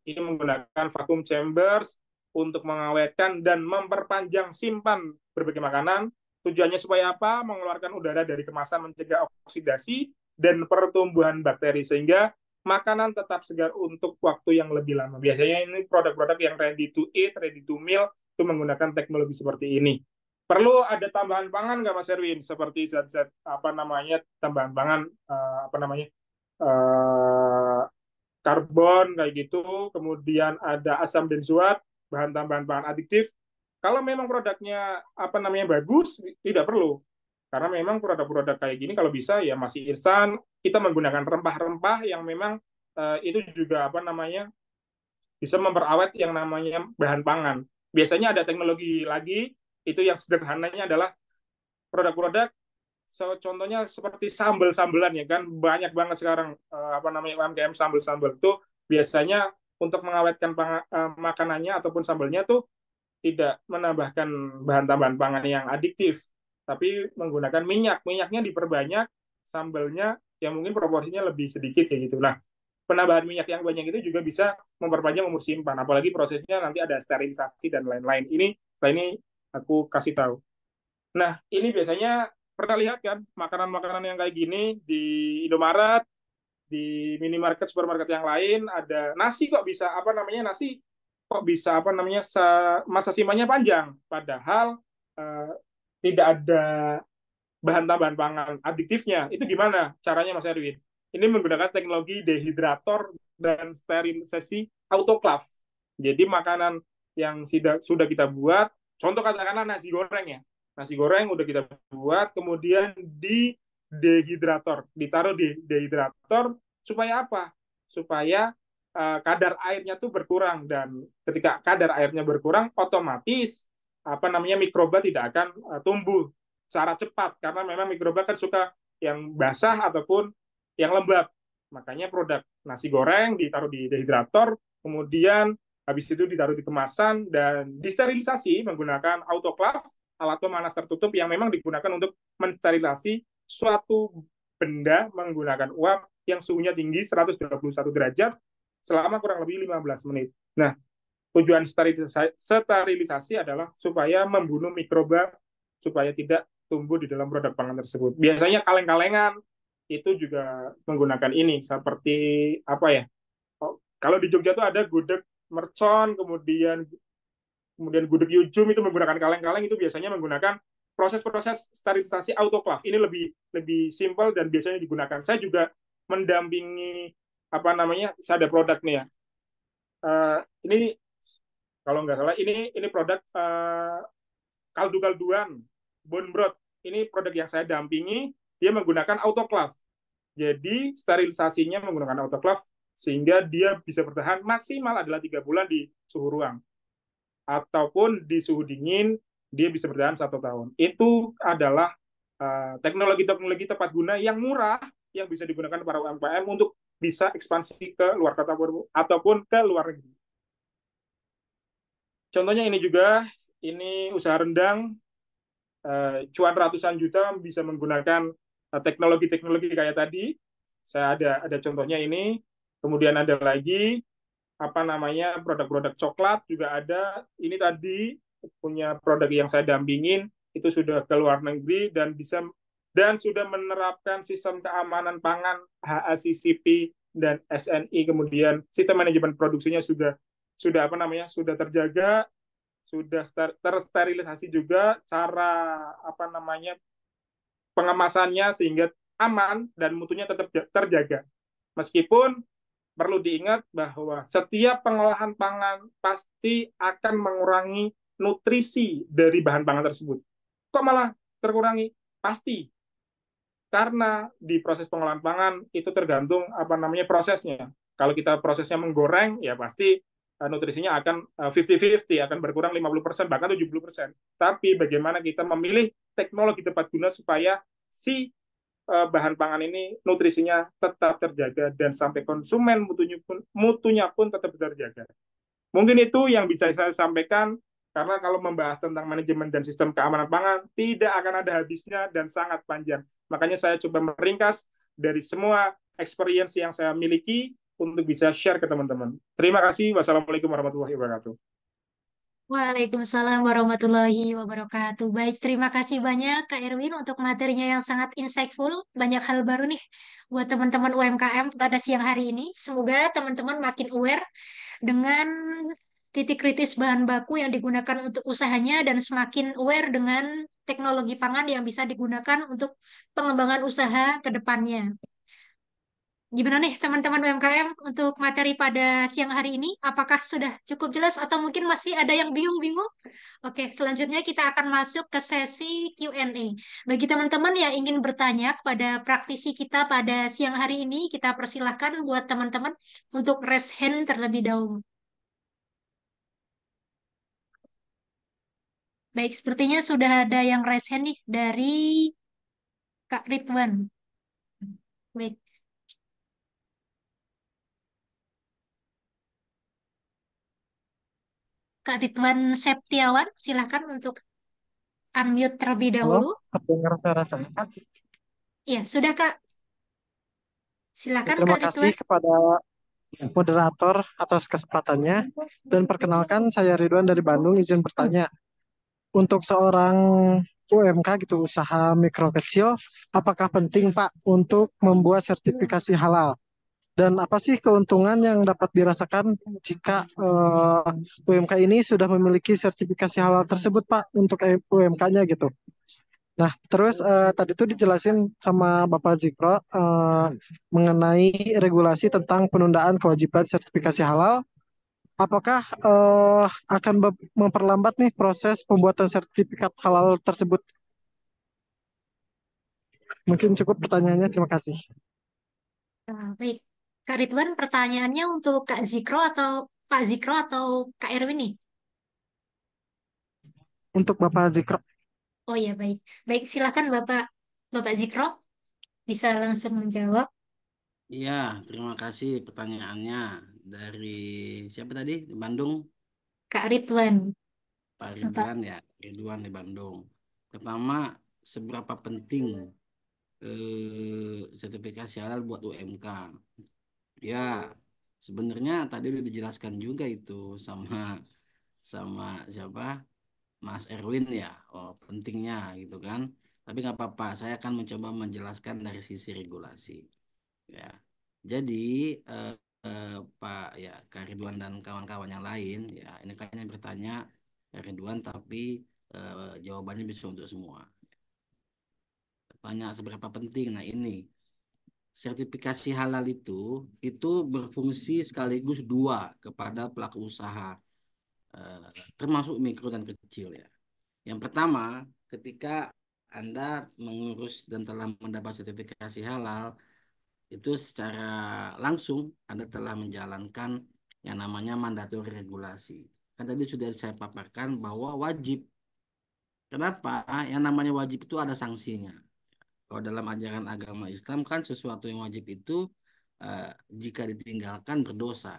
ini menggunakan vacuum chambers untuk mengawetkan dan memperpanjang simpan berbagai makanan. Tujuannya supaya apa? Mengeluarkan udara dari kemasan, mencegah oksidasi dan pertumbuhan bakteri sehingga makanan tetap segar untuk waktu yang lebih lama. Biasanya ini produk-produk yang ready to eat, ready to meal itu menggunakan teknologi seperti ini. Perlu ada tambahan pangan nggak Mas Erwin? Seperti zat-zat tambahan pangan karbon kayak gitu, kemudian ada asam benzoat, bahan tambahan pangan adiktif. Kalau memang produknya bagus, tidak perlu. Karena memang produk-produk kayak gini kalau bisa ya masih instan, kita menggunakan rempah-rempah yang memang itu juga bisa memperawet yang namanya bahan pangan. Biasanya ada teknologi lagi, itu yang sederhananya adalah produk-produk contohnya seperti sambal-sambelan ya kan, banyak banget sekarang UMKM sambal-sambal itu biasanya untuk mengawetkan makanannya ataupun sambalnya tuh tidak menambahkan bahan tambahan pangan yang adiktif, tapi menggunakan minyaknya diperbanyak, sambalnya yang mungkin proporsinya lebih sedikit kayak gitu. Nah, penambahan minyak yang banyak itu juga bisa memperpanjang umur simpan, apalagi prosesnya nanti ada sterilisasi dan lain-lain. Ini aku kasih tahu. Nah, ini biasanya pernah lihat kan makanan-makanan yang kayak gini di Indomaret, di minimarket, supermarket yang lain ada nasi kok bisa masa simpannya panjang, padahal tidak ada bahan tambahan pangan adiktifnya. Itu gimana caranya Mas Erwin? Ini menggunakan teknologi dehidrator dan sterilisasi autoclave. Jadi makanan yang sudah kita buat, contoh katakanlah nasi goreng ya. Nasi goreng udah kita buat, kemudian di dehidrator, ditaruh di dehidrator supaya apa? Supaya kadar airnya tuh berkurang, dan ketika kadar airnya berkurang, otomatis mikroba tidak akan tumbuh secara cepat karena memang mikroba kan suka yang basah ataupun yang lembab. Makanya produk nasi goreng ditaruh di dehidrator, kemudian habis itu ditaruh di kemasan dan disterilisasi menggunakan autoclave, alat pemanas tertutup yang memang digunakan untuk mensterilisasi suatu benda menggunakan uap yang suhunya tinggi 121 derajat selama kurang lebih 15 menit. Nah, tujuan sterilisasi adalah supaya membunuh mikroba supaya tidak tumbuh di dalam produk pangan tersebut. Biasanya kaleng-kalengan itu juga menggunakan ini, seperti kalau di Jogja tuh ada gudeg mercon, kemudian gudeg yujum itu menggunakan kaleng-kaleng, itu biasanya menggunakan proses-proses sterilisasi autoclave. Ini lebih simpel dan biasanya digunakan. Saya juga mendampingi saya ada produk nih ya. Ini kalau nggak salah ini produk kaldu-kalduan bone broth. Ini produk yang saya dampingi, dia menggunakan autoclave. Jadi sterilisasinya menggunakan autoclave sehingga dia bisa bertahan maksimal adalah 3 bulan di suhu ruang. Ataupun di suhu dingin dia bisa bertahan 1 tahun. Itu adalah teknologi-teknologi tepat guna yang murah yang bisa digunakan para UMKM untuk bisa ekspansi ke luar kota ataupun ke luar negeri. Contohnya ini juga, ini usaha rendang, cuan ratusan juta bisa menggunakan teknologi-teknologi kayak tadi. Saya ada contohnya ini, kemudian ada lagi apa namanya produk-produk coklat juga ada. Ini tadi punya produk yang saya dampingin itu sudah ke luar negeri dan sudah menerapkan sistem keamanan pangan HACCP dan SNI, kemudian sistem manajemen produksinya sudah apa namanya sudah terjaga, sudah tersterilisasi juga cara apa namanya pengemasannya sehingga aman dan mutunya tetap terjaga. Meskipun perlu diingat bahwa setiap pengolahan pangan pasti akan mengurangi nutrisi dari bahan pangan tersebut. Kok malah terkurangi? Pasti, karena di proses pengolahan pangan itu tergantung apa namanya prosesnya. Kalau kita prosesnya menggoreng, ya pasti nutrisinya akan 50-50, akan berkurang 50%, bahkan 70%. Tapi bagaimana kita memilih teknologi tepat guna supaya si bahan pangan ini nutrisinya tetap terjaga dan sampai konsumen mutunya pun tetap terjaga. Mungkin itu yang bisa saya sampaikan, karena kalau membahas tentang manajemen dan sistem keamanan pangan tidak akan ada habisnya dan sangat panjang. Makanya saya coba meringkas dari semua experience yang saya miliki untuk bisa share ke teman-teman. Terima kasih. Wassalamualaikum warahmatullahi wabarakatuh. Waalaikumsalam warahmatullahi wabarakatuh. Baik, terima kasih banyak Kak Erwin untuk materinya yang sangat insightful. Banyak hal baru nih buat teman-teman UMKM pada siang hari ini. Semoga teman-teman makin aware dengan titik kritis bahan baku yang digunakan untuk usahanya dan semakin aware dengan teknologi pangan yang bisa digunakan untuk pengembangan usaha ke depannya. Gimana nih teman-teman UMKM untuk materi pada siang hari ini? Apakah sudah cukup jelas atau mungkin masih ada yang bingung-bingung? Oke, selanjutnya kita akan masuk ke sesi Q&A. Bagi teman-teman yang ingin bertanya kepada praktisi kita pada siang hari ini, kita persilahkan buat teman-teman untuk raise hand terlebih dahulu. Baik, sepertinya sudah ada yang raise hand nih dari Kak Ridwan. Baik, Kak Ridwan Septiawan, silahkan untuk unmute terlebih Halo, dahulu. terdengar suara saya? Iya, sudah Kak. Ya, Silakan terima Kak kasih Ridwan. kepada moderator atas kesempatannya. Dan perkenalkan, saya Ridwan dari Bandung, izin bertanya. Untuk seorang UMK gitu, usaha mikro kecil, apakah penting Pak untuk membuat sertifikasi halal? Dan apa sih keuntungan yang dapat dirasakan jika UMK ini sudah memiliki sertifikasi halal tersebut Pak untuk UMK-nya gitu? Nah, terus tadi tuh dijelasin sama Bapak Zikro mengenai regulasi tentang penundaan kewajiban sertifikasi halal. Apakah akan memperlambat nih proses pembuatan sertifikat halal tersebut? Mungkin cukup pertanyaannya. Terima kasih. Baik, Kak Ridwan, pertanyaannya untuk Kak Zikro atau Pak Zikro atau Kak Erwin nih? Untuk Bapak Zikro, Oh iya, baik. Baik, silakan Bapak Zikro bisa langsung menjawab. Iya, terima kasih pertanyaannya dari siapa tadi? Di Bandung, Kak Ridwan, Pak Bapak. Ridwan ya, Ridwan di Bandung. Pertama, seberapa penting sertifikasi halal buat UMK? Ya, sebenarnya tadi udah dijelaskan juga itu sama sama siapa? Mas Erwin ya. Oh, pentingnya gitu kan. Tapi nggak apa-apa, saya akan mencoba menjelaskan dari sisi regulasi. Ya, jadi eh, Pak ya Kak Ridwan dan kawan-kawan yang lain ya ini kayaknya bertanya Kak Ridwan tapi jawabannya bisa untuk semua. Tanya seberapa penting. Nah ini sertifikasi halal itu berfungsi sekaligus dua kepada pelaku usaha eh, termasuk mikro dan kecil ya. Yang pertama ketika Anda mengurus dan telah mendapat sertifikasi halal itu secara langsung Anda telah menjalankan yang namanya mandatori regulasi. Kan tadi sudah saya paparkan bahwa wajib. Kenapa? Yang namanya wajib itu ada sanksinya. Kalau dalam ajaran agama Islam kan sesuatu yang wajib itu eh, jika ditinggalkan berdosa.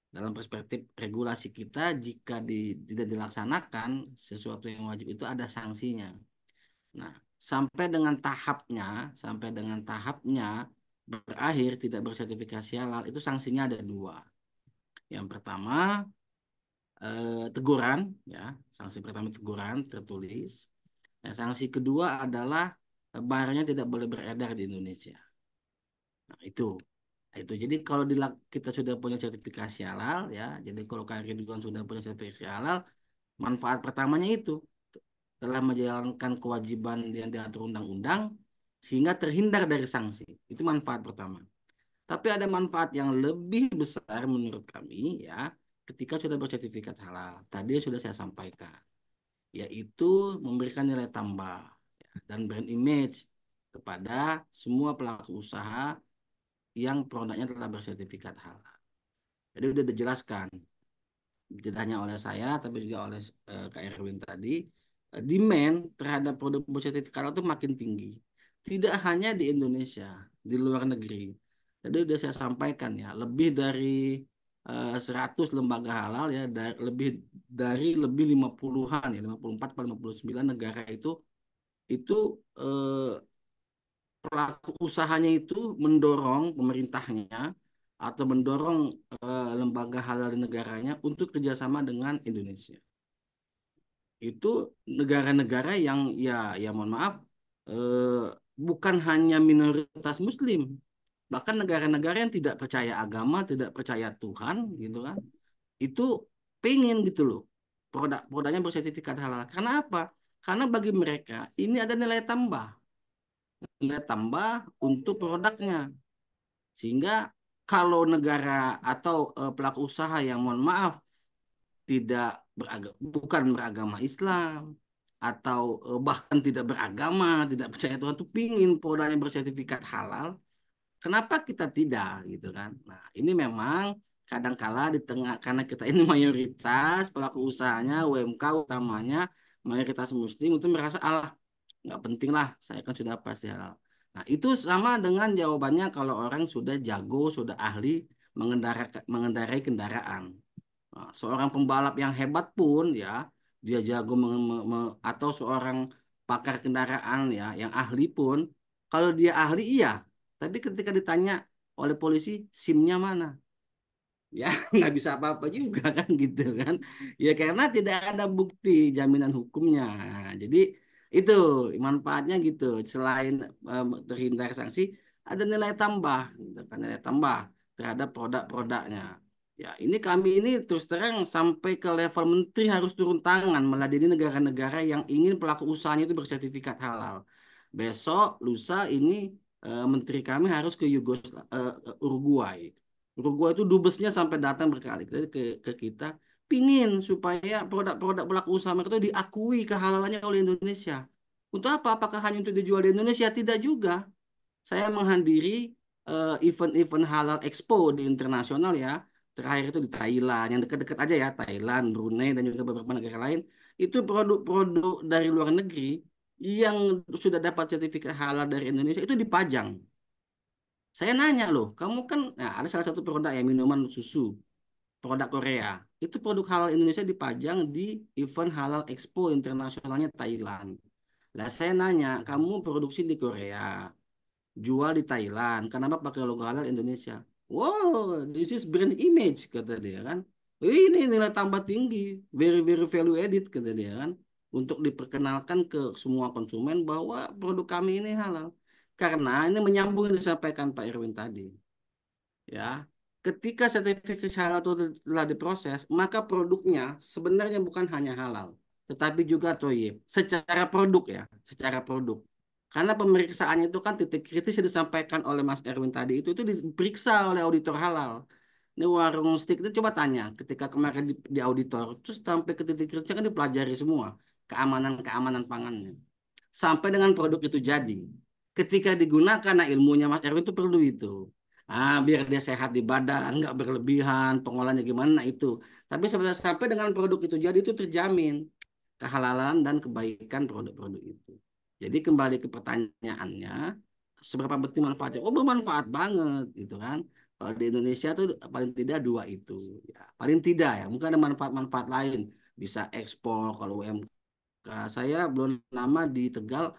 Dalam perspektif regulasi kita, jika tidak dilaksanakan sesuatu yang wajib itu ada sanksinya. Nah, sampai dengan tahapnya berakhir tidak bersertifikasi halal itu sanksinya ada dua. Yang pertama teguran, ya. Sanksi pertama teguran tertulis. Nah, sanksi kedua adalah barangnya tidak boleh beredar di Indonesia. Nah, itu. Nah, itu. Jadi kalau kita sudah punya sertifikasi halal, ya. Jadi kalau Kak Ridwan sudah punya sertifikasi halal, manfaat pertamanya itu telah menjalankan kewajiban yang diatur undang-undang sehingga terhindar dari sanksi. Itu manfaat pertama. Tapi ada manfaat yang lebih besar menurut kami, ya, ketika sudah bersertifikat halal. Tadi sudah saya sampaikan, yaitu memberikan nilai tambah, ya, dan brand image kepada semua pelaku usaha yang produknya telah bersertifikat halal. Jadi sudah dijelaskan, tidak hanya oleh saya, tapi juga oleh Kak Erwin tadi, demand terhadap produk bersertifikat halal itu makin tinggi. Tidak hanya di Indonesia, di luar negeri. Tadi sudah saya sampaikan, ya, lebih dari 100 lembaga halal, ya, lebih 50-an, ya, 54 atau 59 negara itu eh, pelaku usahanya itu mendorong pemerintahnya atau mendorong lembaga halal di negaranya untuk kerjasama dengan Indonesia. Itu negara-negara yang, ya mohon maaf, eh, bukan hanya minoritas Muslim, bahkan negara-negara yang tidak percaya agama, tidak percaya Tuhan, gitu kan, itu pengen gitu loh produk-produknya bersertifikat halal. Karena apa? Karena bagi mereka ini ada nilai tambah untuk produknya. Sehingga kalau negara atau pelaku usaha yang mohon maaf bukan beragama Islam atau bahkan tidak beragama, tidak percaya Tuhan tuh pingin produknya bersertifikat halal, kenapa kita tidak gitu kan? Nah, ini memang kadangkala di tengah karena kita ini mayoritas pelaku usahanya UMK utamanya mayoritas Muslim itu merasa Allah nggak penting lah, saya kan sudah pasti halal. Nah, itu sama dengan jawabannya kalau orang sudah jago, sudah ahli mengendarai kendaraan. Nah, seorang pembalap yang hebat pun, ya, dia jago atau seorang pakar kendaraan, ya, yang ahli pun, kalau dia ahli iya, tapi ketika ditanya oleh polisi SIM-nya mana? Ya nggak bisa apa-apa juga kan gitu kan, ya karena tidak ada bukti jaminan hukumnya. Nah, jadi itu manfaatnya gitu, selain terhindar sanksi ada nilai tambah gitu kan, nilai tambah terhadap produk-produknya. Ya ini kami ini terus terang sampai ke level menteri harus turun tangan meladeni negara-negara yang ingin pelaku usahanya itu bersertifikat halal. Besok lusa ini menteri kami harus ke Uruguay. Uruguay itu dubesnya sampai datang berkali-kali ke kita, pingin supaya produk-produk pelaku usaha mereka itu diakui kehalalannya oleh Indonesia. Untuk apa? Apakah hanya untuk dijual di Indonesia? Tidak juga. Saya menghadiri event-event halal expo di internasional, ya. Terakhir itu di Thailand, yang dekat-dekat aja, ya, Thailand, Brunei, dan juga beberapa negara lain. Itu produk-produk dari luar negeri yang sudah dapat sertifikat halal dari Indonesia itu dipajang. Saya nanya loh, kamu kan, nah, ada salah satu produk ya minuman susu, produk Korea. Itu produk halal Indonesia dipajang di event halal expo internasionalnya Thailand. Lah saya nanya, kamu produksi di Korea, jual di Thailand, kenapa pakai logo halal Indonesia? Wow, this is brand image, kata dia kan. Ini nilai tambah tinggi, very very value added, kata dia kan. Untuk diperkenalkan ke semua konsumen bahwa produk kami ini halal. Karena ini menyambung yang disampaikan Pak Irwin tadi. Ya, ketika sertifikasi halal itu telah diproses, maka produknya sebenarnya bukan hanya halal, tetapi juga thoyyib. Secara produk, ya, secara produk. Karena pemeriksaannya itu kan titik kritis yang disampaikan oleh Mas Erwin tadi itu diperiksa oleh auditor halal. Ini warung steak itu coba tanya, ketika kemarin di auditor, terus sampai ke titik kritisnya kan dipelajari semua keamanan pangannya. Sampai dengan produk itu jadi. Ketika digunakan, nah ilmunya Mas Erwin itu perlu itu. Biar dia sehat di badan, nggak berlebihan, pengolahannya gimana, nah itu. Tapi sebenarnya sampai dengan produk itu jadi itu terjamin kehalalan dan kebaikan produk-produk itu. Jadi kembali ke pertanyaannya, seberapa penting manfaatnya? Oh, bermanfaat banget gitu kan. Kalau di Indonesia tuh paling tidak dua itu, ya. Paling tidak, ya, mungkin ada manfaat-manfaat lain. Bisa ekspor kalau UMK. Saya belum lama di Tegal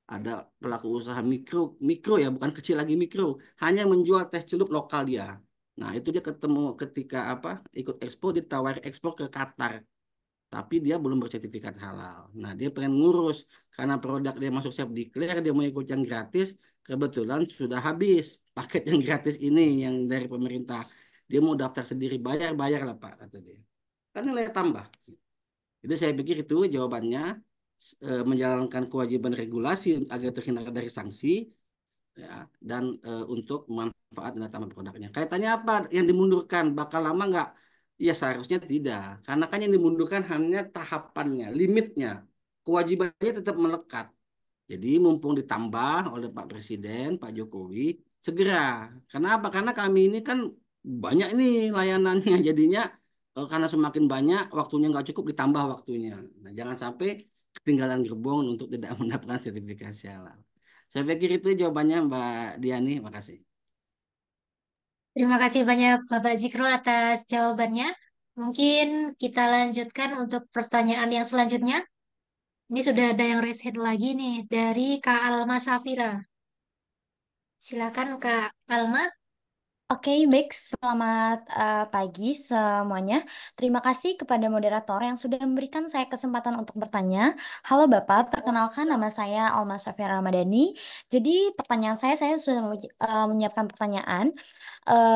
ada pelaku usaha mikro, mikro, ya, bukan kecil lagi, mikro, hanya menjual teh celup lokal dia. Nah, itu dia ketemu ketika apa? Ikut expo, ditawari ekspor ke Qatar. Tapi dia belum bersertifikat halal. Nah, dia pengen ngurus karena produk dia masuk chef declare, dia mau ikut yang gratis. Kebetulan sudah habis paket yang gratis ini yang dari pemerintah. Dia mau daftar sendiri, bayar lah Pak, kata dia. Kan nilai tambah. Jadi saya pikir itu jawabannya, menjalankan kewajiban regulasi agar terhindar dari sanksi, ya, dan untuk manfaat dan tambah produknya. Kaitannya apa yang dimundurkan? Bakal lama nggak? Ya seharusnya tidak, karena kan yang dimundurkan hanya tahapannya, limitnya, kewajibannya tetap melekat. Jadi mumpung ditambah oleh Pak Presiden, Pak Jokowi, segera. Kenapa? Karena kami ini kan banyak ini layanannya, jadinya karena semakin banyak waktunya nggak cukup, ditambah waktunya. Nah, jangan sampai ketinggalan gerbong untuk tidak mendapatkan sertifikasi halal. Saya pikir itu jawabannya Mbak Diani. Makasih. Terima kasih banyak Bapak Zikro atas jawabannya. Mungkin kita lanjutkan untuk pertanyaan yang selanjutnya. Ini sudah ada yang raise hand lagi nih dari Kak Alma Safira. Silakan Kak Alma. Oke, baik. Selamat pagi semuanya. Terima kasih kepada moderator yang sudah memberikan saya kesempatan untuk bertanya. Halo Bapak, perkenalkan nama saya Alma Safira Ramadhani. Jadi pertanyaan saya sudah menyiapkan pertanyaan.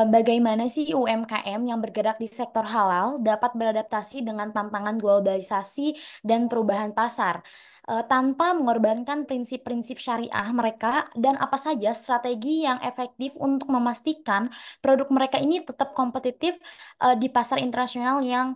Bagaimana sih UMKM yang bergerak di sektor halal dapat beradaptasi dengan tantangan globalisasi dan perubahan pasar? Tanpa mengorbankan prinsip-prinsip syariah mereka dan apa saja strategi yang efektif untuk memastikan produk mereka ini tetap kompetitif di pasar internasional yang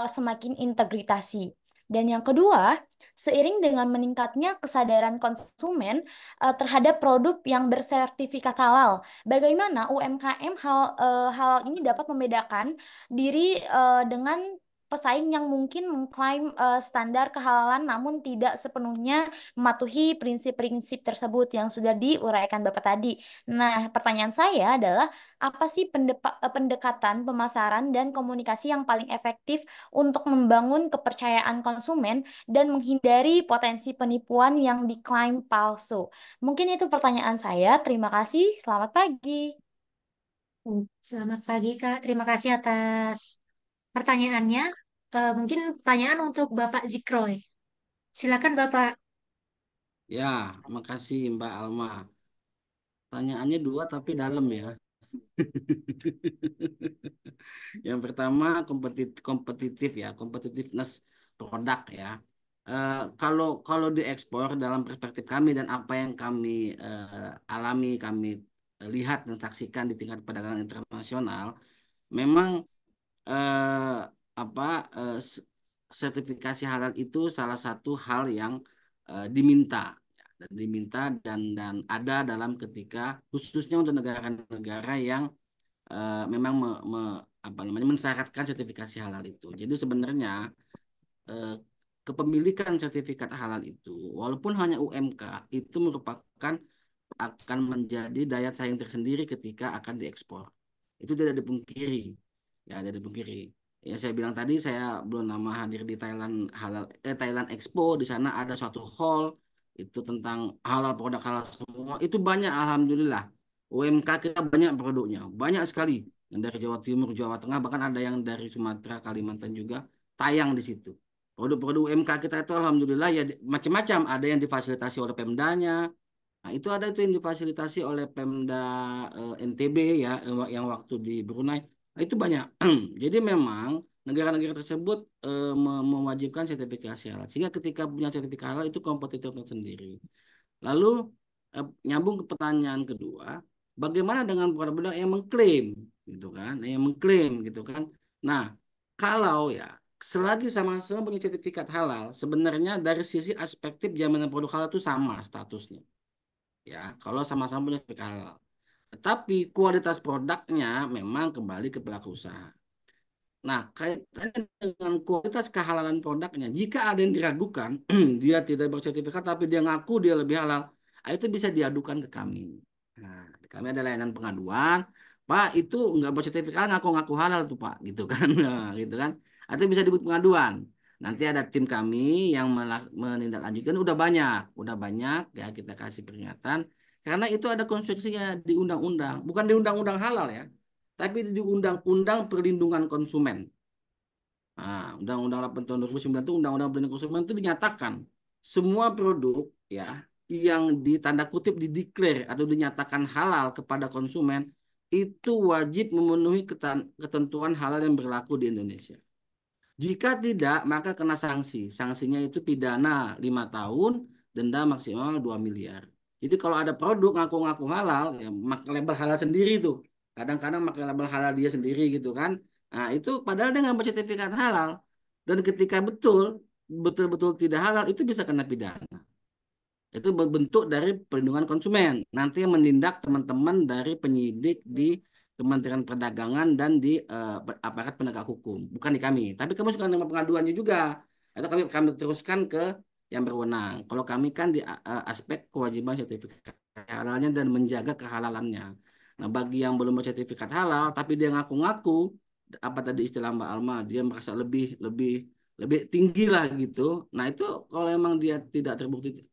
semakin integritasi. Dan yang kedua, seiring dengan meningkatnya kesadaran konsumen terhadap produk yang bersertifikat halal, bagaimana UMKM halal ini dapat membedakan diri dengan pesaing yang mungkin mengklaim standar kehalalan namun tidak sepenuhnya mematuhi prinsip-prinsip tersebut yang sudah diuraikan Bapak tadi. Nah, pertanyaan saya adalah apa sih pendekatan pemasaran dan komunikasi yang paling efektif untuk membangun kepercayaan konsumen dan menghindari potensi penipuan yang diklaim palsu? Mungkin itu pertanyaan saya. Terima kasih. Selamat pagi. Selamat pagi Kak. Terima kasih atas pertanyaannya. Mungkin pertanyaan untuk Bapak Zikro. Silakan Bapak. Ya, makasih Mbak Alma. Pertanyaannya dua tapi dalam ya. Yang pertama kompetitif ya, competitiveness produk ya. Kalau kalau diekspor dalam perspektif kami dan apa yang kami alami, kami lihat dan saksikan di tingkat perdagangan internasional, memang eh, apa eh, s- sertifikasi halal itu salah satu hal yang diminta, ya, dan diminta dan ada dalam ketika khususnya untuk negara-negara yang memang apa namanya mensyaratkan sertifikasi halal itu. Jadi sebenarnya eh, kepemilikan sertifikat halal itu walaupun hanya UMK itu merupakan akan menjadi daya saing tersendiri ketika akan diekspor. Itu tidak dipungkiri. Ya, tidak dipungkiri. Ya, saya bilang tadi saya belum lama hadir di Thailand Expo. Di sana ada suatu hall itu tentang halal, produk halal semua. Itu banyak alhamdulillah. UMK kita banyak produknya, banyak sekali. Yang dari Jawa Timur, Jawa Tengah, bahkan ada yang dari Sumatera, Kalimantan juga tayang di situ. Produk-produk UMK kita itu alhamdulillah ya macam-macam. Ada yang difasilitasi oleh Pemdanya, nah, itu ada itu yang difasilitasi oleh Pemda NTB ya, yang waktu di Brunei. Nah, itu banyak. Jadi memang negara-negara tersebut mewajibkan sertifikasi halal. Sehingga ketika punya sertifikat halal itu kompetitif sendiri. Lalu nyambung ke pertanyaan kedua, bagaimana dengan produk-produk yang mengklaim gitu kan? Yang mengklaim gitu kan. Nah, kalau ya selagi sama-sama punya sertifikat halal, sebenarnya dari sisi aspektif jaminan produk halal itu sama statusnya ya kalau sama-sama punya sertifikat halal. Tetapi kualitas produknya memang kembali ke pelaku usaha. Nah, kaitannya dengan kualitas kehalalan produknya, jika ada yang diragukan, dia tidak bersertifikat tapi dia ngaku dia lebih halal, itu bisa diadukan ke kami. Nah, kami ada layanan pengaduan, Pak itu nggak bersertifikat ngaku-ngaku halal tuh Pak, gitu kan, nah, gitu kan. Atau bisa dibuat pengaduan. Nanti ada tim kami yang menindaklanjuti. Udah banyak ya kita kasih peringatan. Karena itu ada konstruksinya di undang-undang, bukan di undang-undang halal ya, tapi di Undang-Undang Perlindungan Konsumen. Nah, Undang-Undang 8 tahun 2009 itu Undang-Undang Perlindungan Konsumen itu dinyatakan semua produk ya yang ditanda kutip dideklar atau dinyatakan halal kepada konsumen itu wajib memenuhi ketentuan halal yang berlaku di Indonesia. Jika tidak, maka kena sanksi. Sanksinya itu pidana 5 tahun, denda maksimal 2 miliar. Jadi kalau ada produk ngaku-ngaku halal, ya pakai label halal sendiri tuh. Kadang-kadang pakai label halal dia sendiri gitu kan. Nah, itu padahal dia nggak bersertifikat halal. Dan ketika betul-betul tidak halal, itu bisa kena pidana. Itu bentuk dari perlindungan konsumen. Nanti yang menindak teman-teman dari penyidik di Kementerian Perdagangan dan di aparat penegak hukum, bukan di kami. Tapi kami suka menerima pengaduannya juga. Atau kami teruskan ke yang berwenang. Kalau kami kan di aspek kewajiban sertifikat halalnya dan menjaga kehalalannya. Nah, bagi yang belum bersertifikat halal, tapi dia ngaku-ngaku, apa tadi istilah Mbak Alma, dia merasa lebih lebih lebih tinggi lah gitu. Nah, itu kalau emang dia tidak terbukti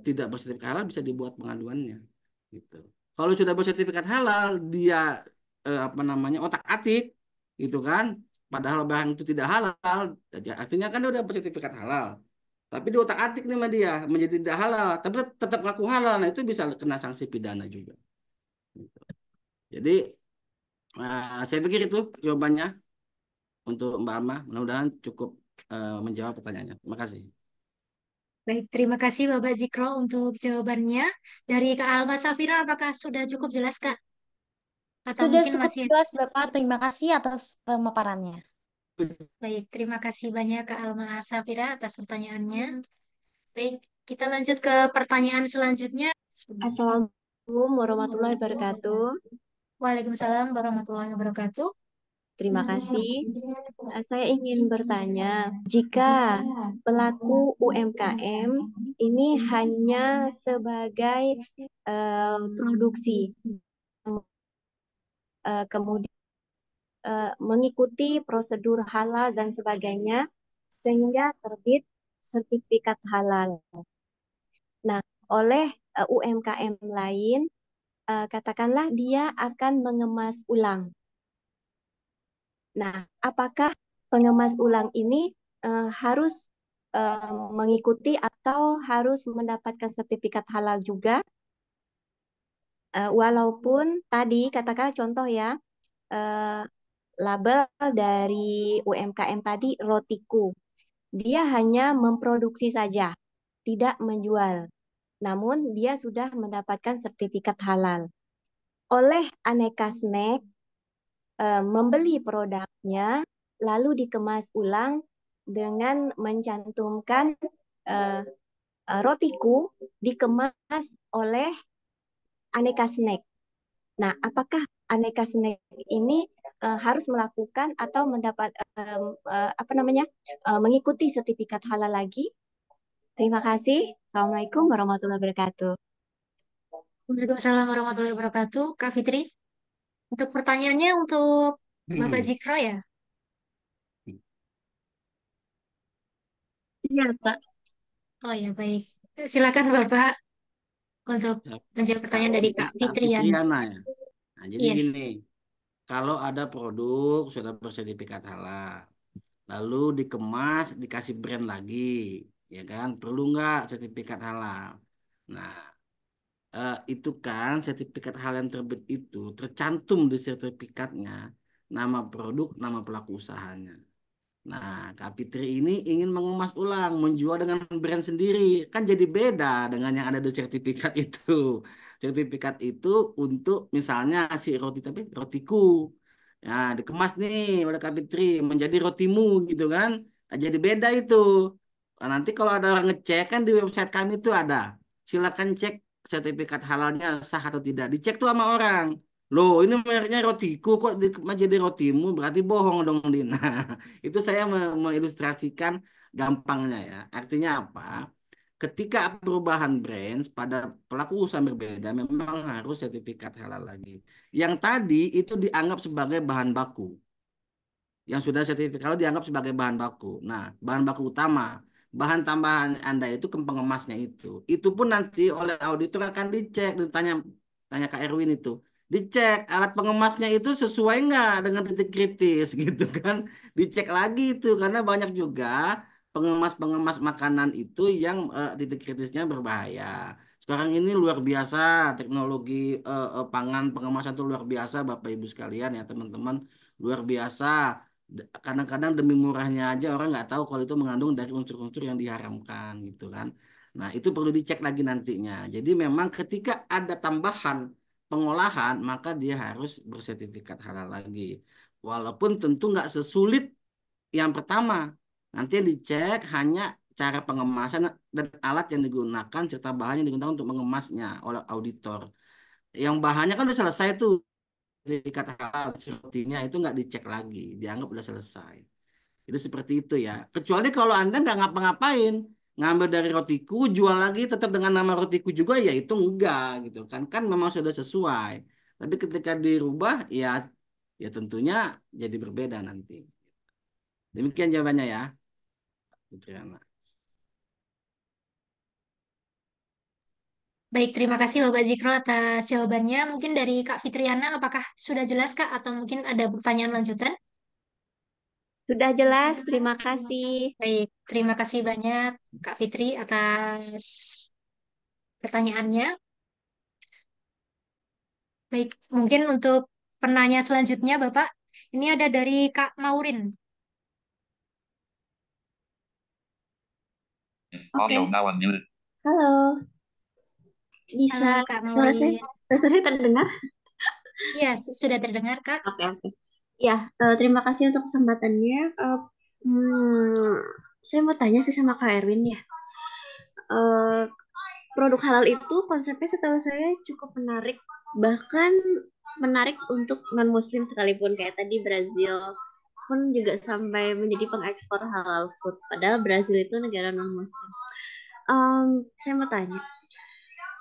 tidak bersertifikat halal bisa dibuat pengaduannya gitu. Kalau sudah bersertifikat halal dia apa namanya otak-atik gitu kan, padahal barang itu tidak halal, jadi artinya kan dia udah bersertifikat halal. Tapi di otak-atik nih sama dia menjadi tidak halal, tapi tetap ngaku halal, nah itu bisa kena sanksi pidana juga. Gitu. Jadi saya pikir itu jawabannya untuk Mbak Alma. Mudah-mudahan cukup menjawab pertanyaannya. Terima kasih. Baik, terima kasih Bapak Zikro untuk jawabannya. Dari Kak Alma Safira, apakah sudah cukup jelas, Kak? Atau Sudah mungkin cukup masih... jelas, Bapak. Terima kasih atas pemaparannya. Baik, terima kasih banyak Kak Alma Safira atas pertanyaannya. Baik, kita lanjut ke pertanyaan selanjutnya. Assalamualaikum warahmatullahi wabarakatuh. Waalaikumsalam warahmatullahi wabarakatuh. Terima kasih. Saya ingin bertanya, jika pelaku UMKM ini hanya sebagai produksi, kemudian mengikuti prosedur halal dan sebagainya, sehingga terbit sertifikat halal. Nah, oleh UMKM lain, katakanlah dia akan mengemas ulang. Nah, apakah pengemas ulang ini harus mengikuti atau harus mendapatkan sertifikat halal juga? Walaupun tadi katakanlah contoh ya, label dari UMKM tadi rotiku, dia hanya memproduksi saja, tidak menjual. Namun dia sudah mendapatkan sertifikat halal. Oleh Aneka Snack membeli produknya lalu dikemas ulang dengan mencantumkan rotiku dikemas oleh Aneka Snack. Nah, apakah Aneka Snack ini harus melakukan atau mendapat mengikuti sertifikat halal lagi? Terima kasih. Assalamualaikum warahmatullahi wabarakatuh. Waalaikumsalam warahmatullahi wabarakatuh. Kak Fitri, untuk pertanyaannya untuk Bapak Zikro ya? Iya, Pak. Oh ya, baik. Silakan Bapak untuk menjawab pertanyaan dari Kak Kak Fitrian. Fitriana ya. Nah, jadi Iya. gini, kalau ada produk sudah bersertifikat halal, lalu dikemas, dikasih brand lagi, ya kan? Perlu nggak sertifikat halal? Nah, itu kan sertifikat halal yang terbit itu tercantum di sertifikatnya nama produk, nama pelaku usahanya. Nah, Kak Fitri ini ingin mengemas ulang, menjual dengan brand sendiri. Kan jadi beda dengan yang ada di sertifikat itu. Sertifikat itu untuk misalnya si roti, tapi rotiku. Ya, dikemas nih oleh Kak Fitri menjadi rotimu gitu kan. Nah, jadi beda itu. Nah, nanti kalau ada orang ngecek kan di website kami itu ada. Silakan cek sertifikat halalnya sah atau tidak. Dicek tuh sama orang. Loh, ini mereknya rotiku kok jadi rotimu, berarti bohong dong, Din. Nah, itu saya mengilustrasikan gampangnya ya. Artinya apa? Ketika perubahan brand pada pelaku usaha berbeda, memang harus sertifikat halal lagi. Yang tadi itu dianggap sebagai bahan baku. Yang sudah sertifikat halal dianggap sebagai bahan baku. Nah, bahan baku utama. Bahan tambahan Anda itu pengemasnya itu. Itu pun nanti oleh auditor akan dicek, ditanya tanya Kak Erwin itu. dicek alat pengemasnya itu sesuai nggak dengan titik kritis gitu kan. Dicek lagi itu karena banyak juga pengemas-pengemas makanan itu yang titik kritisnya berbahaya. Sekarang ini luar biasa teknologi pangan pengemasan itu luar biasa Bapak Ibu sekalian ya teman-teman, luar biasa. Kadang-kadang demi murahnya aja orang nggak tahu kalau itu mengandung dari unsur-unsur yang diharamkan gitu kan. Nah itu perlu dicek lagi nantinya. Jadi memang ketika ada tambahan pengolahan maka dia harus bersertifikat halal lagi. Walaupun tentu nggak sesulit yang pertama. Nanti yang dicek hanya cara pengemasan dan alat yang digunakan serta bahan yang digunakan untuk mengemasnya oleh auditor. Yang bahannya kan udah selesai tuh sertifikat halal, sepertinya itu nggak dicek lagi, dianggap udah selesai. Itu seperti itu ya. Kecuali kalau Anda nggak ngapa-ngapain, ngambil dari rotiku, jual lagi tetap dengan nama rotiku juga, ya itu enggak gitu kan. Kan memang sudah sesuai. Tapi ketika dirubah, ya tentunya jadi berbeda nanti. Demikian jawabannya ya, Putriana. Baik, terima kasih Bapak Zikro atas jawabannya. Mungkin dari Kak Fitriana, apakah sudah jelas Kak? Atau mungkin ada pertanyaan lanjutan? Sudah jelas, terima kasih. Baik, terima kasih banyak Kak Fitri atas pertanyaannya. Baik, mungkin untuk penanya selanjutnya Bapak, ini ada dari Kak Maurin. Oke, halo, bisa Halo Kak suara saya, Maurin. suara saya terdengar? Iya, sudah terdengar Kak. Oke, oke. Ya, terima kasih untuk kesempatannya. Hmm, saya mau tanya sih sama Kak Erwin ya. Eh, Produk halal itu konsepnya setahu saya cukup menarik, bahkan menarik untuk non-muslim sekalipun kayak tadi Brazil pun juga sampai menjadi pengekspor halal food. Padahal Brazil itu negara non-muslim. Saya mau tanya,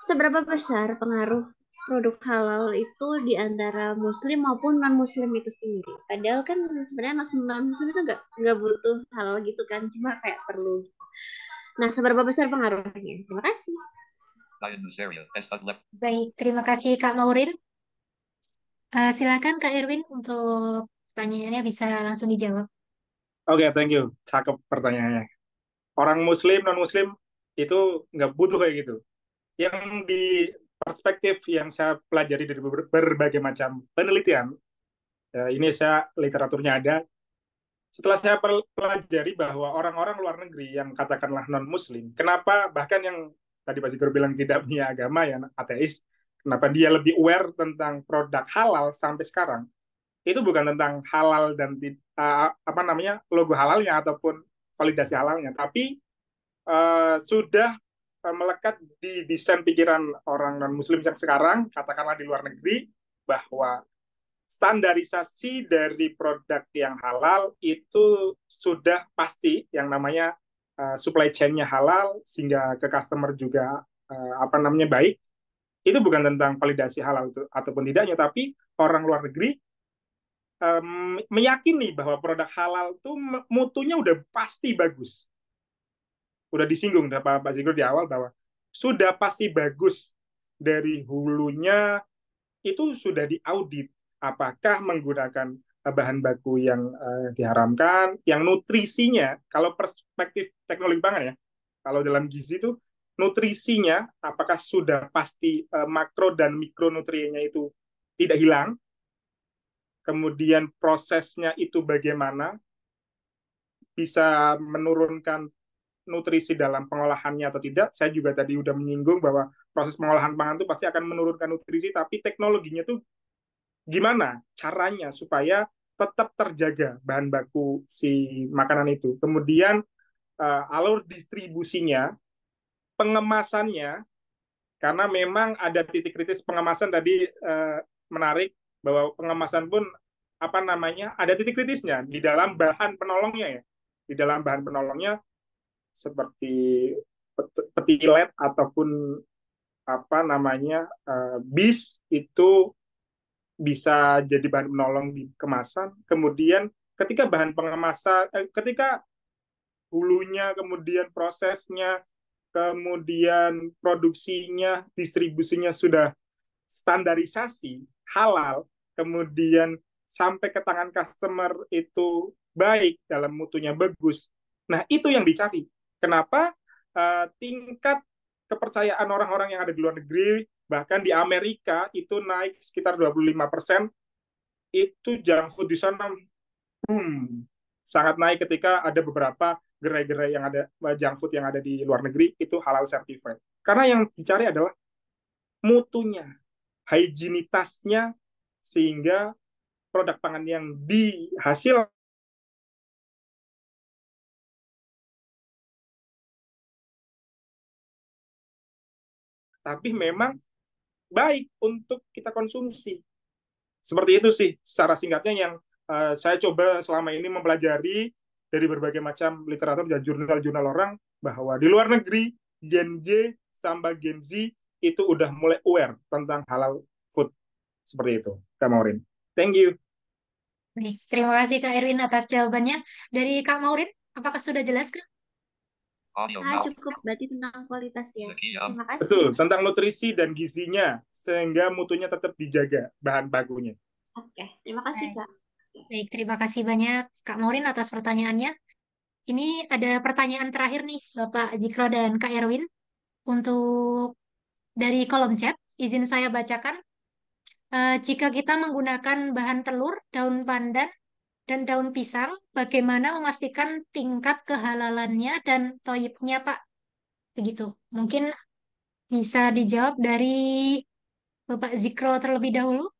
seberapa besar pengaruh produk halal itu di antara muslim maupun non-muslim itu sendiri? Padahal kan sebenarnya non-muslim itu nggak butuh halal gitu kan, cuma kayak perlu. Nah, seberapa besar pengaruhnya? Terima kasih. Baik, terima kasih Kak Maurin. Silakan Kak Erwin untuk pertanyaannya bisa langsung dijawab. Oke, thank you. Cakep pertanyaannya. Orang muslim, non-muslim itu nggak butuh kayak gitu. Yang di perspektif yang saya pelajari dari berbagai macam penelitian, ya ini saya literaturnya ada. Setelah saya pelajari bahwa orang-orang luar negeri yang katakanlah non-muslim, kenapa bahkan yang tadi Pak Sigur bilang tidak punya agama, ya ateis, kenapa dia lebih aware tentang produk halal sampai sekarang? Itu bukan tentang halal dan apa namanya logo halalnya ataupun validasi halalnya, tapi sudah melekat di desain pikiran orang non-muslim yang sekarang, katakanlah di luar negeri, bahwa standarisasi dari produk yang halal itu sudah pasti yang namanya supply chain-nya halal sehingga ke customer juga apa namanya baik. Itu bukan tentang validasi halal itu ataupun tidaknya, tapi orang luar negeri meyakini bahwa produk halal itu mutunya udah pasti bagus. Udah disinggung Pak Zikro di awal bahwa sudah pasti bagus dari hulunya, itu sudah diaudit apakah menggunakan bahan baku yang diharamkan, yang nutrisinya, kalau perspektif teknologi pangan ya, kalau dalam gizi itu nutrisinya apakah sudah pasti makro dan mikronutriennya itu tidak hilang, kemudian prosesnya itu bagaimana, bisa menurunkan nutrisi dalam pengolahannya atau tidak. Saya juga tadi udah menyinggung bahwa proses pengolahan pangan itu pasti akan menurunkan nutrisi, tapi teknologinya tuh gimana caranya supaya tetap terjaga bahan baku si makanan itu. Kemudian alur distribusinya, pengemasannya, karena memang ada titik kritis pengemasan tadi menarik bahwa pengemasan pun apa namanya ada titik kritisnya di dalam bahan penolongnya ya. Di dalam bahan penolongnya seperti petilet ataupun apa namanya bis itu bisa jadi bahan penolong di kemasan. Kemudian ketika bahan pengemasan, ketika hulunya, kemudian prosesnya, kemudian produksinya, distribusinya sudah standarisasi, halal, kemudian sampai ke tangan customer itu baik, dalam mutunya bagus. Nah, itu yang dicari. Kenapa tingkat kepercayaan orang-orang yang ada di luar negeri, bahkan di Amerika itu naik sekitar 25%, itu junk food di sana sangat naik ketika ada beberapa gerai-gerai yang ada junk food yang ada di luar negeri itu halal certified. Karena yang dicari adalah mutunya, higienitasnya, sehingga produk pangan yang dihasil tapi memang baik untuk kita konsumsi. Seperti itu sih secara singkatnya yang saya coba selama ini mempelajari dari berbagai macam literatur dan jurnal-jurnal orang, bahwa di luar negeri Gen Y sampai Gen Z itu udah mulai aware tentang halal food. Seperti itu, Kak Maurin. Thank you. Baik, terima kasih Kak Erwin atas jawabannya. Dari Kak Maurin, apakah sudah jelas, Kak? Cukup berarti tentang kualitasnya. Terima kasih. Betul, tentang nutrisi dan gizinya, sehingga mutunya tetap dijaga, bahan bakunya. Oke, terima kasih Kak. Baik, terima kasih banyak Kak Maurin atas pertanyaannya. Ini ada pertanyaan terakhir nih, Bapak Zikro dan Kak Erwin. Untuk dari kolom chat, izin saya bacakan. Jika kita menggunakan bahan telur, daun pandan, dan daun pisang, bagaimana memastikan tingkat kehalalannya dan toyibnya, Pak? Begitu. Mungkin bisa dijawab dari Bapak Zikro terlebih dahulu.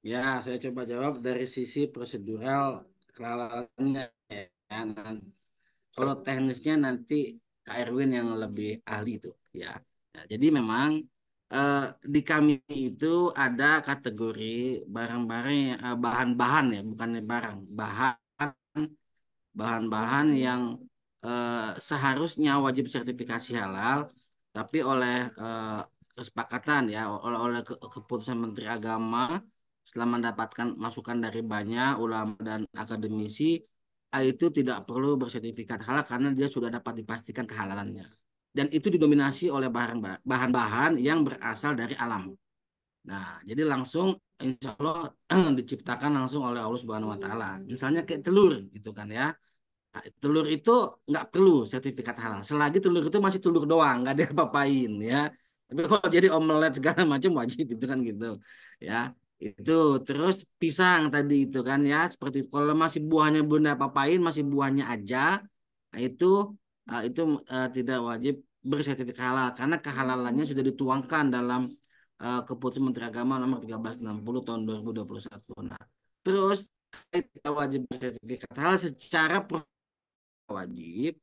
Ya, saya coba jawab dari sisi prosedural kehalalannya ya. Nah, kalau teknisnya nanti Kak Erwin yang lebih ahli itu ya. Ya, jadi memang eh, di kami itu ada kategori barang-barang bahan-bahan ya, bukannya barang, bahan-bahan yang seharusnya wajib sertifikasi halal, tapi oleh kesepakatan ya, oleh keputusan Menteri Agama setelah mendapatkan masukan dari banyak ulama dan akademisi, itu tidak perlu bersertifikat halal karena dia sudah dapat dipastikan kehalalannya. Dan itu didominasi oleh bahan-bahan yang berasal dari alam. Nah, jadi langsung insya Allah diciptakan langsung oleh Allah Subhanahu Wa Taala. Misalnya kayak telur gitu kan ya. Nah, telur itu nggak perlu sertifikat halal. Selagi telur itu masih telur doang, nggak ada apa-apain ya. Tapi kalau jadi omelet segala macam wajib itu kan gitu ya. Itu terus pisang tadi itu kan ya. Seperti itu. Kalau masih buahnya belum apa-apain, masih buahnya aja, nah itu tidak wajib bersertifikat halal karena kehalalannya sudah dituangkan dalam Keputusan Menteri Agama nomor 1360 tahun 2021. Nah, terus wajib bersertifikat halal secara wajib,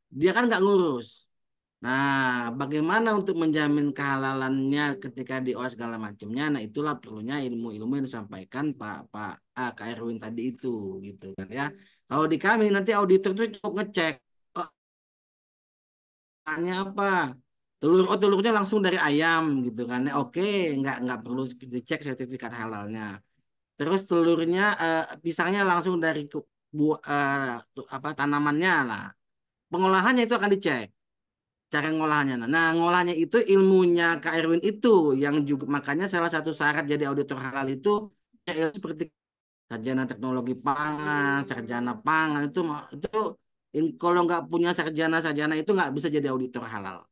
dia kan nggak ngurus. Nah, bagaimana untuk menjamin kehalalannya ketika diolah segala macamnya? Nah, itulah perlunya ilmu-ilmu yang disampaikan Pak Kak Erwin tadi itu, gitu kan ya. Kalau di kami nanti auditor itu cukup ngecek, oh, bahannya apa? Telurnya langsung dari ayam, gitu kan? Ya, oke, nggak perlu dicek sertifikat halalnya. Terus telurnya, pisangnya langsung dari tanamannya lah. Pengolahannya itu akan dicek cara ngolahannya. Nah, ngolahnya itu ilmunya Kak Erwin itu yang juga makanya salah satu syarat jadi auditor halal itu ya, seperti sarjana teknologi pangan, sarjana pangan itu kalau nggak punya sarjana itu nggak bisa jadi auditor halal.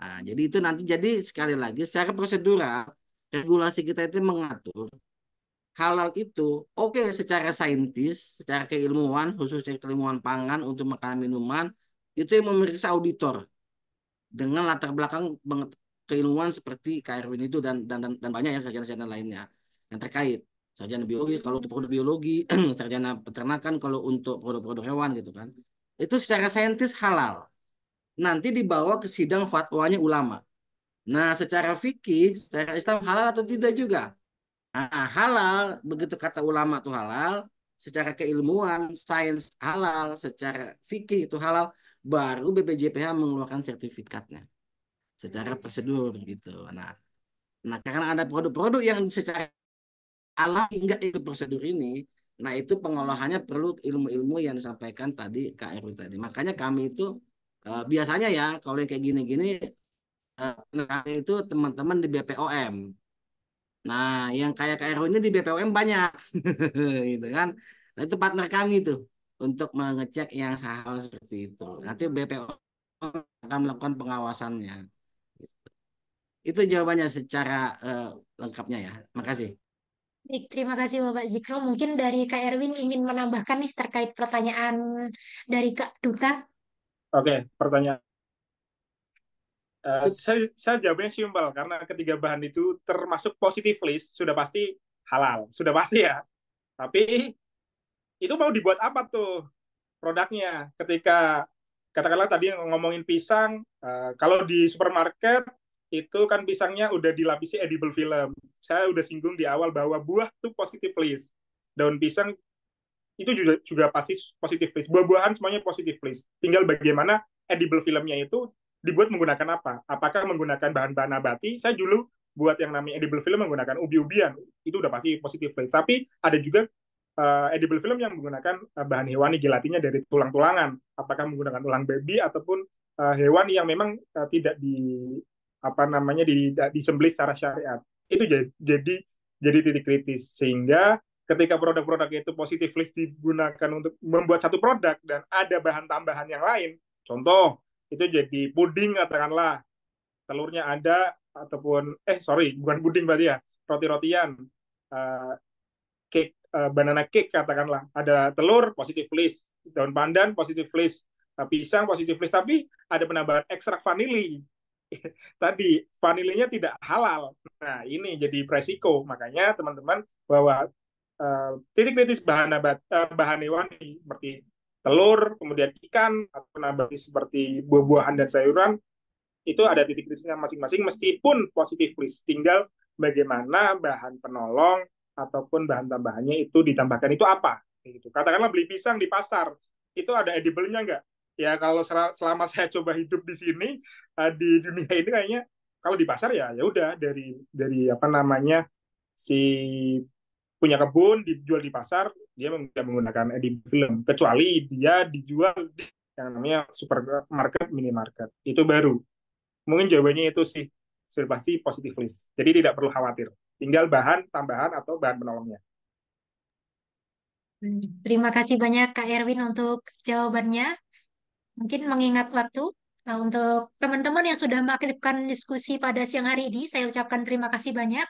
Nah, jadi itu nanti jadi sekali lagi secara prosedural regulasi kita itu mengatur halal itu oke secara saintis, secara keilmuan khususnya keilmuan pangan untuk makanan minuman itu yang memeriksa auditor dengan latar belakang keilmuan seperti Kak Erwin itu dan banyak ya sarjana-sarjana lainnya yang terkait sarjana biologi kalau untuk produk biologi sarjana peternakan kalau untuk produk-produk hewan gitu kan itu secara saintis halal nanti dibawa ke sidang fatwanya ulama. Nah secara fikih secara Islam halal atau tidak juga. Nah, halal begitu kata ulama itu halal secara keilmuan sains halal secara fikih itu halal baru BPJPH mengeluarkan sertifikatnya secara prosedur gitu. Nah, karena ada produk-produk yang secara alami enggak ikut prosedur ini, nah itu pengolahannya perlu ilmu-ilmu yang disampaikan tadi Kak Erwin tadi. Makanya kami itu biasanya ya kalau yang kayak gini-gini kami itu teman-teman di BPOM. Nah, yang kayak KRU ini di BPOM banyak, gitu kan. Nah, itu partner kami tuh untuk mengecek yang hal seperti itu. Nanti BPOM akan melakukan pengawasannya. Itu jawabannya secara lengkapnya ya. Makasih. Baik, terima kasih Bapak Zikro. Mungkin dari Kak Erwin ingin menambahkan nih terkait pertanyaan dari Kak Duta. Oke, pertanyaan. Saya jawabnya simpel karena ketiga bahan itu termasuk positive list sudah pasti halal, sudah pasti ya. Tapi itu mau dibuat apa tuh produknya? Ketika katakanlah tadi ngomongin pisang, kalau di supermarket itu kan pisangnya udah dilapisi edible film. Saya udah singgung di awal bahwa buah itu positive list. Daun pisang itu juga pasti positive list. Buah-buahan semuanya positive list. Tinggal bagaimana edible filmnya itu dibuat menggunakan apa? Apakah menggunakan bahan-bahan nabati? Saya dulu buat yang namanya edible film menggunakan ubi-ubian. Itu udah pasti positive list. Tapi ada juga edible film yang menggunakan bahan hewani gelatinnya dari tulang-tulangan. Apakah menggunakan tulang baby ataupun hewan yang memang tidak disembelih secara syariat. Itu jadi titik kritis sehingga ketika produk-produk itu positif list digunakan untuk membuat satu produk dan ada bahan tambahan yang lain, contoh itu jadi puding katakanlah, telurnya ada ataupun bukan puding berarti ya, roti-rotian, cake, banana cake katakanlah, ada telur positif list, daun pandan positif list, pisang positif list, tapi ada penambahan ekstrak vanili. Tadi vanilinya tidak halal. Nah, ini jadi resiko. Makanya teman-teman bahwa titik kritis bahan hewani seperti telur, kemudian ikan atau nabati seperti buah-buahan dan sayuran itu ada titik kritisnya masing-masing meskipun positif list. Tinggal bagaimana bahan penolong ataupun bahan tambahannya itu ditambahkan itu apa. Gitu. Katakanlah beli pisang di pasar, itu ada edible-nya nggak? Ya kalau selama saya coba hidup di sini di dunia ini kayaknya kalau di pasar ya udah dari apa namanya si punya kebun dijual di pasar dia tidak menggunakan edible film kecuali dia dijual di yang namanya supermarket minimarket itu baru mungkin jawabannya itu sih sudah pasti positif list jadi tidak perlu khawatir tinggal bahan tambahan atau bahan penolongnya. Terima kasih banyak Kak Erwin untuk jawabannya. Mungkin mengingat waktu. Nah, untuk teman-teman yang sudah mengaktifkan diskusi pada siang hari ini, saya ucapkan terima kasih banyak.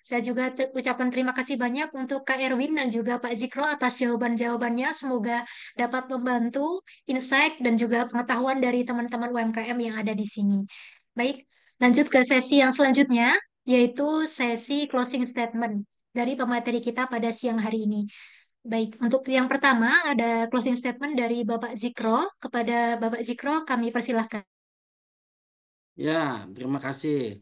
Saya juga ucapkan terima kasih banyak untuk Kak Erwin dan juga Pak Zikro atas jawaban-jawabannya. Semoga dapat membantu insight dan juga pengetahuan dari teman-teman UMKM yang ada di sini. Baik, lanjut ke sesi yang selanjutnya, yaitu sesi closing statement dari pemateri kita pada siang hari ini. Baik, untuk yang pertama ada closing statement dari Bapak Zikro. Kepada Bapak Zikro, kami persilahkan. Ya, terima kasih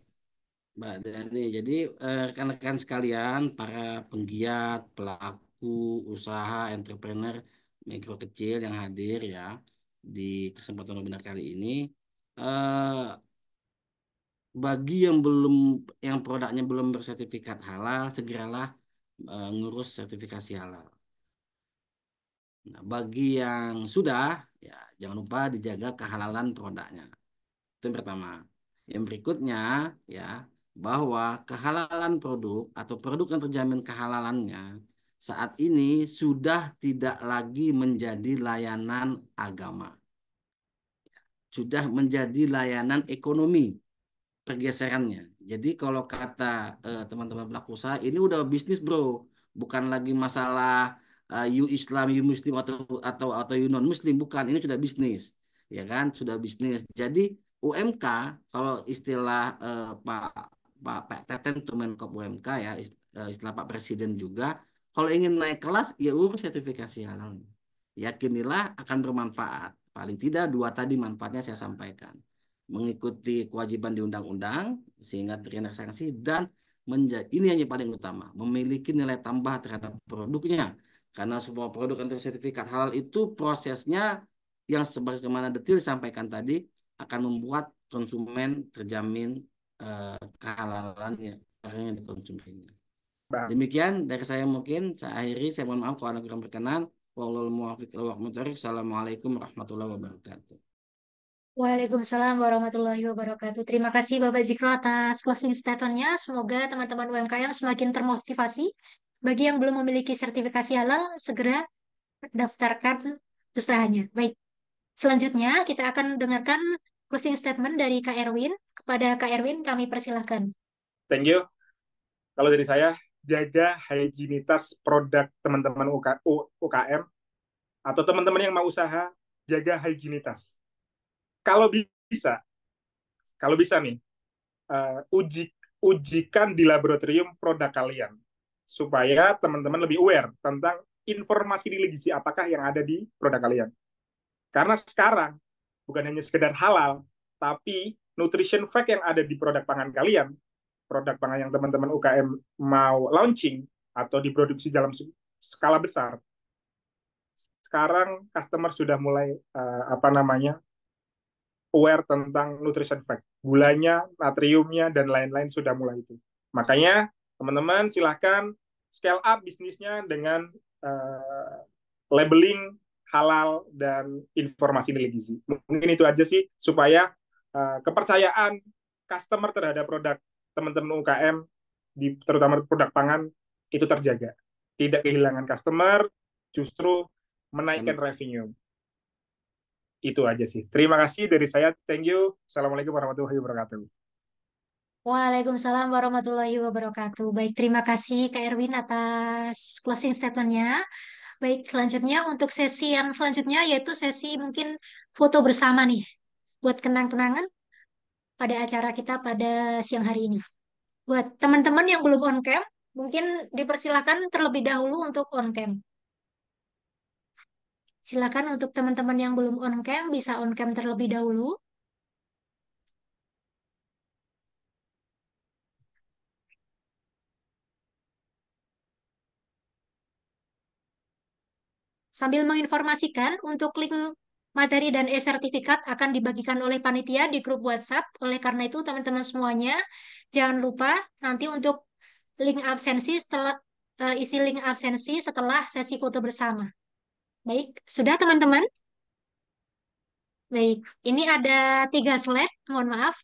Mbak Dani. Jadi rekan-rekan sekalian, para penggiat, pelaku usaha, entrepreneur mikro kecil yang hadir ya di kesempatan webinar kali ini, eh, bagi yang produknya belum bersertifikat halal, segeralah ngurus sertifikasi halal. Nah, bagi yang sudah, ya jangan lupa dijaga kehalalan produknya. Itu yang pertama. Yang berikutnya, ya bahwa kehalalan produk atau produk yang terjamin kehalalannya saat ini sudah tidak lagi menjadi layanan agama, sudah menjadi layanan ekonomi pergeserannya. Jadi kalau kata teman-teman pelaku usaha ini udah bisnis bro, bukan lagi masalah you Islam, you Muslim atau you non Muslim, bukan. Ini sudah bisnis, ya kan? Sudah bisnis. Jadi UMK kalau istilah Pak Teten tuh Menkop UMK ya, istilah Pak Presiden juga, kalau ingin naik kelas ya urus sertifikasi halal. Yakinilah akan bermanfaat. Paling tidak dua tadi manfaatnya saya sampaikan mengikuti kewajiban di undang-undang sehingga terkena sanksi dan ini yang paling utama memiliki nilai tambah terhadap produknya karena semua produk yang sertifikat halal itu prosesnya yang sebagaimana detail disampaikan tadi akan membuat konsumen terjamin kehalalannya barang yang dikonsumsinya. Demikian dari saya mungkin saya akhiri saya mohon maaf kalau ada kurang berkenan. Wallahul muwaffiq ila aqwamit thoriq. Assalamualaikum warahmatullahi wabarakatuh. Waalaikumsalam warahmatullahi wabarakatuh. Terima kasih Bapak Zikro atas closing statement-nya. Semoga teman-teman UMKM semakin termotivasi. Bagi yang belum memiliki sertifikasi halal, segera daftarkan usahanya. Baik, selanjutnya kita akan dengarkan closing statement dari Kak Erwin. Kepada Kak Erwin, kami persilahkan. Thank you. Kalau dari saya, jaga higienitas produk teman-teman UKM atau teman-teman yang mau usaha, jaga higienitas. Kalau bisa, nih, ujikan di laboratorium produk kalian supaya teman-teman lebih aware tentang informasi legisi apakah yang ada di produk kalian. Karena sekarang bukan hanya sekedar halal, tapi nutrition fact yang ada di produk pangan kalian, produk pangan yang teman-teman UKM mau launching atau diproduksi dalam skala besar, sekarang customer sudah mulai aware tentang nutrition fact, gulanya, natriumnya, dan lain-lain sudah mulai itu. Makanya teman-teman silahkan scale up bisnisnya dengan labeling halal dan informasi nilai gizi. Mungkin itu aja sih supaya kepercayaan customer terhadap produk teman-teman UKM, terutama produk pangan, itu terjaga. Tidak kehilangan customer, justru menaikkan revenue. Itu aja sih. Terima kasih dari saya. Thank you. Assalamualaikum warahmatullahi wabarakatuh. Waalaikumsalam warahmatullahi wabarakatuh. Baik, terima kasih Kak Erwin atas closing statement-nya. Baik, selanjutnya untuk sesi yang selanjutnya yaitu sesi mungkin foto bersama nih buat kenang-kenangan pada acara kita pada siang hari ini. Buat teman-teman yang belum on cam, mungkin dipersilakan terlebih dahulu untuk on cam. Silakan untuk teman-teman yang belum on cam bisa on cam terlebih dahulu. Sambil menginformasikan untuk link materi dan e-sertifikat akan dibagikan oleh panitia di grup WhatsApp. Oleh karena itu, teman-teman semuanya, jangan lupa nanti untuk link absensi setelah isi link absensi setelah sesi foto bersama. Baik, sudah teman-teman? Baik, ini ada 3 slide, mohon maaf.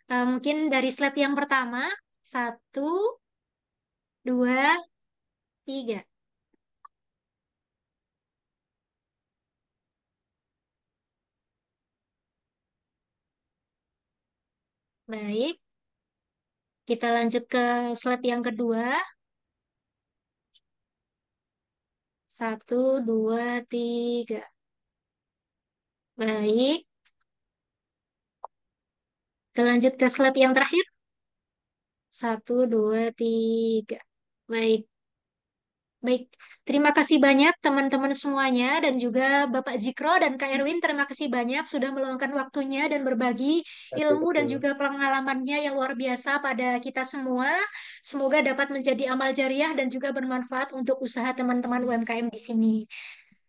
Mungkin dari slide yang pertama, 1, 2, 3. Baik, kita lanjut ke slide yang kedua. 1, 2, 3. Baik, kita lanjut ke slide yang terakhir. 1, 2, 3. Baik, baik. Terima kasih banyak teman-teman semuanya dan juga Bapak Zikro dan Kak Erwin. Terima kasih banyak sudah meluangkan waktunya dan berbagi ilmu dan juga pengalamannya yang luar biasa pada kita semua. Semoga dapat menjadi amal jariah dan juga bermanfaat untuk usaha teman-teman UMKM di sini.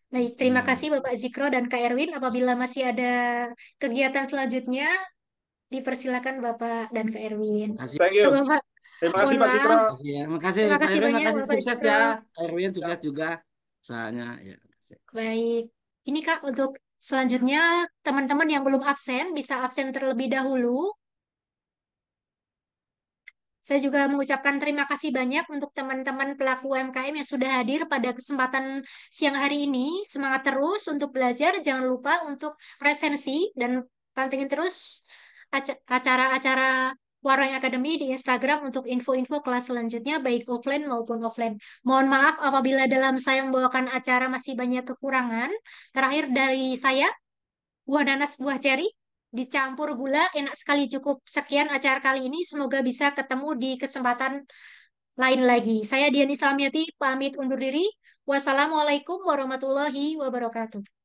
Baik, terima kasih Bapak Zikro dan Kak Erwin. Apabila masih ada kegiatan selanjutnya, dipersilakan Bapak dan Kak Erwin. Thank you. Bapak, Terima kasih mohon Pak Zikro. maaf. Makasih ya. Makasih Terima Pak kasih Erwin, banyak makasih Bapak sukses Zikro. ya. Pak Erwin sukses juga usahanya ya. Baik, ini Kak untuk selanjutnya teman-teman yang belum absen bisa absen terlebih dahulu. Saya juga mengucapkan terima kasih banyak untuk teman-teman pelaku UMKM yang sudah hadir pada kesempatan siang hari ini. Semangat terus untuk belajar, jangan lupa untuk resensi dan pantengin terus acara-acara Warung Academy di Instagram untuk info-info kelas selanjutnya, baik offline maupun offline. Mohon maaf apabila dalam saya membawakan acara masih banyak kekurangan. Terakhir dari saya, buah nanas, buah ceri, dicampur gula, enak sekali cukup. Sekian acara kali ini, semoga bisa ketemu di kesempatan lain lagi. Saya Diani Salmiati, pamit undur diri. Wassalamualaikum warahmatullahi wabarakatuh.